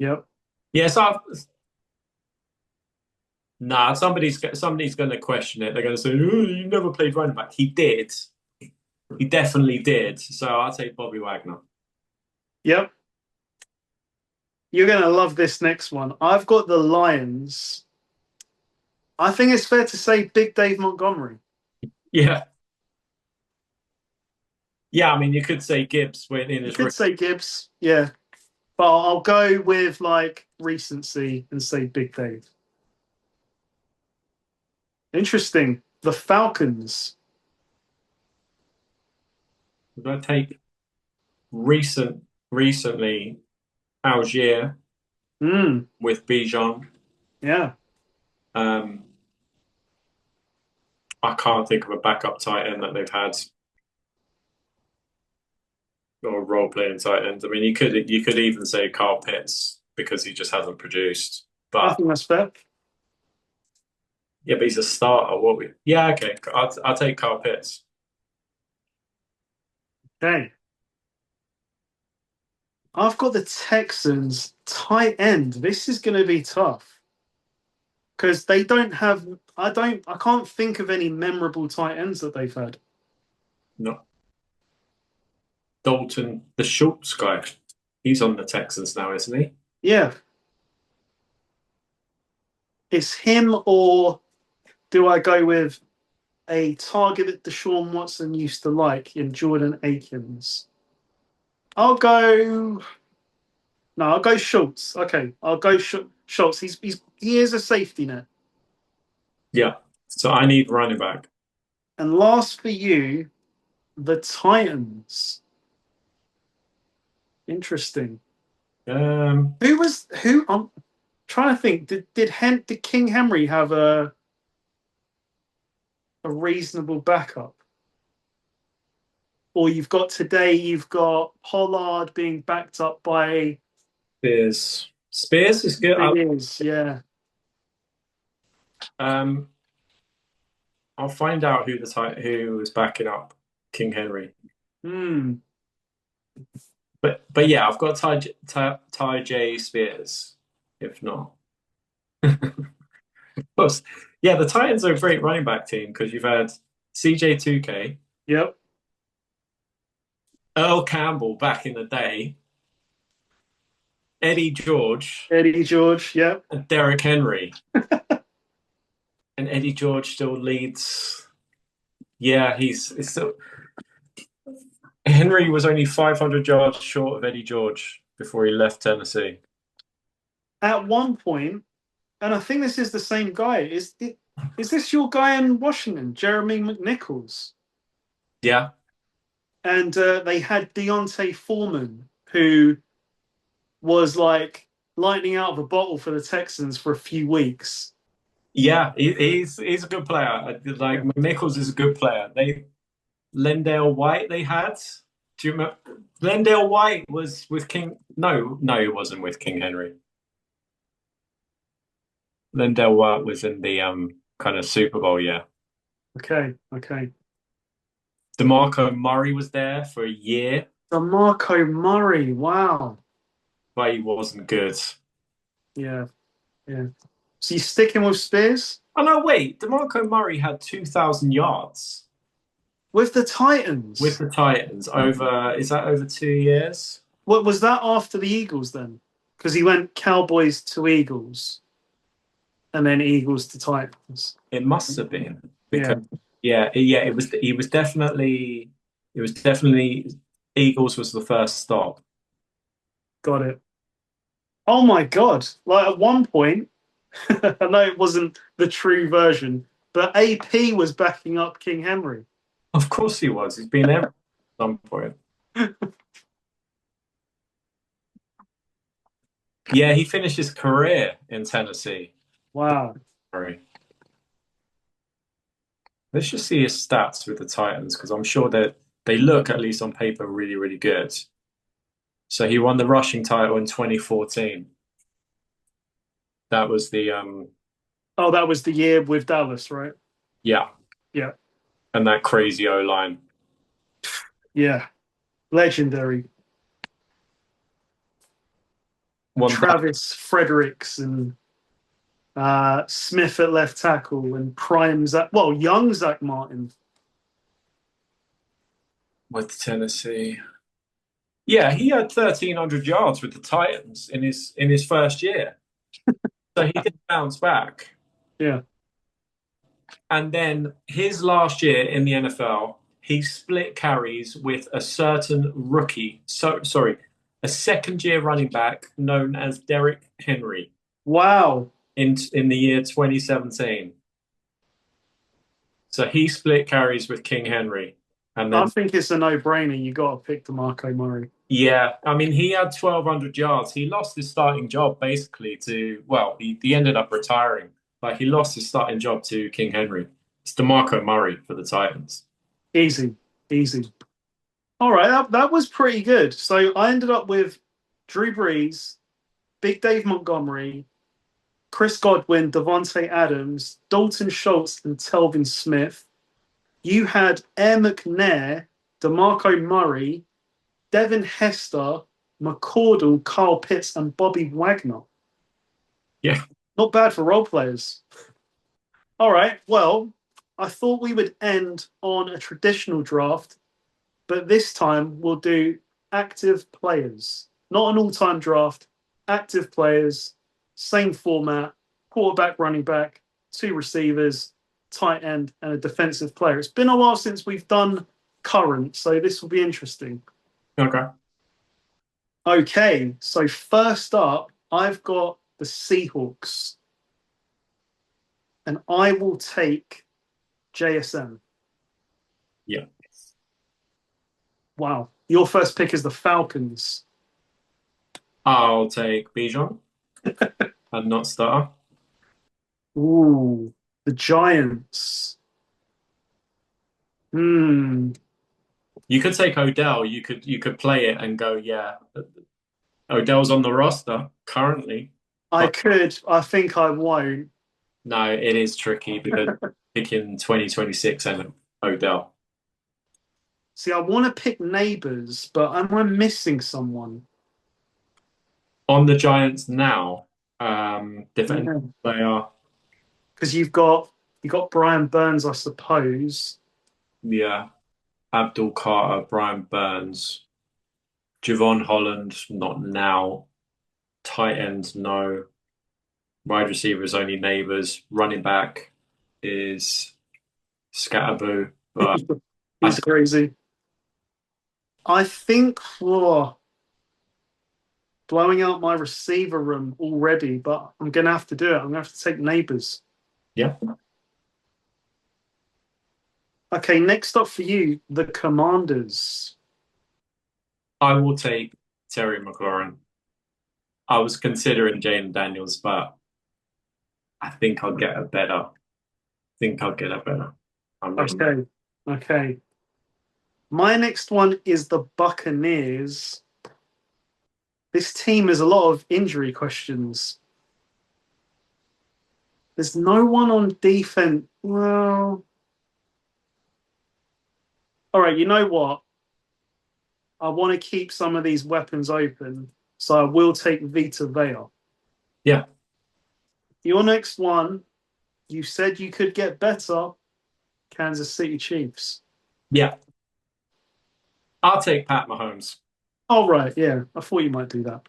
Yep. Yeah, so somebody's going to question it. They're going to say, "Oh, you never played running back." He did. He definitely did. So I'll take Bobby Wagner. Yep. You're going to love this next one. I've got the Lions. I think it's fair to say Big Dave Montgomery. Yeah. Yeah, I mean, you could say Gibbs. You could say Gibbs, yeah. But I'll go with like recency and say Big Dave. Interesting. The Falcons. Would I take recently Algier with Bijan? Yeah. I can't think of a backup tight end that they've had or role playing tight ends. I mean, you could even say Carl Pitts because he just hasn't produced. But I think that's fair. Yeah, but he's a starter. Yeah, okay. I'll take Carl Pitts. Okay. I've got the Texans tight end. This is going to be tough because they don't have. I can't think of any memorable tight ends that they've had. No. Dalton, the Schultz guy. He's on the Texans now, isn't he? Yeah. It's him, or do I go with a target that Deshaun Watson used to like in Jordan Akins? I'll go Schultz. Okay, I'll go Schultz. He is a safety net. Yeah. So I need running back. And last for you, the Titans. Interesting. Who? I'm trying to think. Did King Henry have a reasonable backup? Or you've got Pollard being backed up by Spears. Spears is good. Spears, yeah. I'll find out who was backing up King Henry. But yeah, I've got Ty J Spears. If not, of course, yeah. The Titans are a great running back team because you've had CJ 2K, Yep. Earl Campbell back in the day, Eddie George, Yep. and Derrick Henry. And Eddie George still leads. Yeah, it's still. Henry was only 500 yards short of Eddie George before he left Tennessee. At one point, and I think this is the same guy. Is this your guy in Washington, Jeremy McNichols? Yeah. And they had Deontay Foreman, who was like lightning out of a bottle for the Texans for a few weeks. Yeah, he's a good player. Like McNichols is a good player. Lendale White they had. Do you remember? Lendale White was with King. No, he wasn't with King Henry. Lendale White was in the kind of Super Bowl, yeah. Okay. DeMarco Murray was there for a year. DeMarco Murray, wow. But he wasn't good. Yeah. So you sticking with Spears? Oh no, wait. DeMarco Murray had 2,000 yards. With the Titans? With the Titans. Is that over 2 years? What was that after the Eagles then? Because he went Cowboys to Eagles and then Eagles to Titans. It must have been. Because it was definitely Eagles was the first stop. Got it. Oh my God. Like at one point, I know it wasn't the true version, but AP was backing up King Henry. Of course he was. He's been there at some point. Yeah, he finished his career in Tennessee. Wow. Sorry. Let's just see his stats with the Titans because I'm sure that they look, at least on paper, really, really good. So he won the rushing title in 2014. That was the that was the year with Dallas, right? Yeah. And that crazy O-line. Yeah. Legendary. Travis Fredericks and Smith at left tackle and young Zach Martin. With Tennessee. Yeah, he had 1,300 yards with the Titans in his first year. So he did bounce back. Yeah. And then his last year in the NFL, he split carries with a certain rookie. A second-year running back known as Derrick Henry. Wow. In the year 2017. So he split carries with King Henry. And then, I think it's a no-brainer. You got to pick DeMarco Murray. Yeah, I mean, he had 1,200 yards. He lost his starting job basically he ended up retiring. Like he lost his starting job to King Henry. It's DeMarco Murray for the Titans. Easy. All right, that was pretty good. So I ended up with Drew Brees, Big Dave Montgomery, Chris Godwin, Devontae Adams, Dalton Schultz, and Telvin Smith. You had Air McNair, DeMarco Murray, Devin Hester, McCordle, Carl Pitts, and Bobby Wagner. Yeah. Not bad for role players. All right. Well, I thought we would end on a traditional draft, but this time we'll do active players. Not an all-time draft, active players, same format, quarterback, running back, two receivers, tight end, and a defensive player. It's been a while since we've done current, so this will be interesting. Okay. Okay, so first up, I've got the Seahawks, and I will take JSN. Yeah. Wow. Your first pick is the Falcons. I'll take Bijan and not starter. Ooh, the Giants. Hmm. You could take Odell. You could play it and go, yeah, Odell's on the roster currently. I could. I think I won't. No, it is tricky because picking 2026 and Odell. See, I want to pick neighbors, but am I missing someone? On the Giants now, defensive Yeah. player, Because you got Brian Burns, I suppose. yeah, Abdul Carter, Brian Burns, Javon Holland, not now. Tight end, no. Wide receivers, only neighbors. Running back is Scatterboo, but He's crazy. I think for blowing out my receiver room already, but I'm going to have to do it. I'm going to have to take neighbors. yeah, Okay, next up for you, the Commanders. I will take Terry McLaurin. I was considering Jane Daniels, but I think I'll get a better. I'm risking. Okay, okay. My next one is the Buccaneers. This team has a lot of injury questions. There's no one on defense. Well, all right, you know what? I want to keep some of these weapons open, so I will take Vita Vea. Yeah, Your next one, you said you could get better. Kansas City Chiefs. yeah. I'll take Pat Mahomes. Oh, right, yeah. I thought you might do that.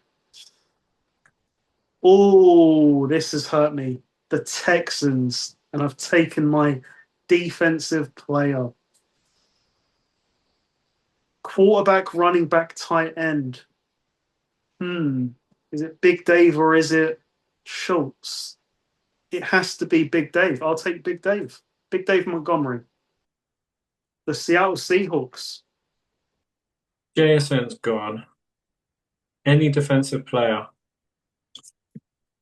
Oh, this has hurt me. The Texans, and I've taken my defensive player. Quarterback, running back, tight end. Is it Big Dave or is it Schultz? It has to be Big Dave. I'll take Big Dave. Big Dave Montgomery. The Seattle Seahawks. JSN's gone. Any defensive player?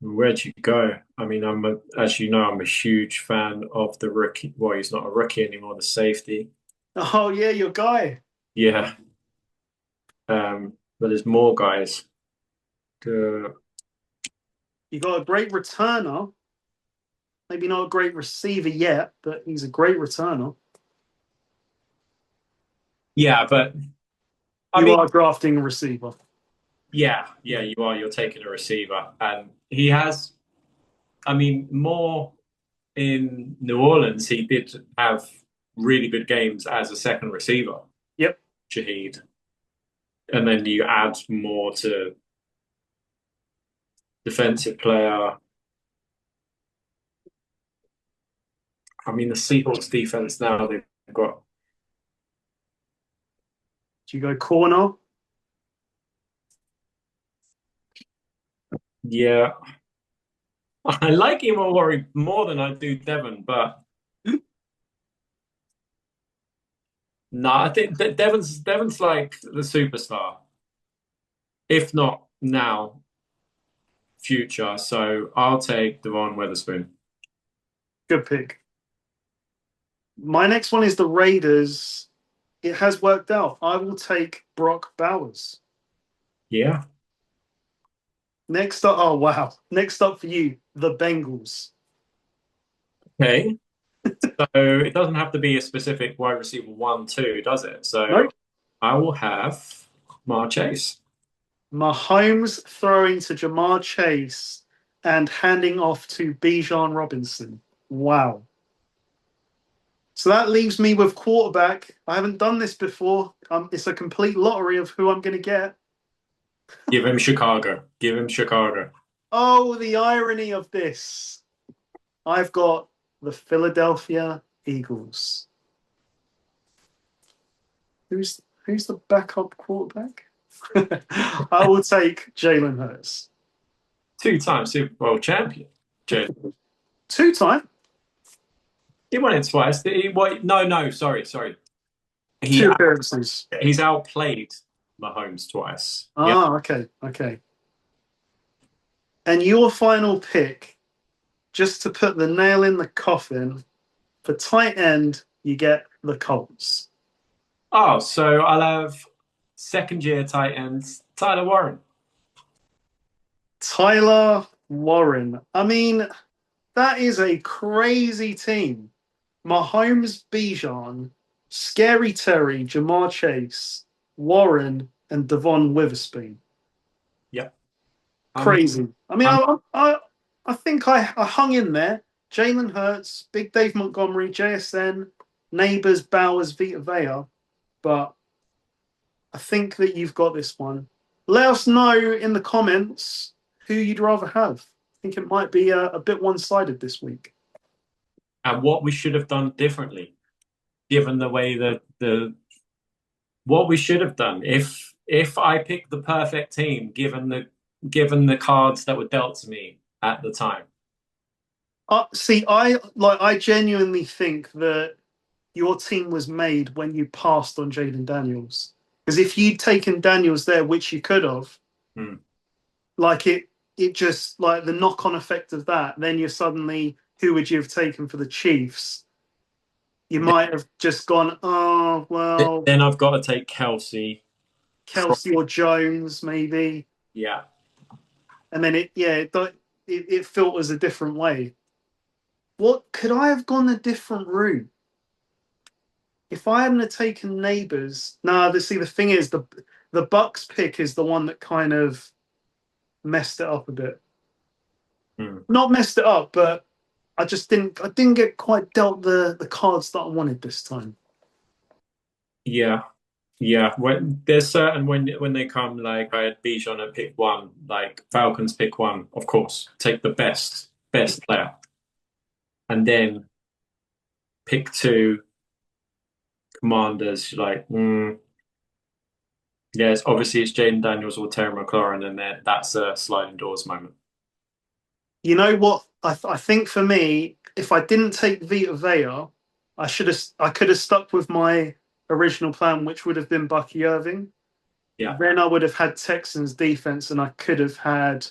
Where'd you go? I mean, as you know, I'm a huge fan of the rookie. Well, he's not a rookie anymore, the safety. Oh, yeah, your guy. Yeah. But there's more guys. You got a great returner. Maybe not a great receiver yet, but he's a great returner. Yeah, but You are drafting a receiver. yeah, you are. You're taking a receiver, and he has. I mean, more in New Orleans, he did have really good games as a second receiver. Yep. Shaheed, and then you add more to defensive player. I mean, the Seahawks defense now they've got. Do you go corner? Yeah, I like Imawari more than I do Devon, but no, I think Devon's like the superstar, if not now, future. So I'll take Devon Witherspoon. Good pick. My next one is the Raiders. It has worked out. I will take Brock Bowers. Yeah. Next up, oh wow. Next up for you, the Bengals. Okay. So it doesn't have to be a specific wide receiver 1, 2, does it? So Nope. I will have Mar Chase. Mahomes throwing to Jamar Chase and handing off to Bijan Robinson. Wow. So that leaves me with quarterback. I haven't done this before. It's a complete lottery of who I'm going to get. Give him Chicago. Give him Chicago. Oh, the irony of this. I've got the Philadelphia Eagles. Who's the backup quarterback? I will take Jalen Hurts. Two-time Super Bowl champion. Two-time? He won it twice. Sorry. Two appearances. He's outplayed Mahomes twice. Okay. And your final pick, just to put the nail in the coffin, for tight end, you get the Colts. Oh, so I'll have second-year tight ends, Tyler Warren. Tyler Warren. I mean, that is a crazy team. Mahomes, Bijan, Scary Terry, Jamar Chase, Warren, and Devon Witherspoon. Yep. Crazy. I think I hung in there. Jalen Hurts, Big Dave Montgomery, JSN, Neighbors, Bowers, Vita Vea. But I think that you've got this one. Let us know in the comments who you'd rather have. I think it might be a bit one-sided this week. And what we should have done differently, given the way that what we should have done if I picked the perfect team, given the cards that were dealt to me at the time. I genuinely think that your team was made when you passed on Jaden Daniels. Because if you'd taken Daniels there, which you could have, it just like the knock-on effect of that, then you're suddenly, who would you have taken for the Chiefs? You might have just gone, oh, well. Then I've got to take Kelsey or Jones, maybe. Yeah. And then it filters a different way. What could I have gone a different route? If I hadn't have taken Neighbors, the thing is the Bucks pick is the one that kind of messed it up a bit. Not messed it up, but I didn't get quite dealt the cards that I wanted this time. Yeah. When they come, like I had Bijan at pick 1, like Falcons pick 1, of course, take the best player, and then pick 2. Commanders, yes, obviously it's Jaden Daniels or Terry McLaurin, and then that's a sliding doors moment. You know what? I think for me, if I didn't take Vita Vea, I could have stuck with my original plan, which would have been Bucky Irving. Yeah. Then I would have had Texans defense, and I could have had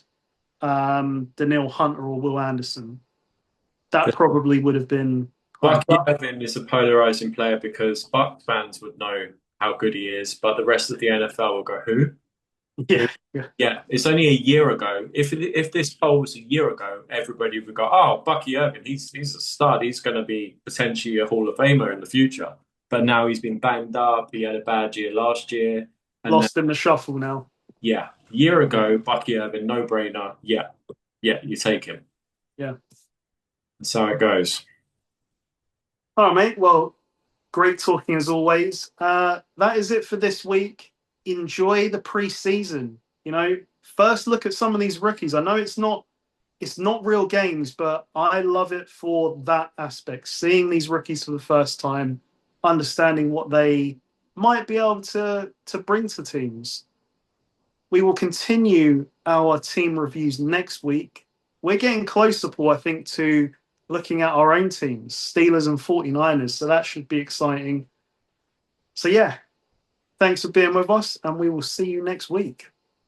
Daniil Hunter or Will Anderson. That probably would have been. Bucky Irving is a polarizing player because Buck fans would know how good he is, but the rest of the NFL will go, who? Yeah. It's only a year ago. If this poll was a year ago, everybody would go, oh, Bucky Irving, he's a stud. He's going to be potentially a Hall of Famer in the future. But now he's been banged up. He had a bad year last year. And lost in the shuffle now. Yeah. Year ago, Bucky Irving, no brainer. Yeah, you take him. Yeah. That's how it goes. All right, mate. Well, great talking as always. That is it for this week. Enjoy the preseason. First look at some of these rookies. I know it's not real games, but I love it for that aspect. Seeing these rookies for the first time, understanding what they might be able to bring to teams. We will continue our team reviews next week. We're getting closer, Paul, I think, to looking at our own teams, Steelers and 49ers. So that should be exciting. So, yeah, thanks for being with us, and we will see you next week.